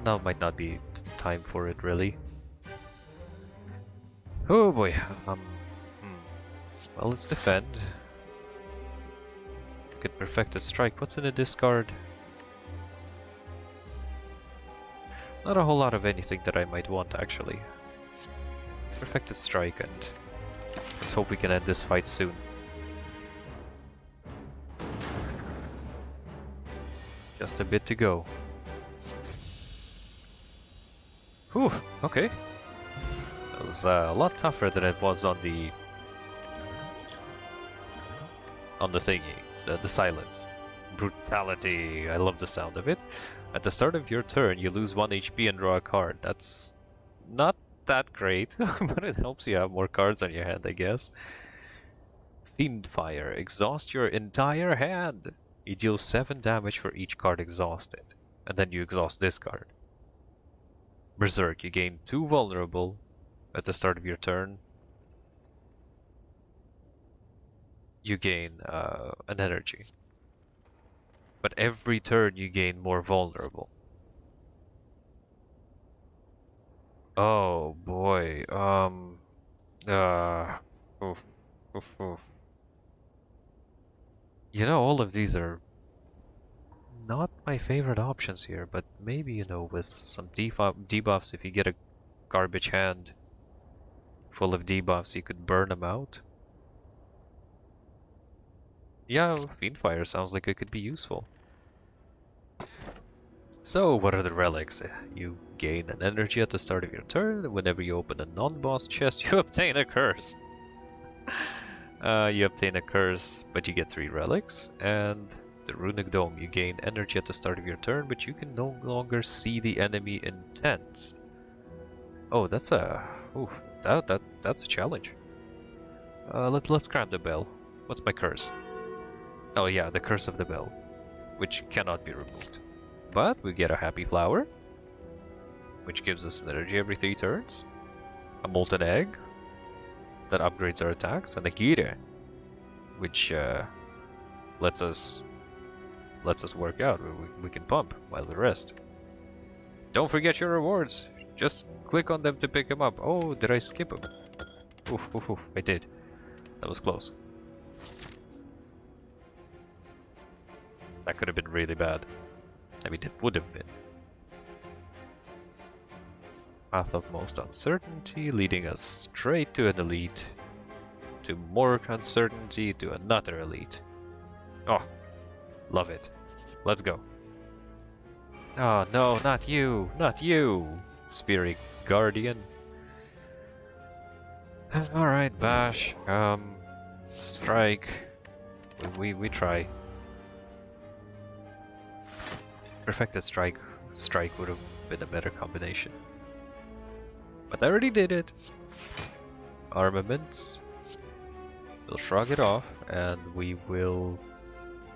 Now might not be time for it, really. Oh boy. Well, let's defend. Get perfected strike. What's in a discard? Not a whole lot of anything that I might want, actually. Perfected Strike, and let's hope we can end this fight soon. Just a bit to go. Whew, okay. That was a lot tougher than it was on the thingy, the silent. Brutality. I love the sound of it. At the start of your turn, you lose 1 HP and draw a card. That's not that great, but it helps you have more cards on your hand, I guess. Fiend Fire. Exhaust your entire hand. You deal 7 damage for each card exhausted, and then you exhaust this card. Berserk. You gain 2 vulnerable at the start of your turn. You gain an energy. But every turn you gain more vulnerable. Oh boy. Oof, oof, oof. You know, all of these are not my favorite options here, but maybe, you know, with some debuffs, if you get a garbage hand full of debuffs, you could burn them out. Yeah, Fiendfire sounds like it could be useful. So, what are the relics? You gain an energy at the start of your turn. Whenever you open a non-boss chest, you obtain a curse. You obtain a curse, but you get 3 relics. And the Runic Dome, you gain energy at the start of your turn, but you can no longer see the enemy intents. Oh, that's a... Ooh, that's a challenge. Let's grab the bell. What's my curse? Oh yeah, the Curse of the Bell, which cannot be removed. But we get a Happy Flower, which gives us energy every 3 turns. A Molten Egg, that upgrades our attacks. And a Gire, which lets us work out. We can pump while we rest. Don't forget your rewards. Just click on them to pick them up. Oh, did I skip them? Oof, oof, oof, I did. That was close. That could have been really bad. I mean, it would have been. Path of most uncertainty, leading us straight to an elite. To more uncertainty, to another elite. Oh, love it. Let's go. Oh no, not you! Not you! Spirit Guardian. Alright, Bash. Strike. We try. Perfected Strike would have been a better combination. But I already did it. Armaments. We'll shrug it off, and we will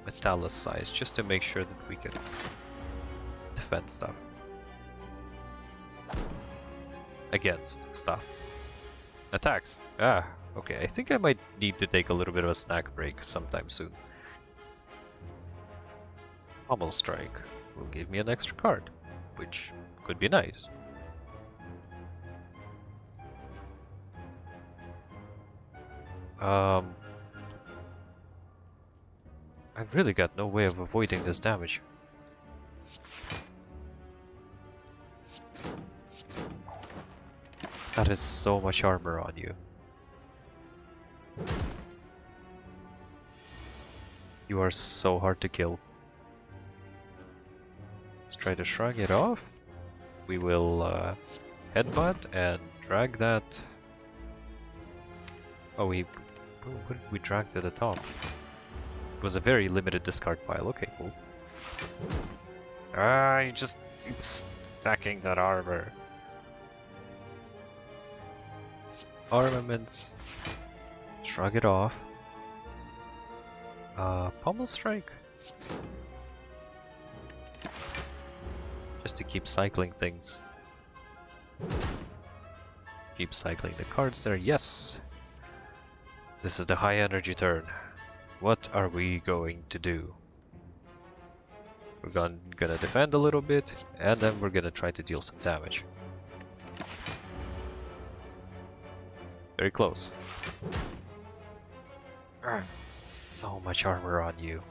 metallicize just to make sure that we can defend stuff. Against stuff. Attacks. Ah, okay. I think I might need to take a little bit of a snack break sometime soon. Pommel Strike will give me an extra card, which could be nice. I've really got no way of avoiding this damage. That is so much armor on you. You are so hard to kill. Let's try to shrug it off. We will headbutt and drag that. Oh, what did we drag to the top? It was a very limited discard pile. Okay, cool. Ah, you just keep stacking that armor. Armaments. Shrug it off. Pommel Strike. Just to keep cycling things. Keep cycling the cards there. Yes! This is the high energy turn. What are we going to do? We're gonna defend a little bit, and then we're gonna try to deal some damage. Very close. So much armor on you.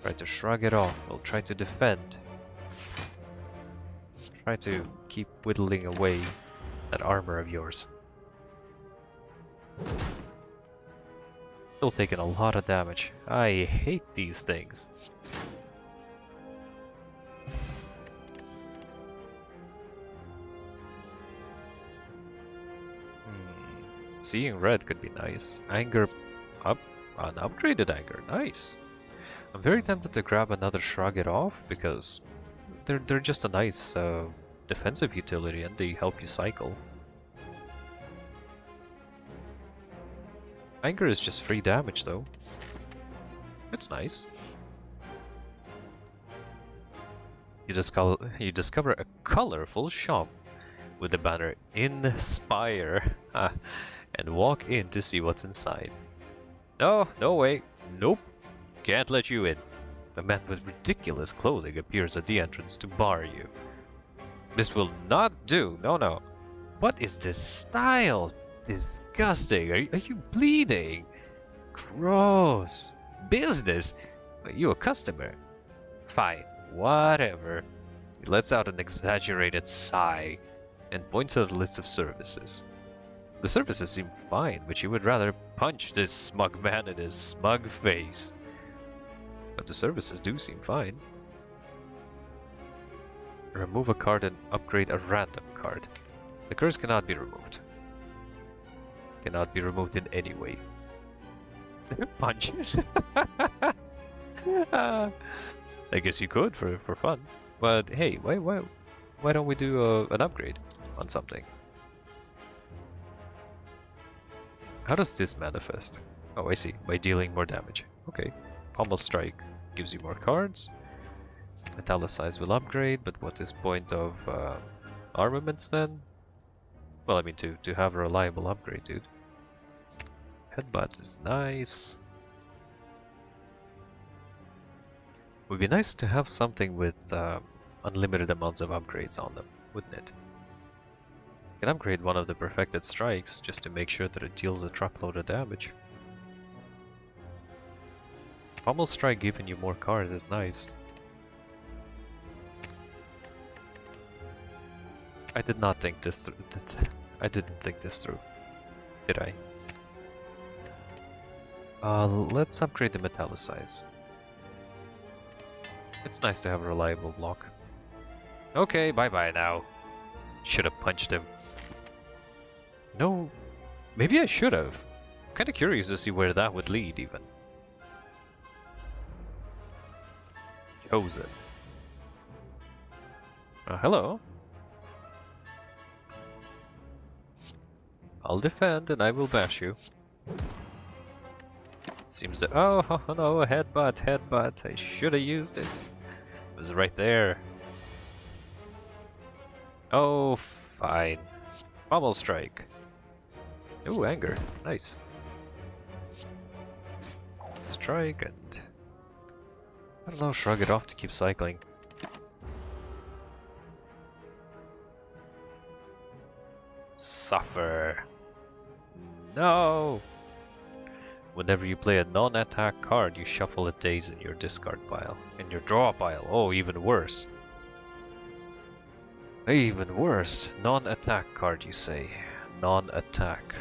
Try to shrug it off. We'll try to defend. Try to keep whittling away that armor of yours. Still taking a lot of damage. I hate these things. Seeing red could be nice. Anger up, an upgraded anger, nice. I'm very tempted to grab another Shrug It Off because they're just a nice defensive utility and they help you cycle. Anger is just free damage though. It's nice. You discover a colorful shop with the banner in Spire and walk in to see what's inside. No, no way. Nope. Can't let you in. A man with ridiculous clothing appears at the entrance to bar you. This will not do. No, no. What is this style? Disgusting. Are you bleeding? Gross. Business? Are you a customer? Fine. Whatever. He lets out an exaggerated sigh and points at a list of services. The services seem fine, but you would rather punch this smug man in his smug face. But the services do seem fine. Remove a card and upgrade a random card. The curse cannot be removed. Cannot be removed in any way. Punch it. I guess you could for fun. But hey, why don't we do an upgrade on something? How does this manifest? Oh, I see. By dealing more damage. Okay. Pommel Strike gives you more cards. Metallicize will upgrade, but what is point of armaments then? Well, I mean to have a reliable upgrade, dude. Headbutt is nice. Would be nice to have something with unlimited amounts of upgrades on them, wouldn't it? You can upgrade one of the perfected strikes just to make sure that it deals a truckload of damage. Pommel Strike giving you more cards is nice. I did not think this through. I didn't think this through. Did I? Let's upgrade the Metallicize. It's nice to have a reliable block. Okay, bye-bye now. Should have punched him. No, maybe I should have. I'm kind of curious to see where that would lead, even. Chosen. Hello. I'll defend and I will bash you. Seems to— oh no, headbutt. I should have used it. It was right there. Oh, fine. Pommel Strike. Ooh, anger. Nice. Strike and— I don't know, shrug it off to keep cycling. Suffer. No! Whenever you play a non-attack card, you shuffle a daze in your discard pile. In your draw pile. Oh, even worse. Even worse. Non-attack card, you say. Non-attack.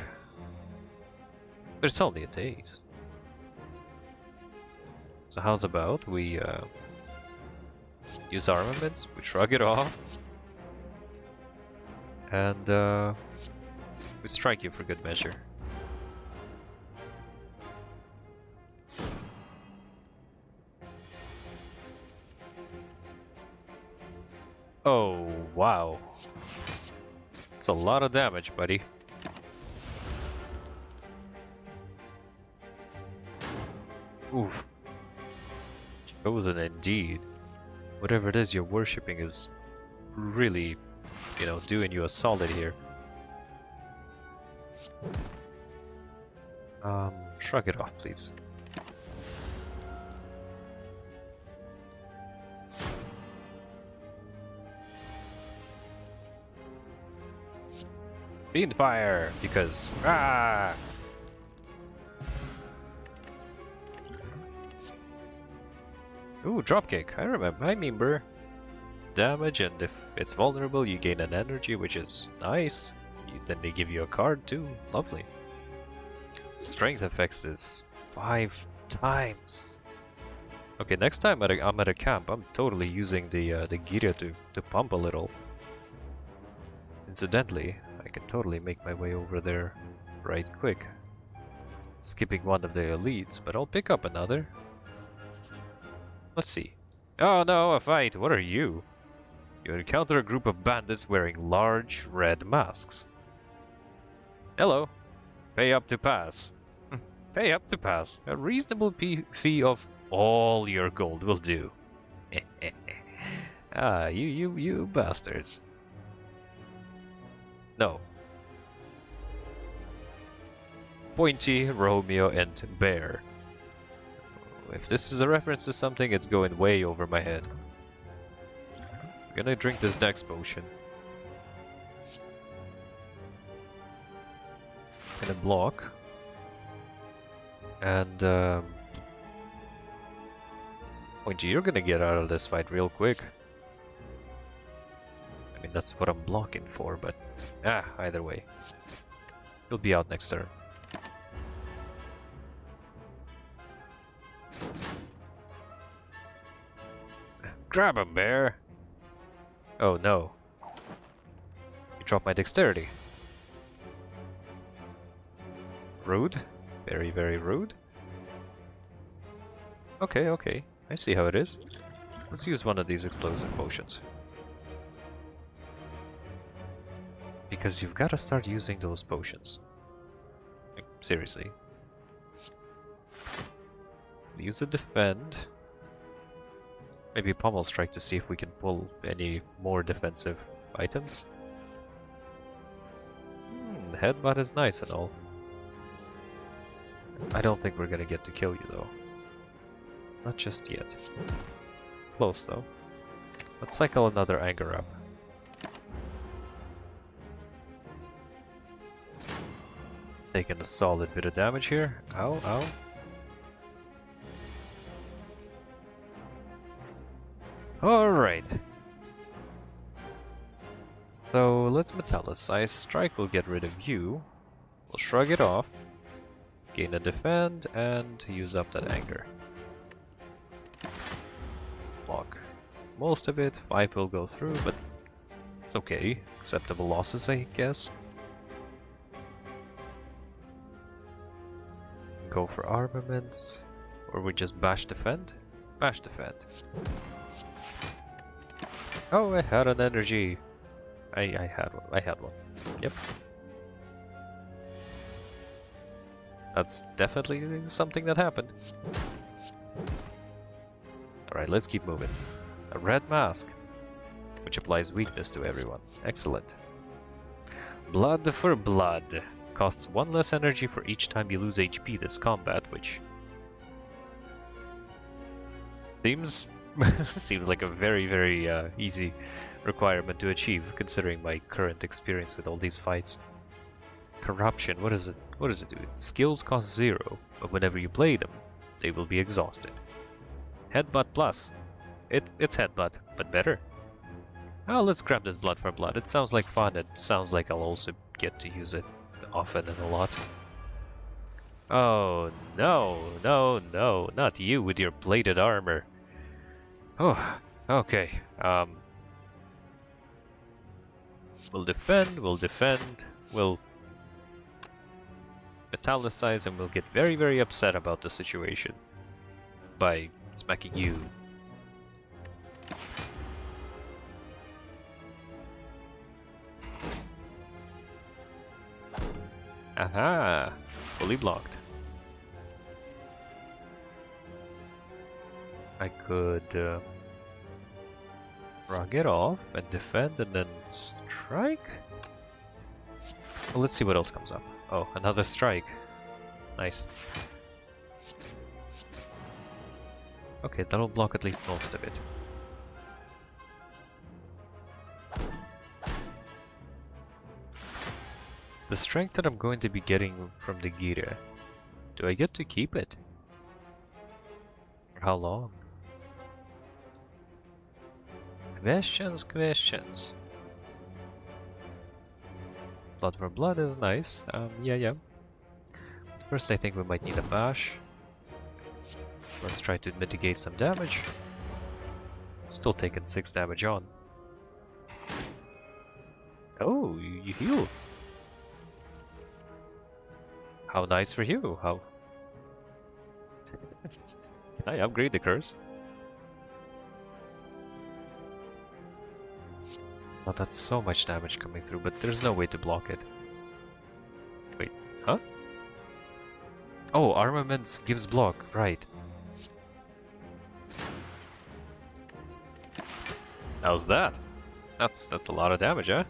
But it's only a daze. So how's about we use armaments, we shrug it off, and we strike you for good measure. Oh, wow. It's a lot of damage, buddy. Oof. Chosen indeed. Whatever it is you're worshipping is really, you know, doing you a solid here. Shrug it off, please. Fiend Fire, because ah. Ooh, dropkick. I remember. I remember. damage, and if it's vulnerable, you gain an energy, which is nice. Then they give you a card too. Lovely. Strength affects this 5 times. Okay, next time I'm at a camp, I'm totally using the Gira to pump a little. Incidentally, I can totally make my way over there right quick. Skipping one of the elites, but I'll pick up another. Let's see. Oh no, a fight! What are you? You encounter a group of bandits wearing large red masks. Hello. Pay up to pass. Pay up to pass. A reasonable fee of all your gold will do. Ah, you bastards. No. Pointy, Romeo, and Bear. If this is a reference to something, it's going way over my head. I'm gonna drink this Dex potion. Gonna block. And, Pointy, you're gonna get out of this fight real quick. I mean, that's what I'm blocking for, but... either way. You'll be out next turn. Grab him, Bear! Oh no. You dropped my dexterity. Rude. Very, very rude. Okay, okay. I see how it is. Let's use one of these explosive potions. Because you've got to start using those potions. Like, seriously. Use a defend. Maybe pommel strike to see if we can pull any more defensive items. Headbutt is nice and all. I don't think we're gonna get to kill you though. Not just yet. Close though. Let's cycle another anger up. Taking a solid bit of damage here. Ow, ow. Alright. So let's metallicize. Strike will get rid of you. We'll shrug it off. Gain a defend and use up that anger. Block most of it. 5 will go through, but it's okay. Acceptable losses, I guess. Go for armaments. Or we just bash defend? Bash defend. Oh, I had an energy. I had one. Yep. That's definitely something that happened. Alright, let's keep moving. A red mask, which applies weakness to everyone. Excellent. Blood for blood. Costs 1 less energy for each time you lose HP this combat, which seems seems like a very, very easy requirement to achieve, considering my current experience with all these fights. Corruption, what is it? What does it do? Skills cost 0, but whenever you play them, they will be exhausted. Headbutt plus. It's headbutt, but better. Oh, let's grab this blood for blood. It sounds like fun. It sounds like I'll also get to use it often and a lot. Oh, no, no, no, not you with your plated armor. Oh, okay. We'll defend, we'll metallicize, and we'll get very, very upset about the situation by smacking you. Aha! Fully blocked. I could rug it off and defend and then strike? Well, let's see what else comes up. Oh, another strike. Nice. Okay, that'll block at least most of it. The strength that I'm going to be getting from the Gira, do I get to keep it? For how long? Questions, questions. Blood for blood is nice. Yeah. First, I think we might need a bash. Let's try to mitigate some damage. Still taking 6 damage on. Oh, you heal. How nice for you. How... Can I upgrade the curse? Oh, that's so much damage coming through, but there's no way to block it. Wait, huh? Oh, armaments gives block, right. How's that? That's a lot of damage, huh?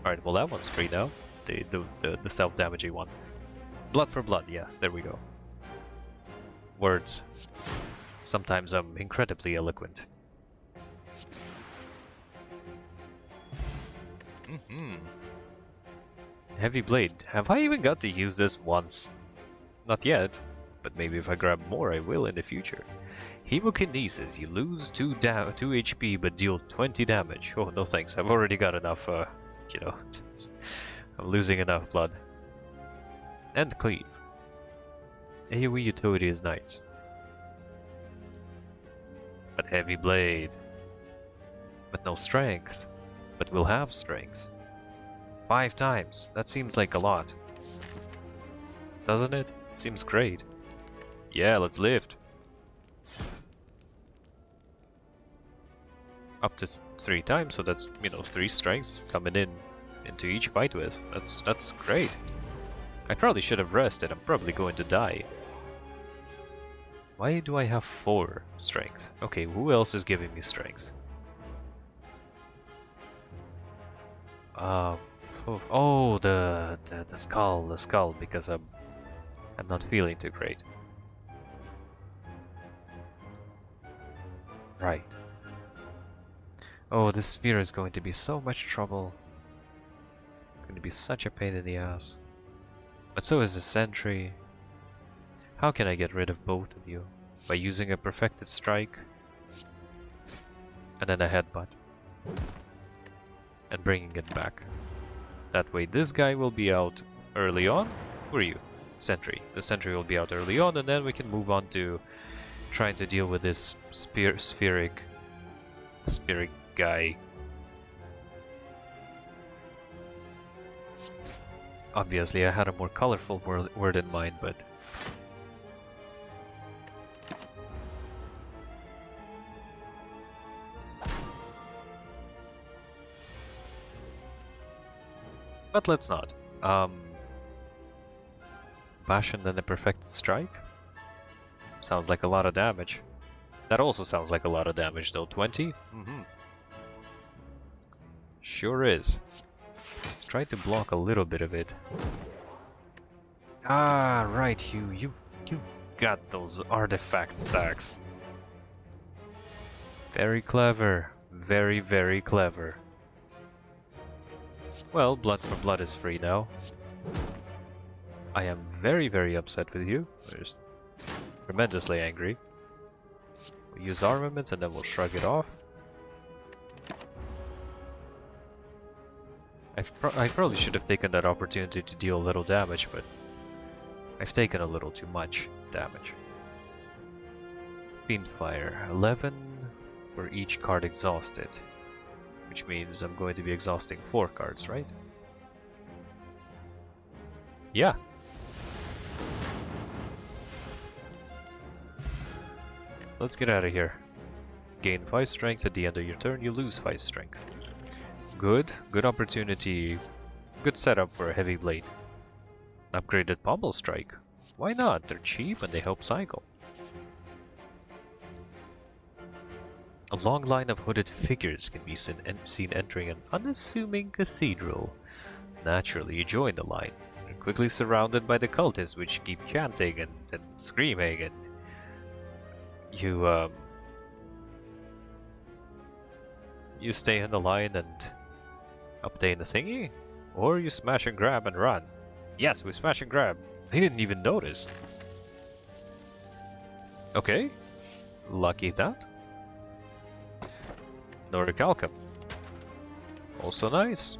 Alright, well that one's free now. The self-damaging one. Blood for blood, yeah, there we go. Words. Sometimes I'm incredibly eloquent. Heavy blade. Have I even got to use this once? Not yet, but maybe if I grab more I will in the future. Hemokinesis. You lose 2 HP but deal 20 damage. Oh, no thanks. I've already got enough, you know. I'm losing enough blood. And cleave. AoE utility is nice. But heavy blade. But no strength. But we'll have strength. 5 times. That seems like a lot. Doesn't it? Seems great. Yeah, let's lift. Up to 3 times, so that's, you know, 3 strengths coming into each fight with. That's great. I probably should have rested. I'm probably going to die. Why do I have 4 strength? Okay, who else is giving me strength? Oh, the skull, because I'm not feeling too great. Right. Oh, this spear is going to be so much trouble. It's going to be such a pain in the ass. But so is the sentry. How can I get rid of both of you? By using a perfected strike and then a headbutt and bringing it back. That way this guy will be out early on. Who are you? Sentry. The sentry will be out early on, and then we can move on to trying to deal with this spheric guy. Obviously I had a more colorful word in mind, but let's not. Bash and then a perfected strike? Sounds like a lot of damage. That also sounds like a lot of damage though. 20? Sure is. Let's try to block a little bit of it. Ah, right, you've got those artifact stacks. Very clever. Very, very clever. Well, blood for blood is free now. I am very, very upset with you. Just tremendously angry. We'll use armaments and then we'll shrug it off. I probably should have taken that opportunity to deal a little damage, but I've taken a little too much damage. Fiendfire. 11 for each card exhausted. Which means I'm going to be exhausting 4 cards, right? Yeah. Let's get out of here. Gain 5 strength at the end of your turn, you lose 5 strength. Good opportunity. Good setup for a heavy blade. Upgraded pommel strike. Why not? They're cheap and they help cycle. A long line of hooded figures can be seen entering an unassuming cathedral. Naturally, you join the line. You're quickly surrounded by the cultists, which keep chanting and screaming, and you stay in the line and obtain the thingy, or you smash and grab and run. Yes, we smash and grab. They didn't even notice. Okay, lucky that. Noricalcum. Also nice.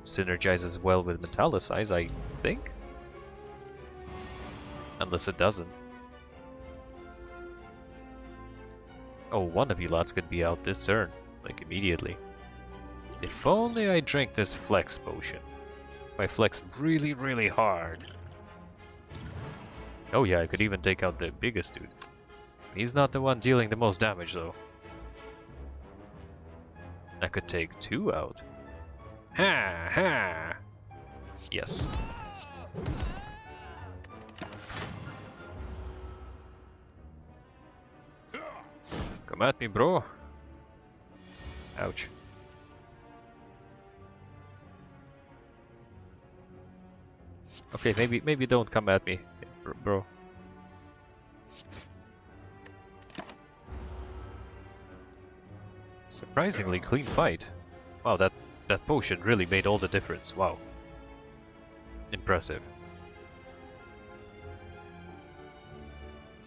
Synergizes well with Metallicize, I think. Unless it doesn't. Oh, one of you lots could be out this turn. Like immediately. If only I drank this flex potion. I flex really, really hard. Oh yeah, I could even take out the biggest dude. He's not the one dealing the most damage though. I could take 2 out. Ha ha! Yes. Come at me, bro. Ouch. Okay, maybe don't come at me, bro. Surprisingly clean fight. Wow, that potion really made all the difference. Wow. Impressive.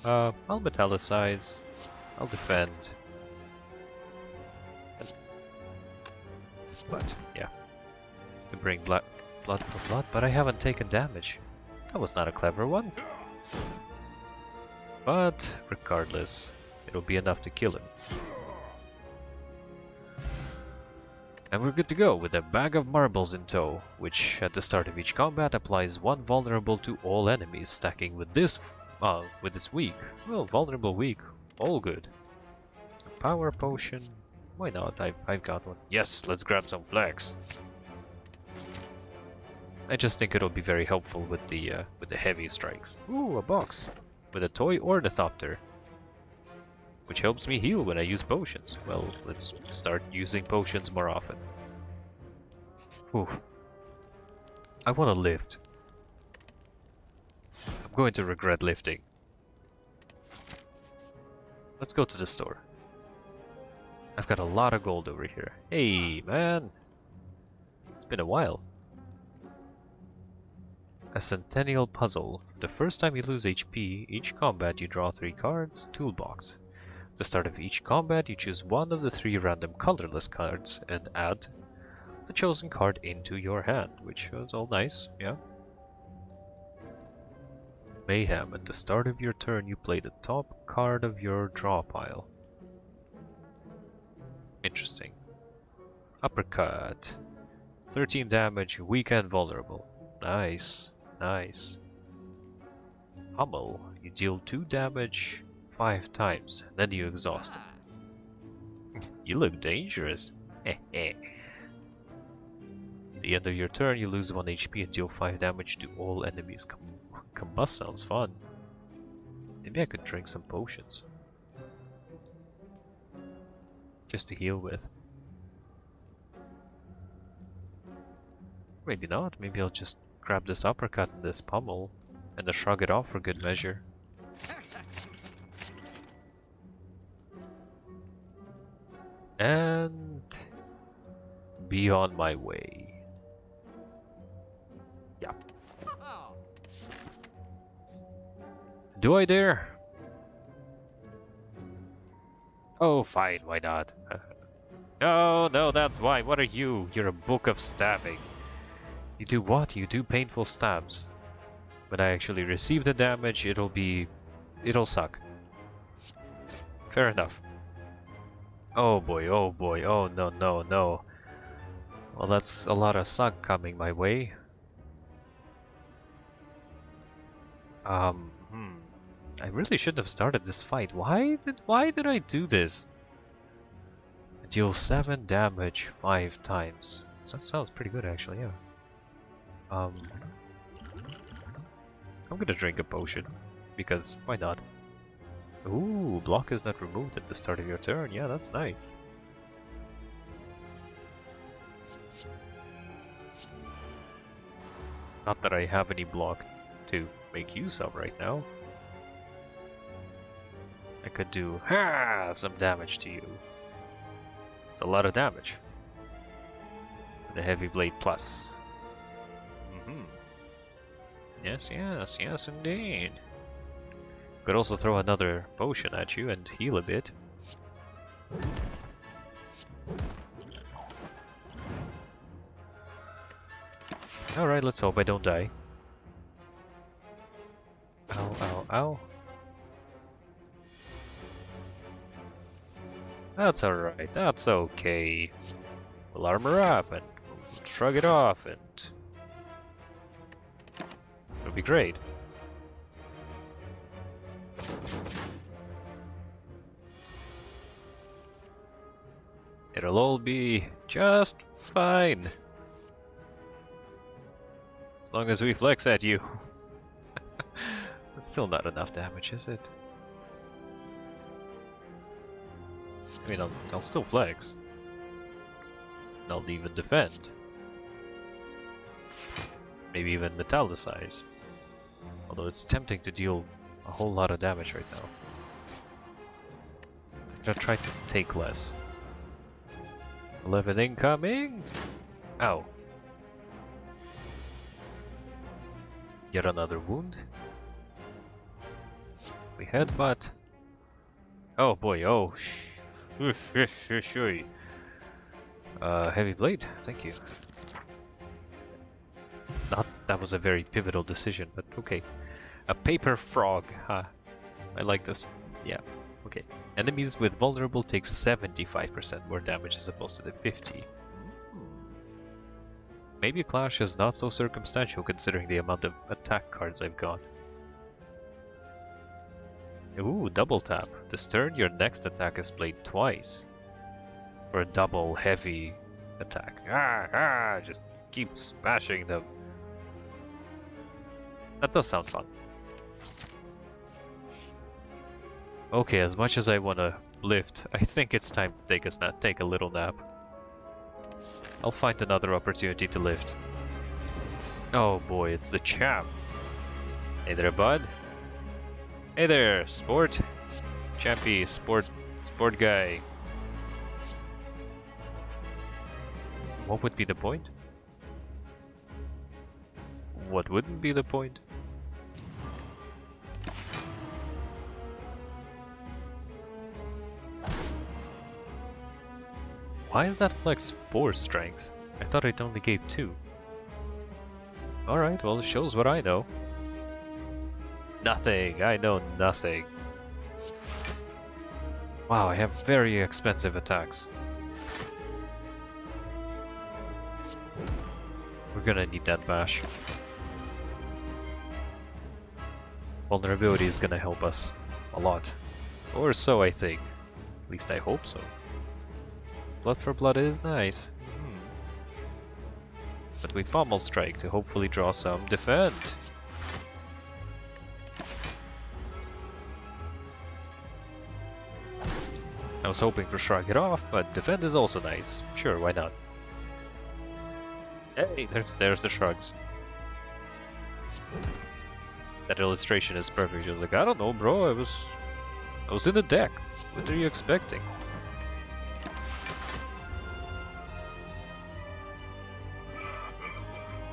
I'll metallicize. I'll defend. But, yeah. To bring blood for blood, but I haven't taken damage. That was not a clever one. But, regardless, it'll be enough to kill him. And we're good to go with a bag of marbles in tow, which at the start of each combat applies 1 vulnerable to all enemies, stacking with this weak. Well, vulnerable weak, all good. A power potion, why not? I've got one. Yes, let's grab some flags. I just think it'll be very helpful with the heavy strikes. Ooh, a box with a toy ornithopter, which helps me heal when I use potions. Well, let's start using potions more often. Whew. I want to lift. I'm going to regret lifting. Let's go to the store. I've got a lot of gold over here. Hey, man! It's been a while. A Centennial Puzzle. The first time you lose HP, each combat you draw 3 cards. Toolbox. At the start of each combat, you choose one of the 3 random colorless cards and add the chosen card into your hand, which is all nice, yeah. Mayhem. At the start of your turn, you play the top card of your draw pile. Interesting. Uppercut. 13 damage, weak and vulnerable. Nice, nice. Hummel. You deal 2 damage 5 times, then you exhaust it. You look dangerous. At the end of your turn, you lose 1 HP and deal 5 damage to all enemies. Combust sounds fun. Maybe I could drink some potions. Just to heal with. Maybe not. Maybe I'll just grab this uppercut and this pummel and then shrug it off for good measure. And be on my way. Yeah. Do I dare? Oh, fine, why not? No, that's why. What are you? You're a book of stabbing. You do what? You do painful stabs. When I actually receive the damage, it'll suck. Fair enough. Oh boy, oh boy, oh no. Well, that's a lot of suck coming my way. I really shouldn't have started this fight. Why did I do this? I deal 7 damage 5 times. That sounds pretty good actually, yeah. I'm gonna drink a potion, because why not? Ooh, block is not removed at the start of your turn. Yeah, that's nice. Not that I have any block to make use of right now. I could do some damage to you. It's a lot of damage. The Heavy Blade Plus. Yes, indeed. Could also throw another potion at you and heal a bit. Alright, let's hope I don't die. Ow, ow, ow. That's alright, that's okay. We'll armor up and shrug it off and... it'll be great. It'll all be just fine. As long as we flex at you. That's still not enough damage, is it? I mean, I'll still flex. And I'll even defend. Maybe even metallicize. Although it's tempting to deal a whole lot of damage right now. I'm gonna try to take less. 11 incoming! Ow. Yet another wound. We headbutt. Oh boy, oh. Heavy blade, thank you. Not that was a very pivotal decision, but okay. A paper frog, huh? I like this. Yeah, okay. Enemies with vulnerable take 75% more damage as opposed to the 50. Maybe Clash is not so circumstantial considering the amount of attack cards I've got. Ooh, double tap. This turn, your next attack is played twice. For a double heavy attack. Just keep smashing them. That does sound fun. Okay, as much as I want to lift, I think it's time to take a little nap. I'll find another opportunity to lift. Oh boy, it's the champ. Hey there, bud. Hey there, sport. Champy, sport guy. What would be the point? What wouldn't be the point? Why is that flex 4 strength? I thought it only gave 2. Alright, well it shows what I know. Nothing! I know nothing. Wow, I have very expensive attacks. We're gonna need that bash. Vulnerability is gonna help us a lot. Or so I think. At least I hope so. Blood for blood is nice. But we pommel strike to hopefully draw some defend. I was hoping for shrug it off, but defend is also nice. Sure, why not? Hey, there's the shrugs. That illustration is perfect. He was like, I don't know, bro. I was in the deck. What are you expecting?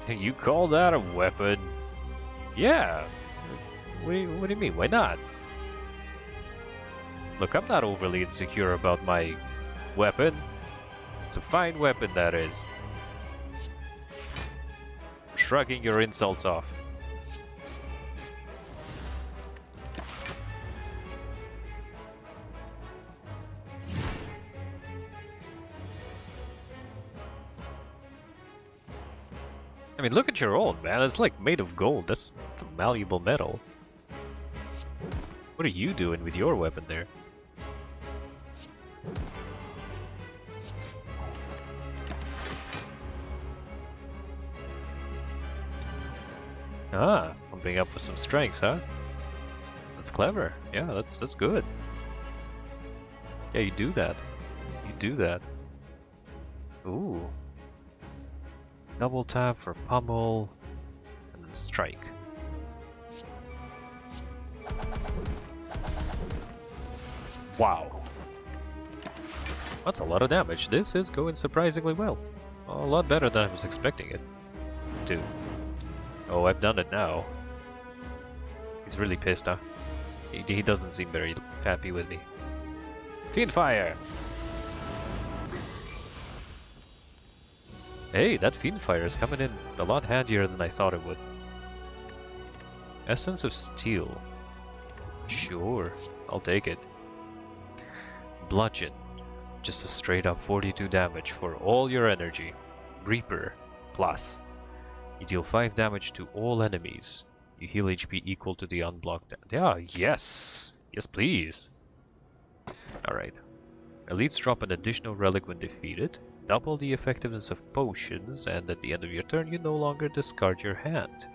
You call that a weapon? Yeah. What do you mean? Why not? Look, I'm not overly insecure about my weapon. It's a fine weapon, that is. Shrugging your insults off. I mean, look at your own, man. It's like made of gold. That's a malleable metal. What are you doing with your weapon there? Ah, pumping up for some strength, huh? That's clever. Yeah, that's good. Yeah, you do that. You do that. Ooh. Double tap for pummel, and then strike. Wow. That's a lot of damage. This is going surprisingly well. A lot better than I was expecting it to. Oh, I've done it now. He's really pissed, huh? He doesn't seem very happy with me. Fiend Fire! Hey, that Fiendfire is coming in a lot handier than I thought it would. Essence of Steel. Sure, I'll take it. Bludgeon. Just a straight up 42 damage for all your energy. Reaper. Plus. You deal 5 damage to all enemies. You heal HP equal to the unblocked. Yeah, yes! Yes, please! Alright. Elites drop an additional relic when defeated. Double the effectiveness of potions, and at the end of your turn you no longer discard your hand.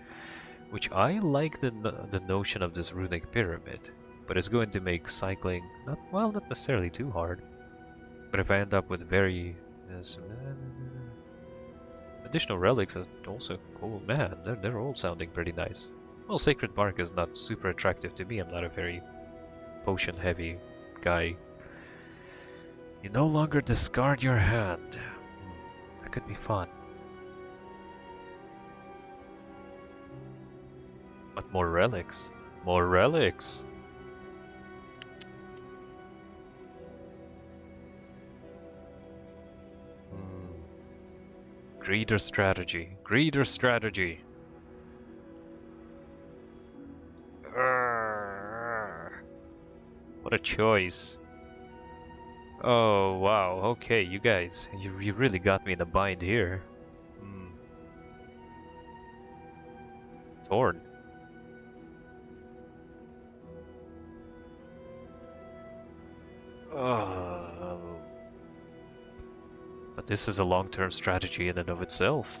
Which I like the notion of this runic pyramid. But it's going to make cycling, not necessarily too hard. But if I end up with very... additional relics is also cool. Man, they're all sounding pretty nice. Well, Sacred Bark is not super attractive to me. I'm not a very potion-heavy guy. You no longer discard your hand. That could be fun. But more relics. More relics! Greed or strategy? Greed or strategy? What a choice. Oh, wow. Okay, you guys. You really got me in a bind here. Torn. But this is a long-term strategy in and of itself.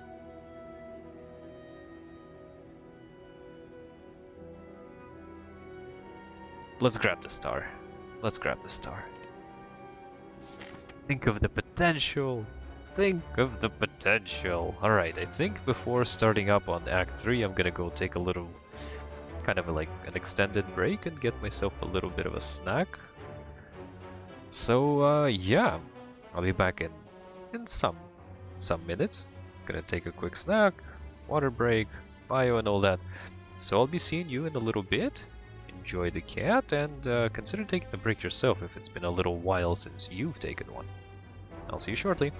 Let's grab the star. Let's grab the star. Think of the potential. Think of the potential. Alright, I think before starting up on Act 3, I'm gonna go take a little, kind of like an extended break and get myself a little bit of a snack. So, yeah, I'll be back in some minutes. Gonna take a quick snack, water break, bio and all that. So I'll be seeing you in a little bit. Enjoy the cat, and consider taking a break yourself if it's been a little while since you've taken one. I'll see you shortly.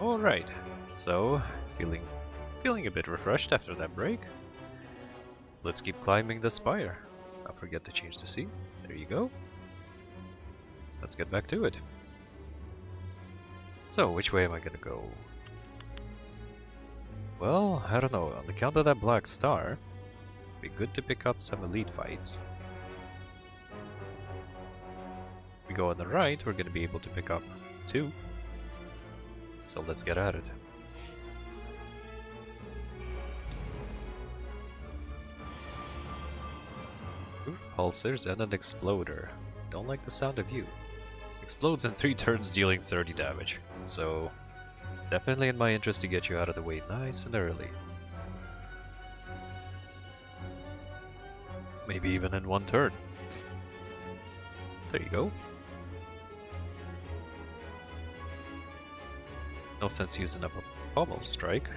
Alright, so feeling a bit refreshed after that break. Let's keep climbing the spire. Let's not forget to change the scene. There you go. Let's get back to it. So, which way am I gonna go? Well, I don't know. On the count of that black star, it'd be good to pick up some elite fights. If we go on the right, we're gonna be able to pick up 2. So let's get at it. Two pulsars and an exploder. Don't like the sound of you. Explodes in 3 turns, dealing 30 damage. So definitely in my interest to get you out of the way nice and early. Maybe even in 1 turn. There you go. No sense using up a pommel strike.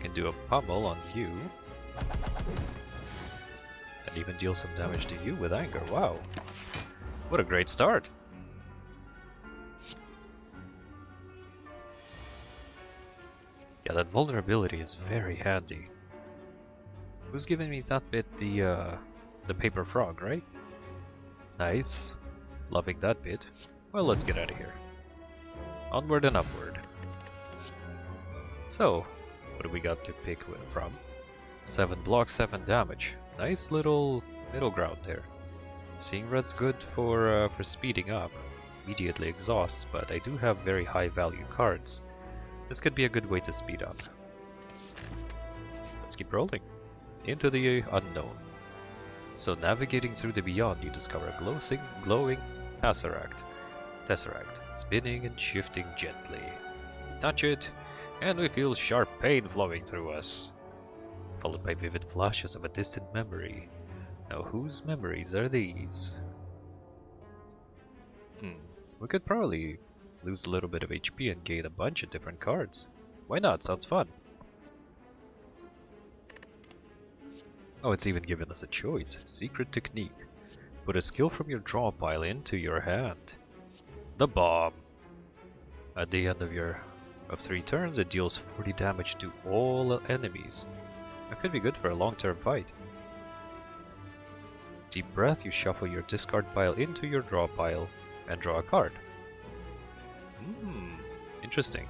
Can do a pommel on you. And even deal some damage to you with anger. Wow. What a great start. Yeah, that vulnerability is very handy. Who's giving me that bit? The paper frog, right? Nice. Loving that bit. Well, let's get out of here. Onward and upward. So, what do we got to pick from? 7 block, 7 damage. Nice little middle ground there. Seeing red's good for speeding up. Immediately exhausts, but I do have very high value cards. This could be a good way to speed up. Let's keep rolling. Into the unknown. So navigating through the beyond, you discover a glowing tesseract. Spinning and shifting gently. Touch it, and we feel sharp pain flowing through us. Followed by vivid flashes of a distant memory. Now whose memories are these? We could probably lose a little bit of HP and gain a bunch of different cards. Why not? Sounds fun. Oh, it's even given us a choice. Secret technique. Put a skill from your draw pile into your hand. The bomb. At the end of 3 turns, it deals 40 damage to all enemies. That could be good for a long-term fight. Deep breath, you shuffle your discard pile into your draw pile and draw a card. Interesting.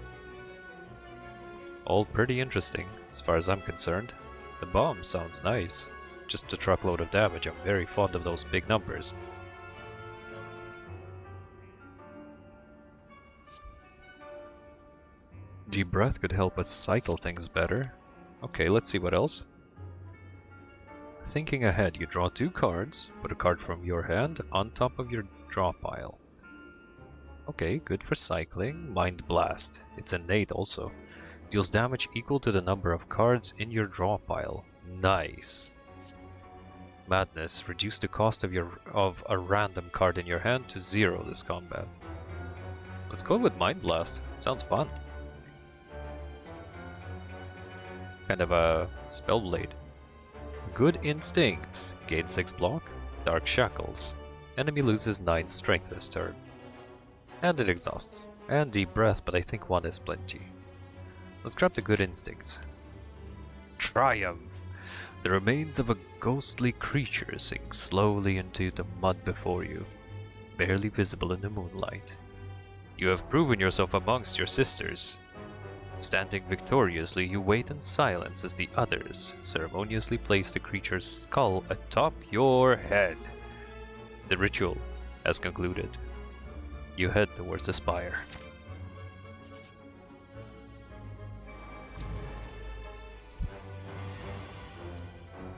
All pretty interesting, as far as I'm concerned. The bomb sounds nice. Just a truckload of damage. I'm very fond of those big numbers. Deep breath could help us cycle things better. Okay, let's see what else. Thinking ahead, you draw 2 cards, put a card from your hand on top of your draw pile. Okay, good for cycling. Mind Blast. It's innate also. Deals damage equal to the number of cards in your draw pile. Nice. Madness. Reduce the cost of a random card in your hand to 0 this combat. Let's go with Mind Blast. Sounds fun. Kind of a Spellblade. Good Instinct. Gain 6 block. Dark Shackles. Enemy loses 9 strength this turn. And it exhausts. And Deep Breath, but I think 1 is plenty. Let's grab the Good Instincts. Triumph! The remains of a ghostly creature sink slowly into the mud before you, barely visible in the moonlight. You have proven yourself amongst your sisters. Standing victoriously, you wait in silence as the others ceremoniously place the creature's skull atop your head. The ritual has concluded. You head towards the spire.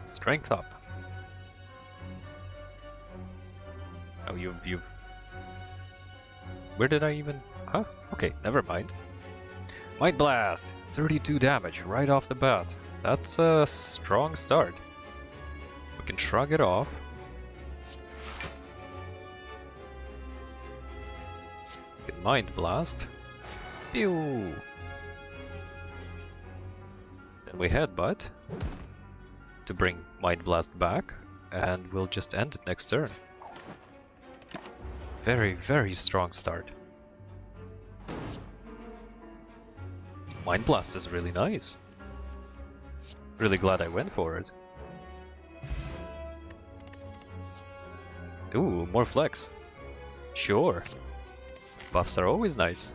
Strength up. Oh, you've... Where did I even... Huh? Okay, never mind. Mind Blast! 32 damage right off the bat. That's a strong start. We can shrug it off. We can Mind Blast. Pew! Then we Headbutt to bring Mind Blast back, and we'll just end it next turn. Very, very strong start. Mind Blast is really nice. Really glad I went for it. Ooh, more flex. Sure. Buffs are always nice.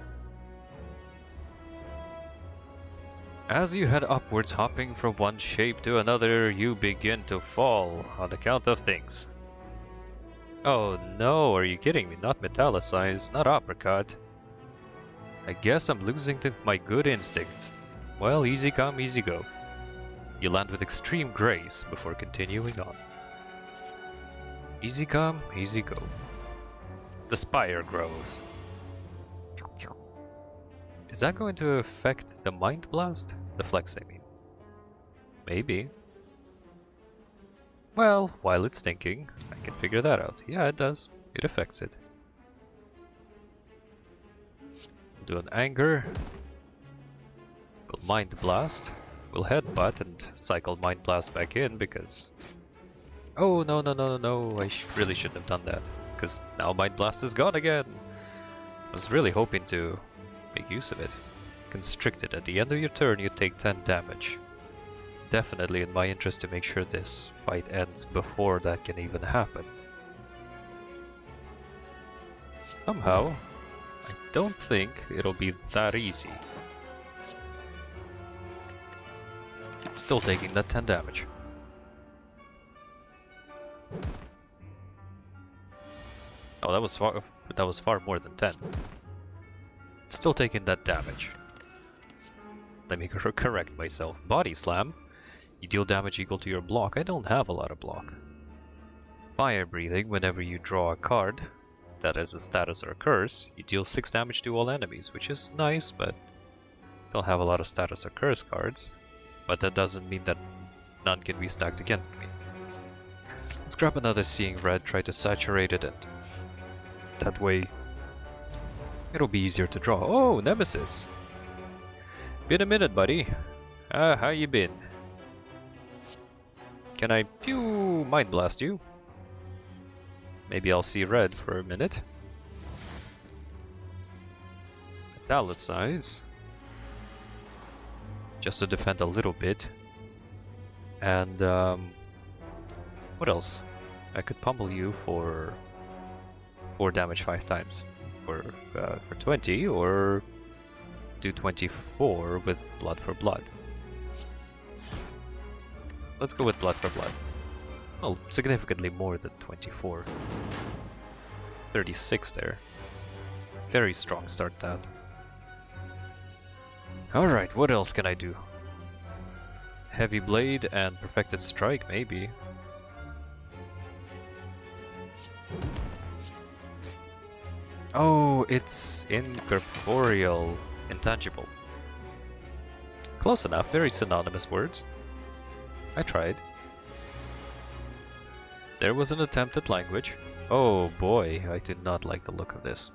As you head upwards, hopping from one shape to another, you begin to fall on account of things. Oh no, are you kidding me? Not metallicize, not uppercut. I guess I'm losing my good instincts. Well, easy come, easy go. You land with extreme grace before continuing on. Easy come, easy go. The Spire grows. Is that going to affect the Mind Blast? The Flex, I mean. Maybe. Well, while it's thinking, I can figure that out. Yeah, it does. It affects it. Do an Anger. We'll Mind Blast. We'll Headbutt and cycle Mind Blast back in because... Oh, no, no, no, no, no. I really shouldn't have done that. Because now Mind Blast is gone again. I was really hoping to make use of it. Constricted. At the end of your turn, you take 10 damage. Definitely in my interest to make sure this fight ends before that can even happen. Somehow, I don't think it'll be that easy. Still taking that 10 damage. Oh, that was far more than 10. Still taking that damage. Let me correct myself. Body Slam. You deal damage equal to your block. I don't have a lot of block. Fire Breathing. Whenever you draw a card that has a status or a curse, you deal 6 damage to all enemies, which is nice, but don't have a lot of status or curse cards. But that doesn't mean that none can be stacked against me. Let's grab another Seeing Red, try to saturate it, and that way it'll be easier to draw. Oh, Nemesis! Been a minute, buddy. How you been? Can I pew Mind Blast you? Maybe I'll see red for a minute. Metallicize. Just to defend a little bit. And what else? I could pummel you for 4 damage 5 times for 20, or do 24 with blood for blood. Let's go with blood for blood. Well, significantly more than 24. 36 there. Very strong start that. Alright, what else can I do? Heavy Blade and Perfected Strike, maybe. Oh, it's incorporeal. Intangible. Close enough, very synonymous words. I tried. There was an attempt at language. Oh boy, I do not like the look of this.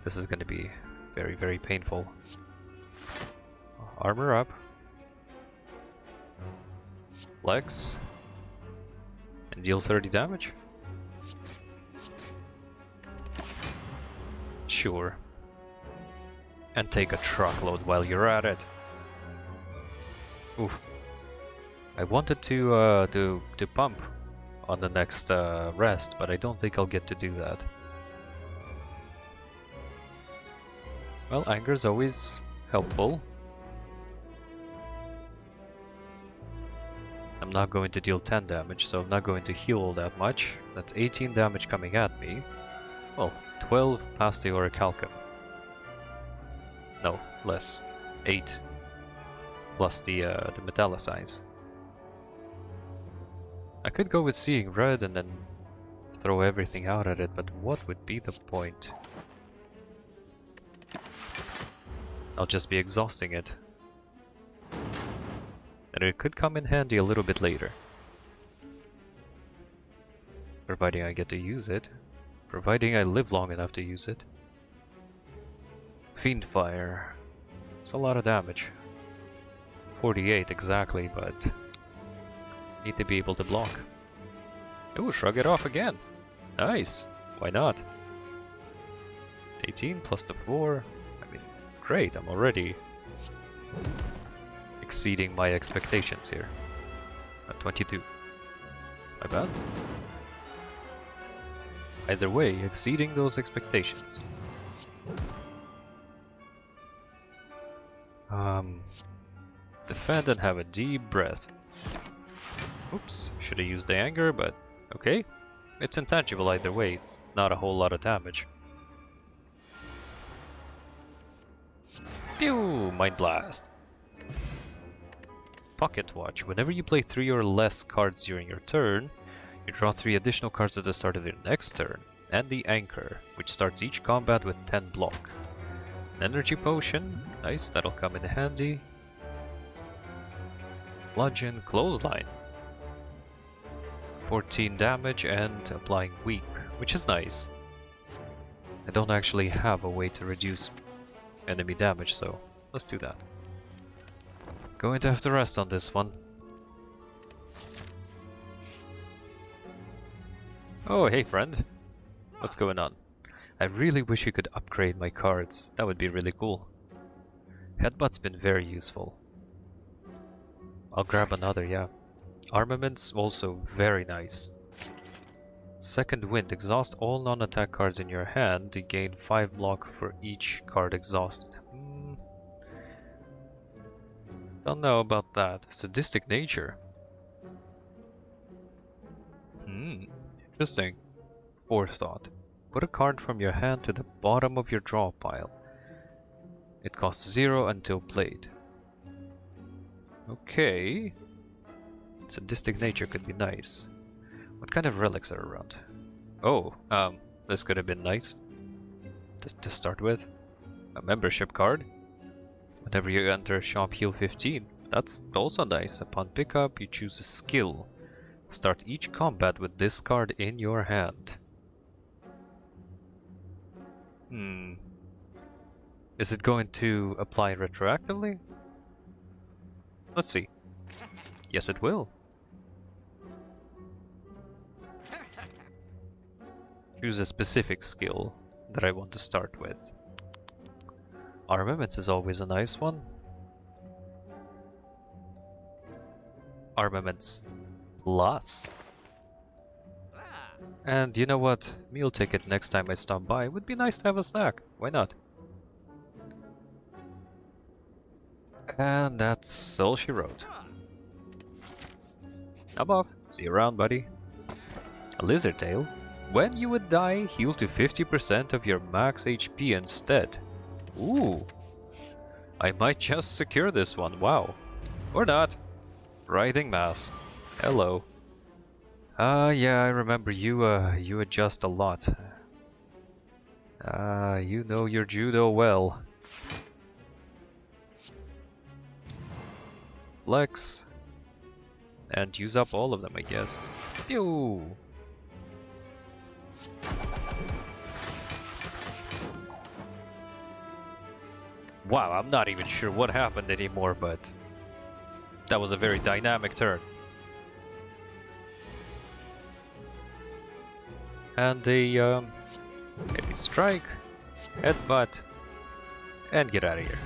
This is going to be very, very painful. Armor up. Flex. And deal 30 damage? Sure. And take a truckload while you're at it. Oof. I wanted to pump on the next rest, but I don't think I'll get to do that. Well, anger's always helpful. I'm not going to deal 10 damage, so I'm not going to heal all that much. That's 18 damage coming at me. Well, 12 past the Orichalcum. No, less. 8. Plus the Metallicize. I could go with Seeing Red and then throw everything out at it, but what would be the point? I'll just be exhausting it. And it could come in handy a little bit later. Providing I get to use it. Providing I live long enough to use it. Fiendfire. It's a lot of damage. 48 exactly, but need to be able to block. Ooh, shrug it off again. Nice. Why not? 18 plus the 4. I mean, great. I'm already Exceeding my expectations here. At 22. My bad. Either way, exceeding those expectations. Defend and have a deep breath. Oops, should have used the anger, but okay. It's intangible either way, it's not a whole lot of damage. Pew! Mind Blast. Pocket Watch. Whenever you play 3 or less cards during your turn, you draw 3 additional cards at the start of your next turn. And the Anchor, which starts each combat with 10 block. An Energy Potion. Nice, that'll come in handy. Bludgeon, Clothesline. 14 damage and applying Weep, which is nice. I don't actually have a way to reduce enemy damage, so let's do that. Going to have to rest on this one. Oh, hey friend. What's going on? I really wish you could upgrade my cards. That would be really cool. Headbutt's been very useful. I'll grab another, yeah. Armament's also very nice. Second Wind. Exhaust all non-attack cards in your hand to gain 5 block for each card exhausted. Don't know about that. Sadistic Nature. Interesting. Forethought. Put a card from your hand to the bottom of your draw pile. It costs 0 until played. Okay. Sadistic Nature could be nice. What kind of relics are around? Oh, this could have been nice. To start with. A membership card. Whenever you enter a shop, heal 15. That's also nice. Upon pickup, you choose a skill. Start each combat with this card in your hand. Is it going to apply retroactively? Let's see. Yes, it will. Choose a specific skill that I want to start with. Armaments is always a nice one. Armaments plus. And you know what? Meal ticket next time I stop by. Would be nice to have a snack. Why not? And that's all she wrote. I'm off. See you around, buddy. A lizard tail. When you would die, heal to 50% of your max HP instead. Ooh. I might just secure this one. Wow. Or not. Writhing Mass. Hello. Yeah, I remember you, you adjust a lot. You know your judo well. Flex. And use up all of them, I guess. Pew! Wow, I'm not even sure what happened anymore, but that was a very dynamic turn. And a maybe strike, headbutt, and get out of here.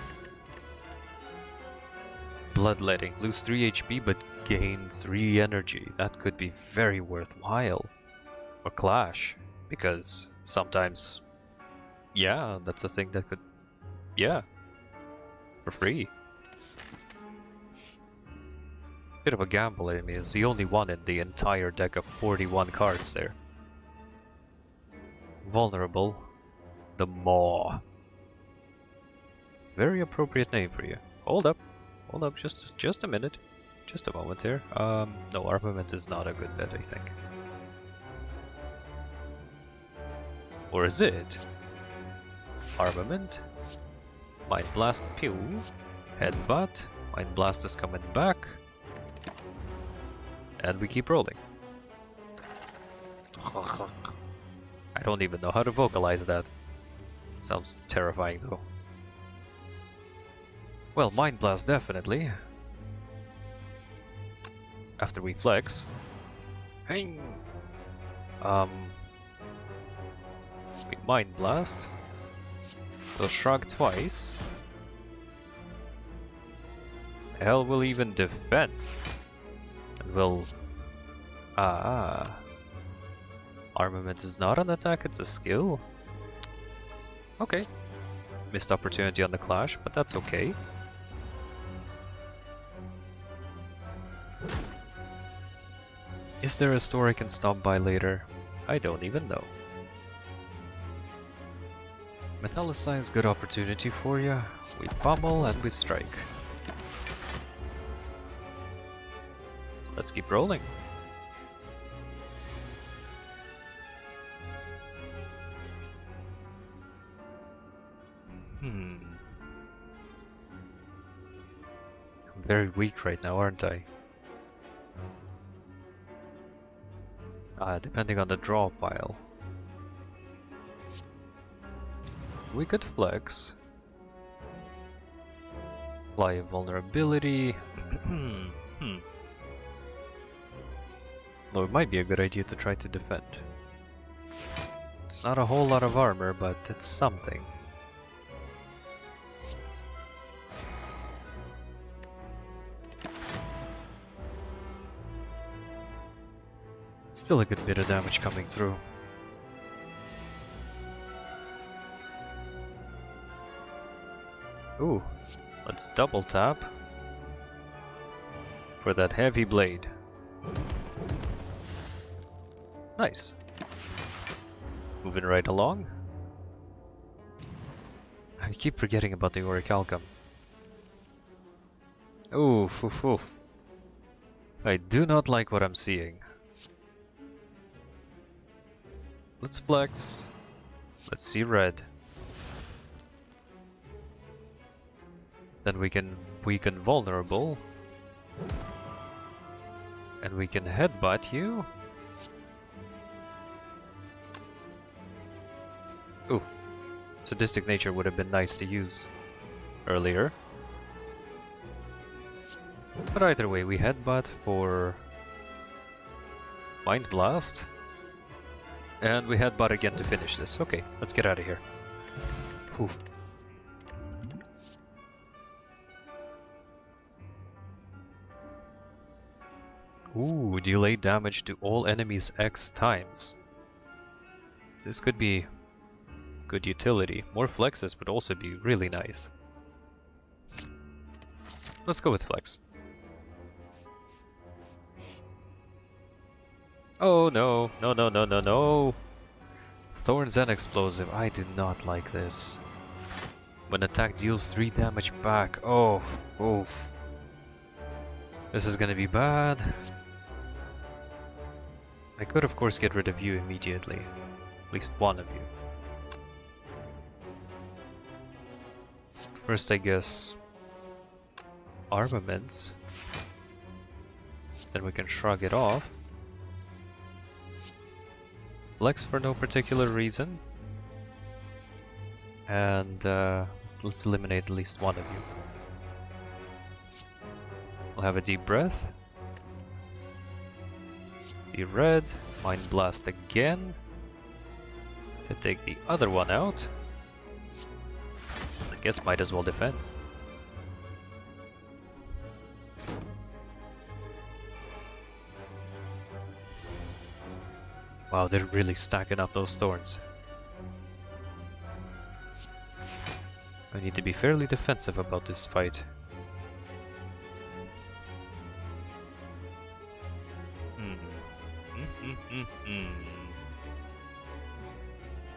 Bloodletting. Lose 3 HP but gain 3 energy. That could be very worthwhile. Or Clash, because sometimes, yeah, that's a thing that could, yeah, for free. Bit of a gamble, I mean, it's the only one in the entire deck of 41 cards there. Vulnerable. The Maw. Very appropriate name for you. Hold up, just a minute. Just a moment here. No, Armament is not a good bet, I think. Or is it? Armament. Mind Blast, pew. Headbutt. Mind Blast is coming back. And we keep rolling. I don't even know how to vocalize that. Sounds terrifying though. Well, Mind Blast definitely. After we flex. Hey. We Mind Blast. We'll shrug twice. hell will even defend? And will... Armament is not an attack, it's a skill? Okay. Missed opportunity on the clash, but that's okay. Is there a store I can stop by later? I don't even know. Metallicize, good opportunity for you. We pummel and we strike. Let's keep rolling. I'm very weak right now, aren't I? Depending on the draw pile. We could flex. Apply a vulnerability. Though it might be a good idea to try to defend. It's not a whole lot of armor, but it's something. Still a good bit of damage coming through. Ooh, let's double tap for that heavy blade. Nice. Moving right along. I keep forgetting about the Orichalcum. Oof, oof, oof. I do not like what I'm seeing. Let's flex. Let's see red. Then we can weaken vulnerable. And we can headbutt you. Ooh. Sadistic nature would have been nice to use earlier. But either way, we headbutt for Mind Blast. And we headbutt again to finish this. Okay, let's get out of here. Whew. Ooh, delay damage to all enemies X times. This could be good utility. More flexes would also be really nice. Let's go with flex. Oh no, no, no, no, no, no! Thorns and explosive. I do not like this. When attack deals 3 damage back. Oh, oof. This is gonna be bad. I could of course get rid of you immediately. At least one of you. First I guess... armaments. Then we can shrug it off. Flex for no particular reason. And let's eliminate at least one of you. We'll have a deep breath. See red. Mind Blast again. To take the other one out. I guess might as well defend. Wow, they're really stacking up those thorns. I need to be fairly defensive about this fight.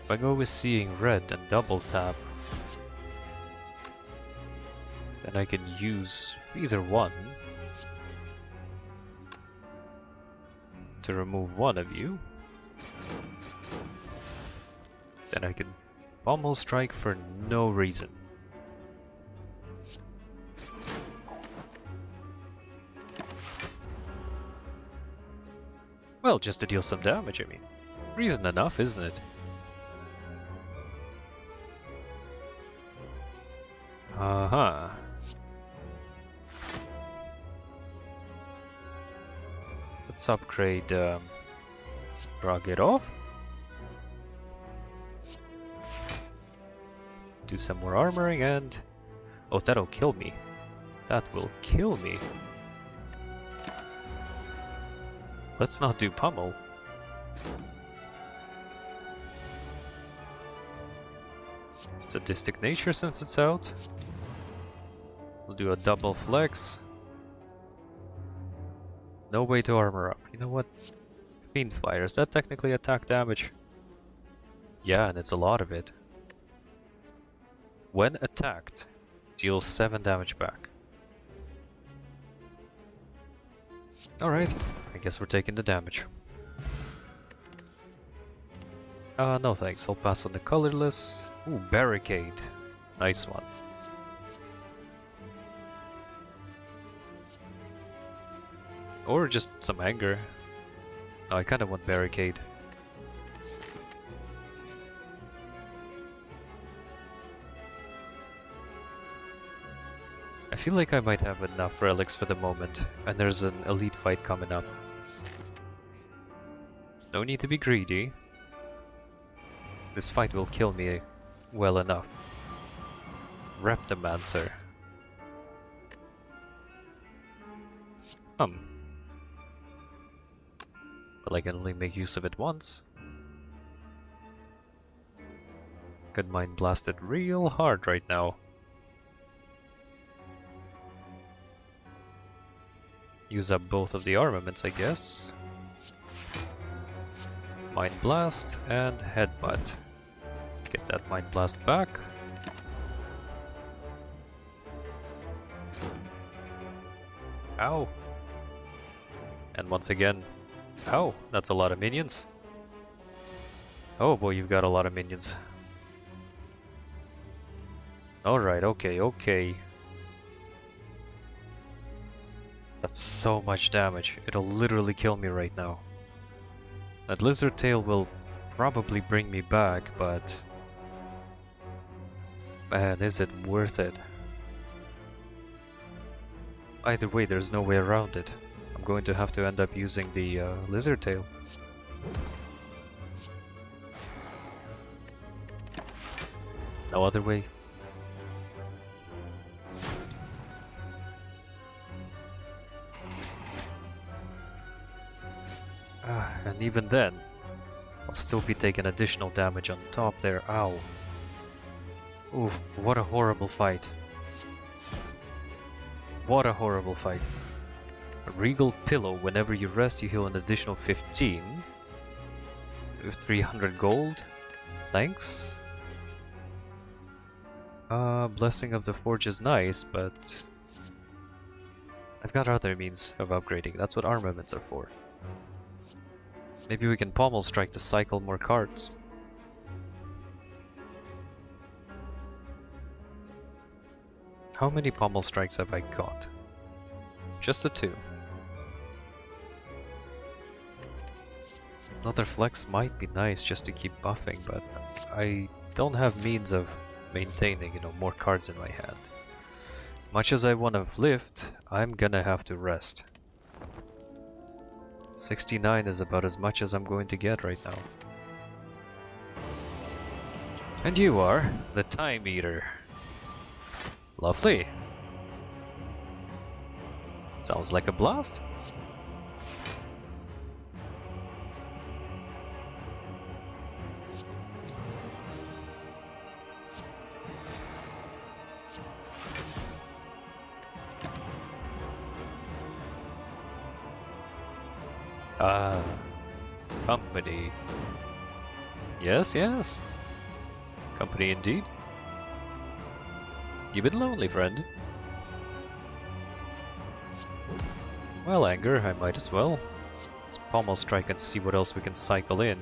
If I go with seeing red and double tap, then I can use either one to remove one of you. Then I can pommel strike for no reason. Well, just to deal some damage, I mean. Reason enough, isn't it? Uh-huh. Let's upgrade, drag it off. Do some more armoring and... oh, that'll kill me. That will kill me. Let's not do pummel. Sadistic nature since it's out. We'll do a double flex. No way to armor up. You know what? Fiend Fire, is that technically attack damage? Yeah, and it's a lot of it. When attacked, deals 7 damage back. Alright, I guess we're taking the damage. No thanks, I'll pass on the colorless. Ooh, barricade. Nice one. Or just some anger. No, I kinda want barricade. I feel like I might have enough relics for the moment, and there's an elite fight coming up. No need to be greedy. This fight will kill me well enough. Reptomancer. Well, I can only make use of it once. Could mind blast it real hard right now. Use up both of the armaments, I guess. Mind Blast and Headbutt. Get that Mind Blast back. Ow. And once again, ow, that's a lot of minions. Oh boy, you've got a lot of minions. Alright, okay. That's so much damage. It'll literally kill me right now. That lizard tail will probably bring me back, but... man, is it worth it? Either way, there's no way around it. I'm going to have to end up using the lizard tail. No other way. And even then, I'll still be taking additional damage on top there. Ow. Oof, what a horrible fight. What a horrible fight. A Regal Pillow, whenever you rest you heal an additional 15. 300 gold. Thanks. Blessing of the Forge is nice, but... I've got other means of upgrading. That's what armaments are for. Maybe we can pommel strike to cycle more cards. How many pommel strikes have I got? Just the 2. Another flex might be nice just to keep buffing, but I don't have means of maintaining, more cards in my hand. Much as I want to lift, I'm gonna have to rest. 69 is about as much as I'm going to get right now. And you are the Time Eater. Lovely. Sounds like a blast. Company. Yes. Company indeed. You've been lonely, friend. Well, anger, I might as well. Let's pommel strike and see what else we can cycle in.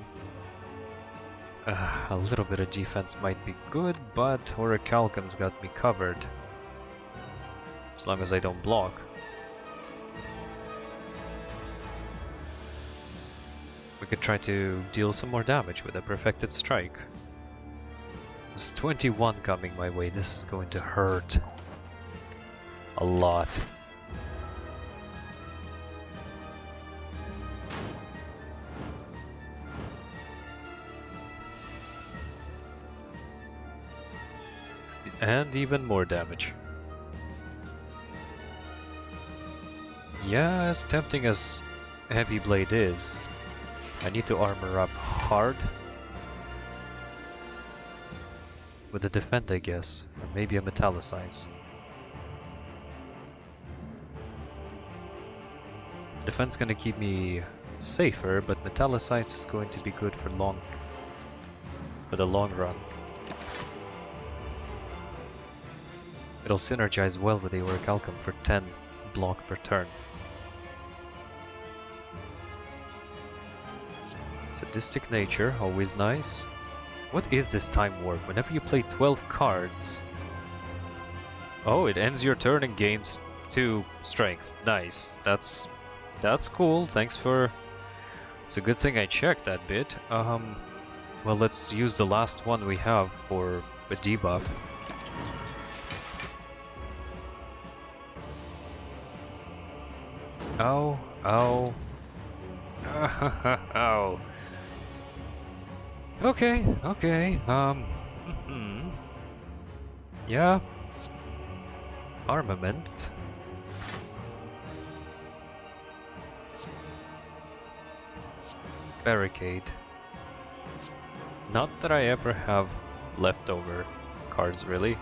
A little bit of defense might be good, but Orichalcum's got me covered. As long as I don't block. We could try to deal some more damage with a Perfected Strike. There's 21 coming my way. This is going to hurt a lot. And even more damage. Yeah, as tempting as Heavy Blade is, I need to armor up hard. With a defend, I guess, or maybe a metallicize. Defense gonna keep me safer, but metallicize is going to be good for the long run. It'll synergize well with the Orichalcum for 10 block per turn. Sadistic nature, always nice. What is this time warp? Whenever you play 12 cards... Oh, it ends your turn and gains 2 strength. Nice. That's cool. Thanks for... It's a good thing I checked that bit. Well, let's use the last one we have for a debuff. Ow, ow. Ow. Okay, okay, yeah. Armaments. Barricade. Not that I ever have leftover cards, really.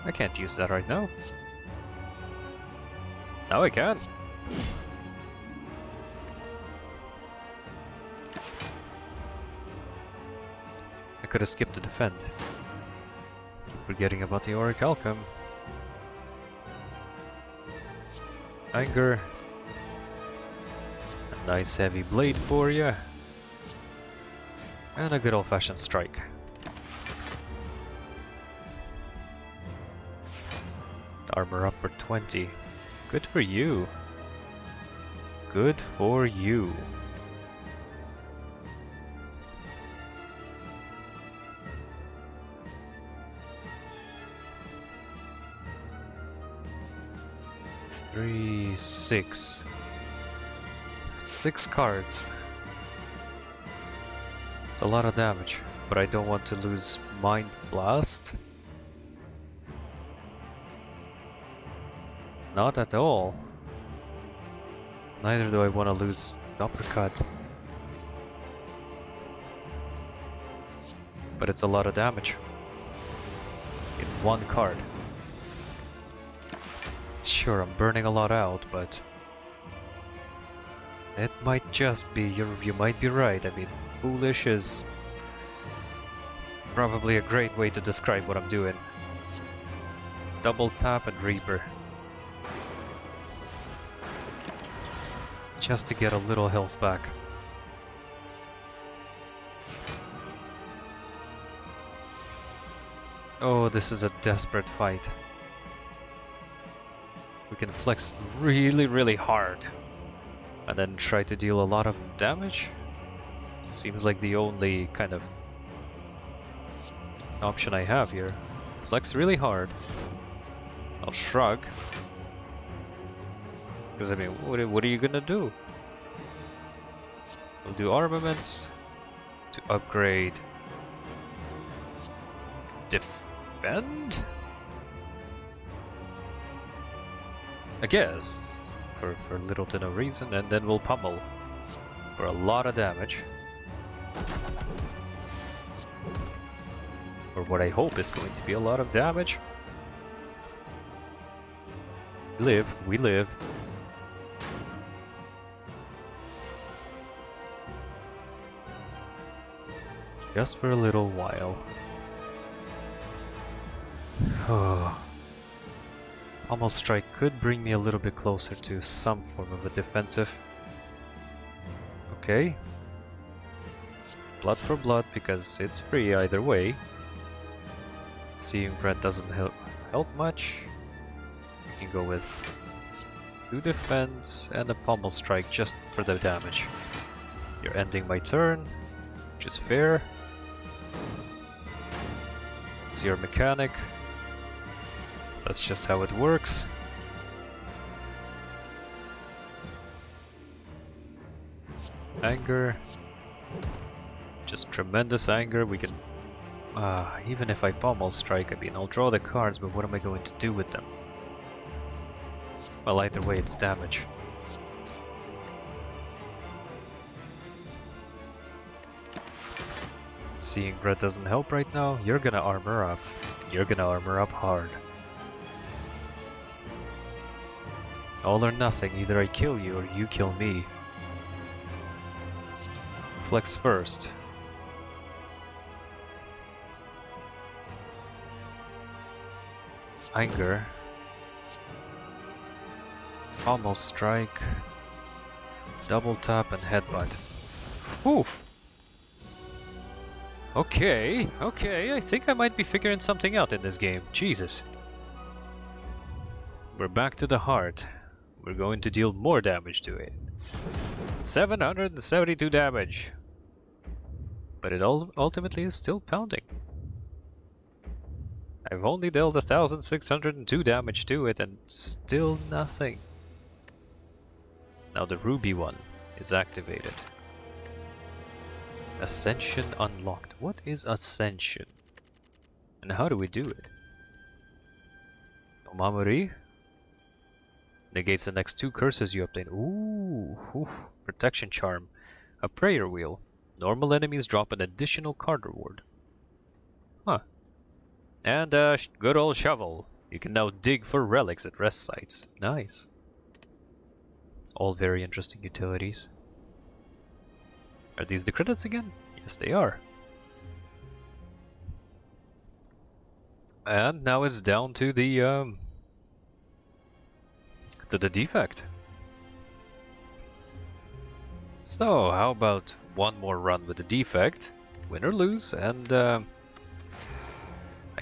I can't use that right now. Now I can. I could have skipped the defend. Forgetting about the Orichalcum. Anger. A nice heavy blade for you. And a good old-fashioned strike. Armor up for 20. Good for you. Good for you. Three, 6. 6 cards. It's a lot of damage, but I don't want to lose Mind Blast. Not at all. Neither do I want to lose Uppercut. But it's a lot of damage. In one card. Sure, I'm burning a lot out, but... It might just be... You might be right. I mean, foolish is... probably a great way to describe what I'm doing. Double tap and Reaper. Just to get a little health back. Oh, this is a desperate fight. We can flex really, really hard. And then try to deal a lot of damage. Seems like the only kind of option I have here. Flex really hard. I'll shrug. Because I mean, what are you gonna do? We'll do armaments to upgrade. Defend? I guess, for little to no reason, and then we'll pummel for a lot of damage. Or what I hope is going to be a lot of damage. We live. Just for a little while. Pummel Strike could bring me a little bit closer to some form of a defensive. Okay. Blood for blood, because it's free either way. Seeing Red doesn't help much. You can go with 2 defense and a Pummel Strike just for the damage. You're ending my turn, which is fair. It's your mechanic. That's just how it works. Anger. Just tremendous anger. We can Even if I pommel strike, I mean, I'll draw the cards, but what am I going to do with them? Well, either way, it's damage. Seeing red doesn't help right now. You're gonna armor up. You're gonna armor up hard. All or nothing, either I kill you or you kill me. Flex first. Anger. Almost strike. Double tap and headbutt. Oof. Okay, I think I might be figuring something out in this game. Jesus. We're back to the heart. We're going to deal more damage to it. 772 damage. But it ultimately is still pounding. I've only dealt 1,602 damage to it and still nothing. Now the ruby one is activated. Ascension unlocked. What is Ascension? And how do we do it? Omamori negates the next 2 curses you obtain. Ooh, protection charm. A prayer wheel. Normal enemies drop an additional card reward. Huh. And a good old shovel. You can now dig for relics at rest sites. Nice. All very interesting utilities. Are these the credits again? Yes, they are. And now it's down to the defect. So, how about one more run with the defect, win or lose, and I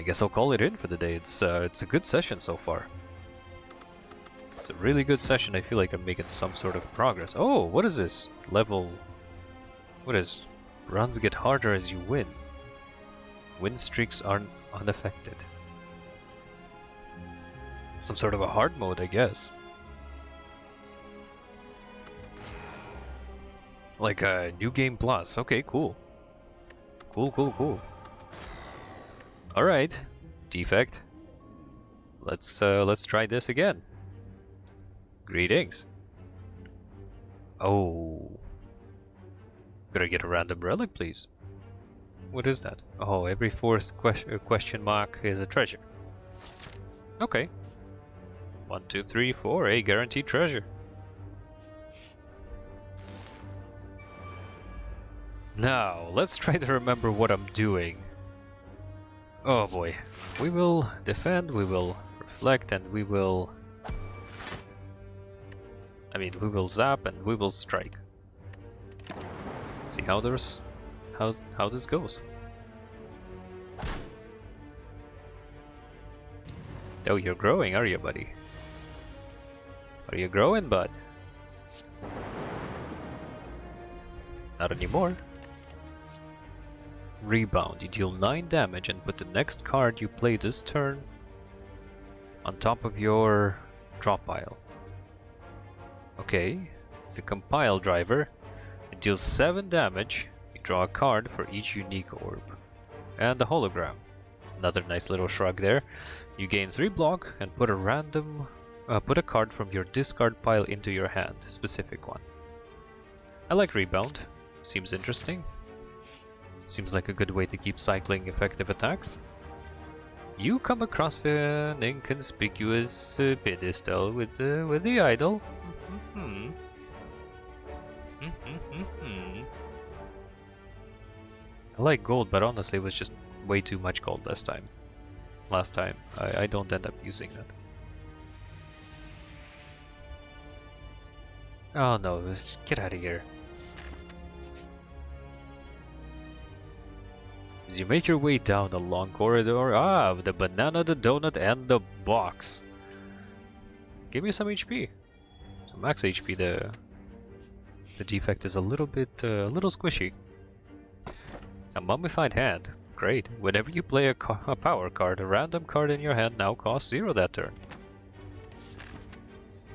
guess I'll call it in for the day. It's a good session so far. It's a really good session. I feel like I'm making some sort of progress. Oh, what is this? Level... What is... Runs get harder as you win. Win streaks are unaffected. Some sort of a hard mode, I guess. Like a new game plus. Okay, cool. Cool. Alright. Defect. Let's try this again. Greetings. Oh. Could I get a random relic, please? What is that? Oh, every 4th question mark is a treasure. Okay. 1, 2, 3, 4, a guaranteed treasure. Now, let's try to remember what I'm doing. Oh boy. We will defend, we will reflect, and we will... we will zap and we will strike. Let's see how this goes. Oh, you're growing, are you, buddy? Are you growing, bud? Not anymore. Rebound. You deal 9 damage and put the next card you play this turn on top of your drop pile. Okay. The compile driver. It deals 7 damage. You draw a card for each unique orb. And the hologram. Another nice little shrug there. You gain 3 block and put a card from your discard pile into your hand. Specific one. I like rebound. Seems interesting. Seems like a good way to keep cycling effective attacks. You come across an inconspicuous pedestal with the idol. I like gold, but honestly it was just way too much gold last time. I don't end up using that. Oh no, let's get out of here. As you make your way down the long corridor, the banana, the donut, and the box. Give me some HP. Some max HP. The defect is a little squishy. A mummified hand. Great. Whenever you play a power card, a random card in your hand now costs 0 that turn.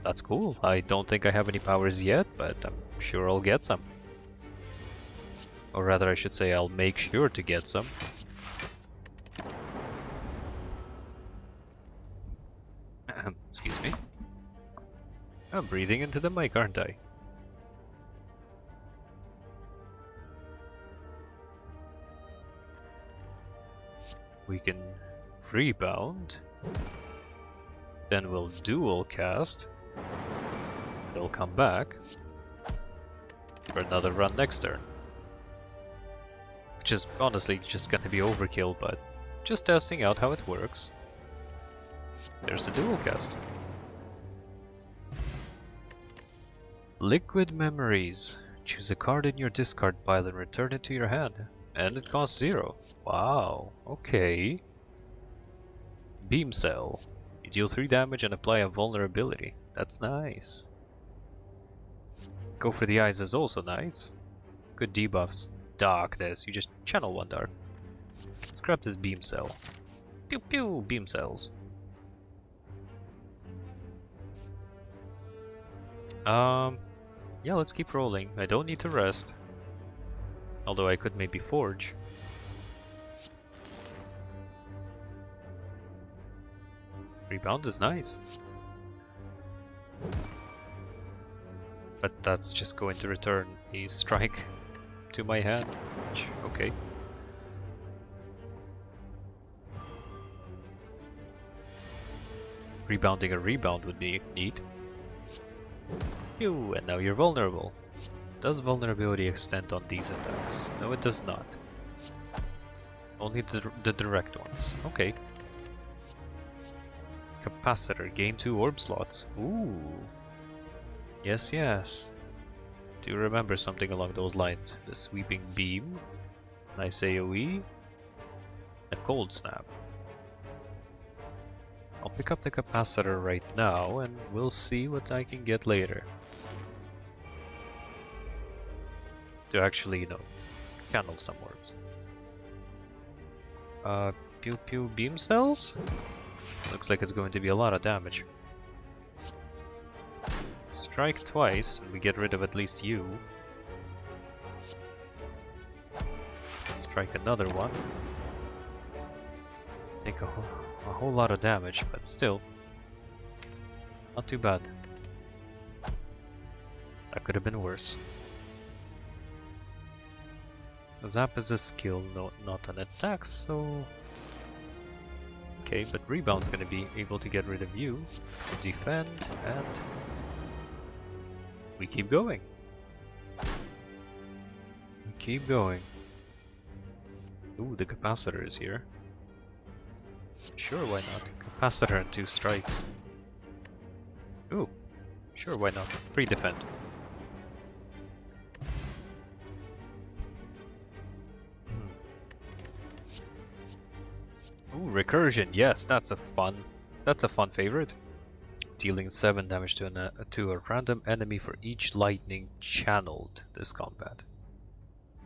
That's cool. I don't think I have any powers yet, but I'm sure I'll get some. Or rather, I should say I'll make sure to get some. I'm breathing into the mic, aren't I? We can rebound. Then we'll dual cast. It'll come back for another run next turn. Which is honestly just gonna be overkill, but just testing out how it works. There's the dual cast. Liquid Memories. Choose a card in your discard pile and return it to your hand. And it costs 0. Wow, okay. Beam Cell. You deal 3 damage and apply a vulnerability. That's nice. Go for the Eyes is also nice. Good debuffs. Darkness. You just channel 1 dark. Let's grab this Beam Cell. Pew pew! Beam Cells. Yeah, let's keep rolling. I don't need to rest. Although I could maybe forge. Rebound is nice. But that's just going to return a strike to my hand. Which, okay. Rebounding a rebound would be neat. Phew, and now you're vulnerable. Does vulnerability extend on these attacks? No, it does not. Only the direct ones. Okay. Capacitor. Gain 2 orb slots. Ooh. Yes, yes. Do remember something along those lines. The Sweeping Beam. Nice AoE. A Cold Snap. I'll pick up the capacitor right now and we'll see what I can get later. To actually, you know, channel some orbs. Pew pew beam cells? Looks like it's going to be a lot of damage. Strike twice and we get rid of at least you. Strike another one. Take a whole lot of damage, but still. Not too bad. That could have been worse. Zap is a skill, not an attack, so... Okay, but Rebound's gonna be able to get rid of you, defend, and... we keep going. We keep going. Ooh, the capacitor is here. Sure, why not? Capacitor and 2 strikes. Ooh, sure, why not? Free defend. Ooh, recursion. Yes, that's a fun favorite. Dealing 7 damage to a random enemy for each lightning channeled this combat.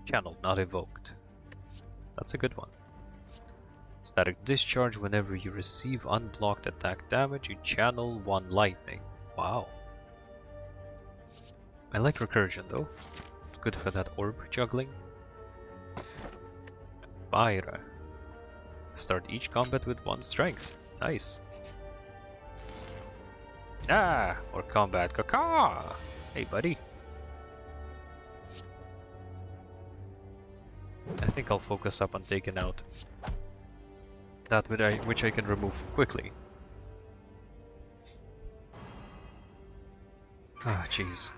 Channeled, not evoked. That's a good one. Static discharge. Whenever you receive unblocked attack damage, you channel 1 lightning. Wow. I like recursion though. It's good for that orb juggling. Spire. Start each combat with 1 strength. Nice. Ah! Or combat. Caca! Hey, buddy. I think I'll focus up on taking out that which I can remove quickly. Ah, jeez.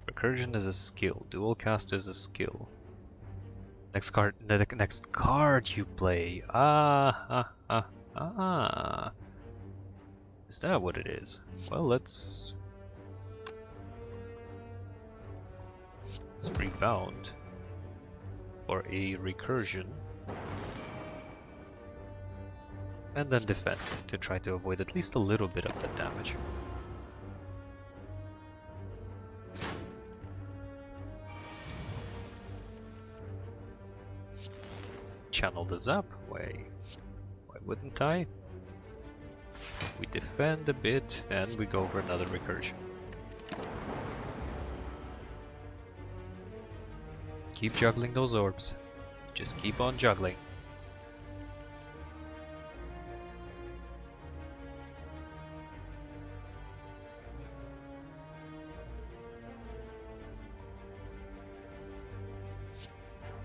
Recursion is a skill. Dual cast is a skill. Next card. The next card you play. Ah. Is that what it is? Well, let's rebound for a recursion. And then defend to try to avoid at least a little bit of that damage. Channel the zap. Why wouldn't I? We defend a bit and we go for another recursion. Keep juggling those orbs. Just keep on juggling.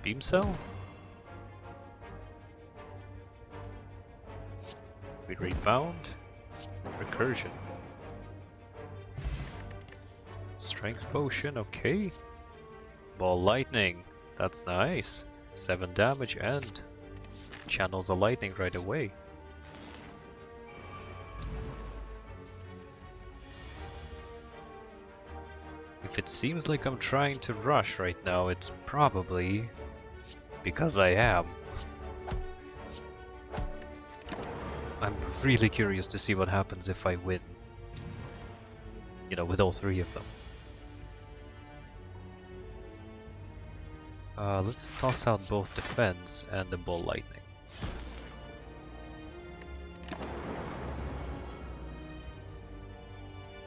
Beam cell? We rebound. Recursion. Strength potion, okay. Ball lightning, that's nice. 7 damage and channels a lightning right away. If it seems like I'm trying to rush right now, it's probably because I am. I'm really curious to see what happens if I win. You know, with all 3 of them. Let's toss out both defense and the ball lightning.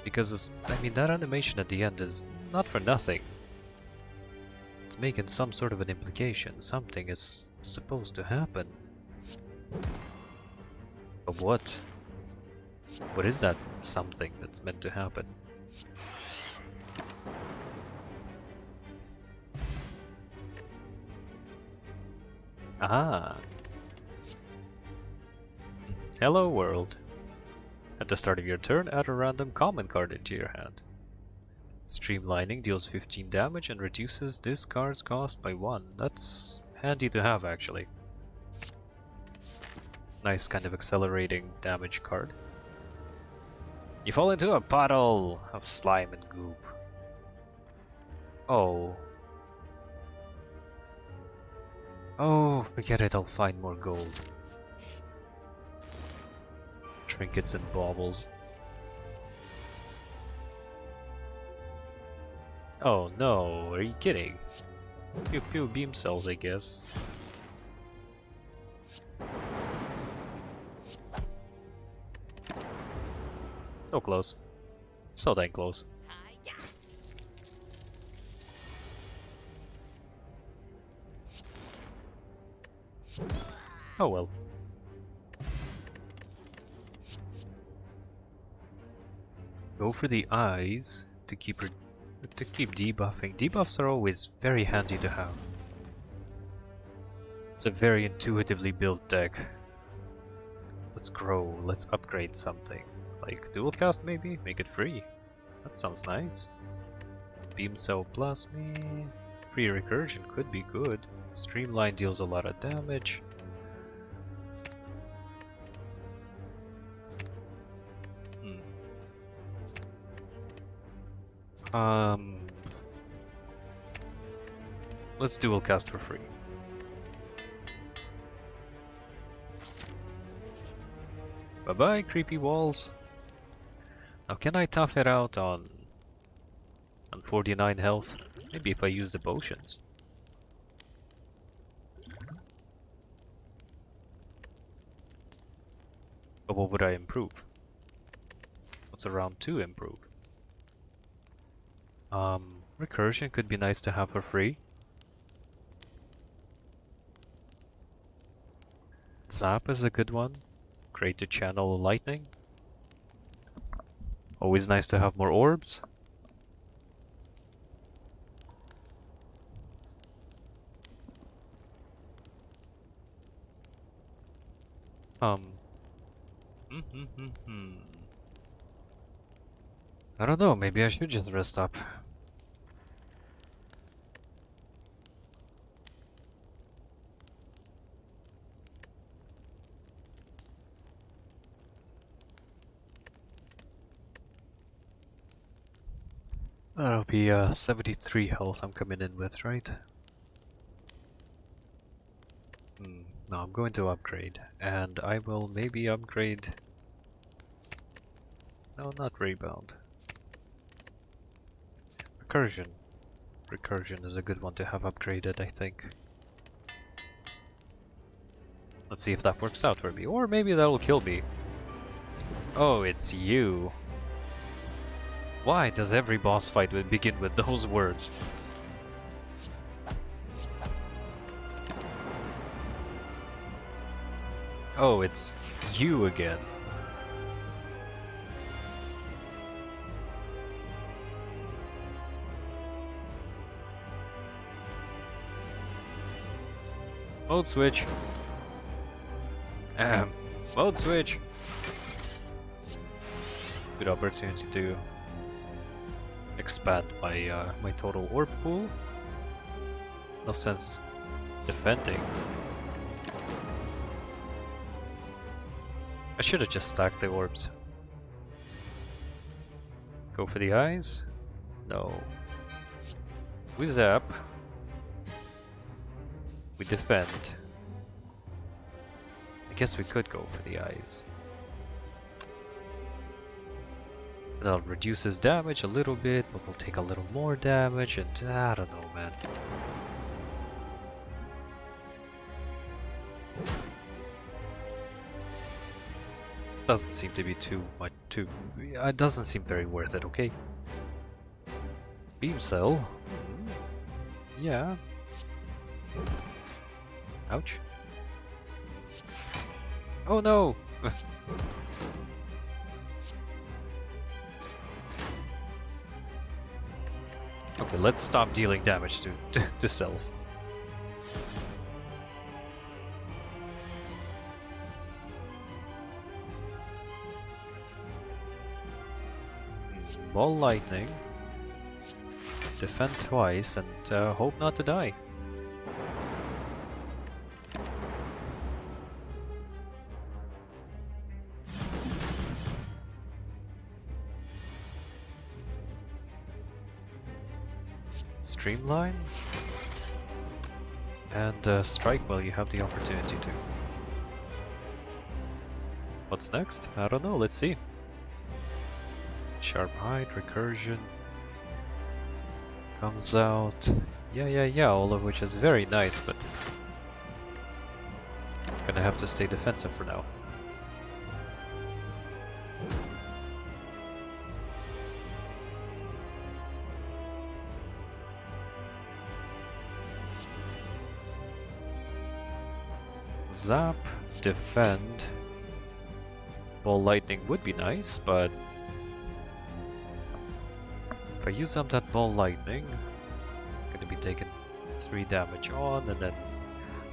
Because, I mean, that animation at the end is not for nothing. It's making some sort of an implication. Something is supposed to happen. But what? What is that something that's meant to happen? Ah. Hello world. At the start of your turn, add a random common card into your hand. Streamlining deals 15 damage and reduces this card's cost by 1. That's handy to have, actually. Nice kind of accelerating damage card. You fall into a puddle of slime and goop. Oh. Oh, forget it, I'll find more gold. Trinkets and baubles. Oh no, are you kidding? Pew pew beam cells, I guess. So close. So dang close. Oh well. Go for the eyes to keep debuffing. Debuffs are always very handy to have. It's a very intuitively built deck. Let's grow, let's upgrade something. Like dual cast maybe? Make it free. That sounds nice. Beam cell plus me. Free recursion could be good. Streamline deals a lot of damage. Let's dual cast for free. Bye bye, creepy walls. Now, can I tough it out on 49 health? Maybe if I use the potions. But what would I improve? What's a round 2 improve? Recursion could be nice to have for free. Zap is a good one. Great to channel lightning. Always nice to have more orbs. I don't know, maybe I should just rest up. That'll be 73 health I'm coming in with, right? No, I'm going to upgrade, and I will maybe upgrade... No, not rebound. Recursion. Recursion is a good one to have upgraded, I think. Let's see if that works out for me, or maybe that'll kill me. Oh, it's you. Why does every boss fight begin with those words? Oh, it's you again. Mode switch. Mode switch. Good opportunity to expand my my total orb pool. No sense defending. I should have just stacked the orbs. Go for the eyes? No. We zap. We defend. I guess we could go for the eyes. That'll reduce his damage a little bit, but we'll take a little more damage, and I don't know, man. Doesn't seem to be too much, it doesn't seem very worth it, okay? Beam cell. Yeah. Ouch. Oh no! Okay, let's stop dealing damage to self. Ball lightning. Defend twice and hope not to die. Streamline. And strike while you have the opportunity to. What's next? I don't know, let's see. Sharp Height, Recursion comes out. Yeah, all of which is very nice, but gonna have to stay defensive for now. Zap, defend. Ball lightning would be nice, but if I use up that ball lightning, I'm gonna be taking 3 damage on, and then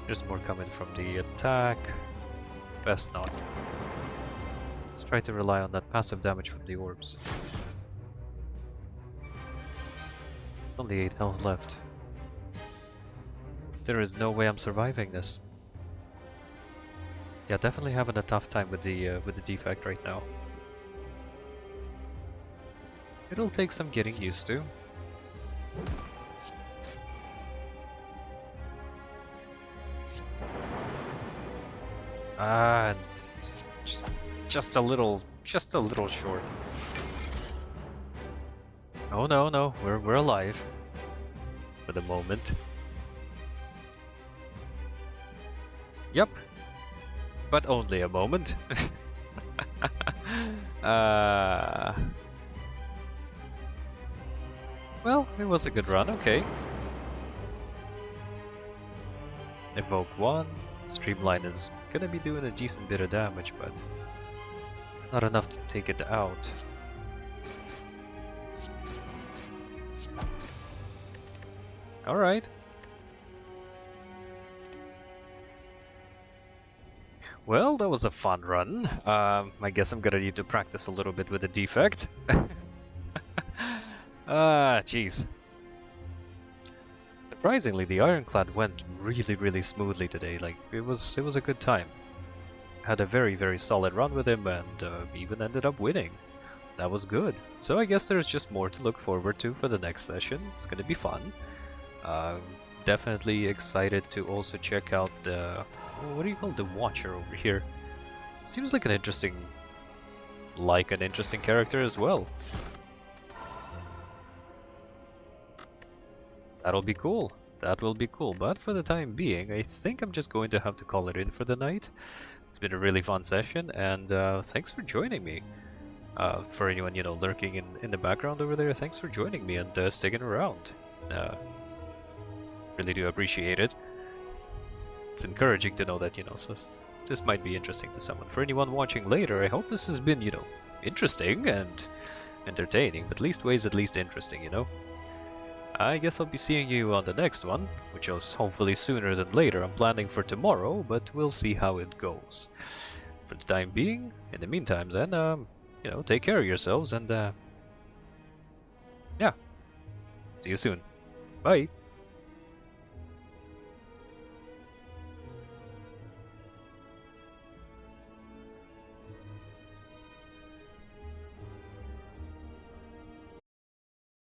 there's more coming from the attack. Best not. Let's try to rely on that passive damage from the orbs. Only 8 health left. There is no way I'm surviving this. Yeah, definitely having a tough time with the defect right now. It'll take some getting used to. And just a little short. Oh no, we're alive for the moment. Yep. But only a moment. Well, it was a good run, okay. Evoke 1. Streamline is gonna be doing a decent bit of damage, but not enough to take it out. Alright. Well, that was a fun run. I guess I'm gonna need to practice a little bit with the defect. Jeez. Surprisingly, the Ironclad went really smoothly today. Like, it was a good time. Had a very solid run with him, and even ended up winning. That was good. So I guess there's just more to look forward to for the next session. It's gonna be fun. Definitely excited to also check out the... what do you call the Watcher over here? Seems like an interesting character as well. That'll be cool. That will be cool. But for the time being, I think I'm just going to have to call it in for the night. It's been a really fun session, and thanks for joining me. For anyone, you know, lurking in the background over there, thanks for joining me and sticking around. Really do appreciate it. It's encouraging to know that, you know, so this might be interesting to someone. For anyone watching later, I hope this has been, you know, interesting and entertaining, but least ways at least interesting, you know. I guess I'll be seeing you on the next one, which is hopefully sooner than later. I'm planning for tomorrow, but we'll see how it goes. For the time being, in the meantime then, you know, take care of yourselves and, yeah. See you soon. Bye!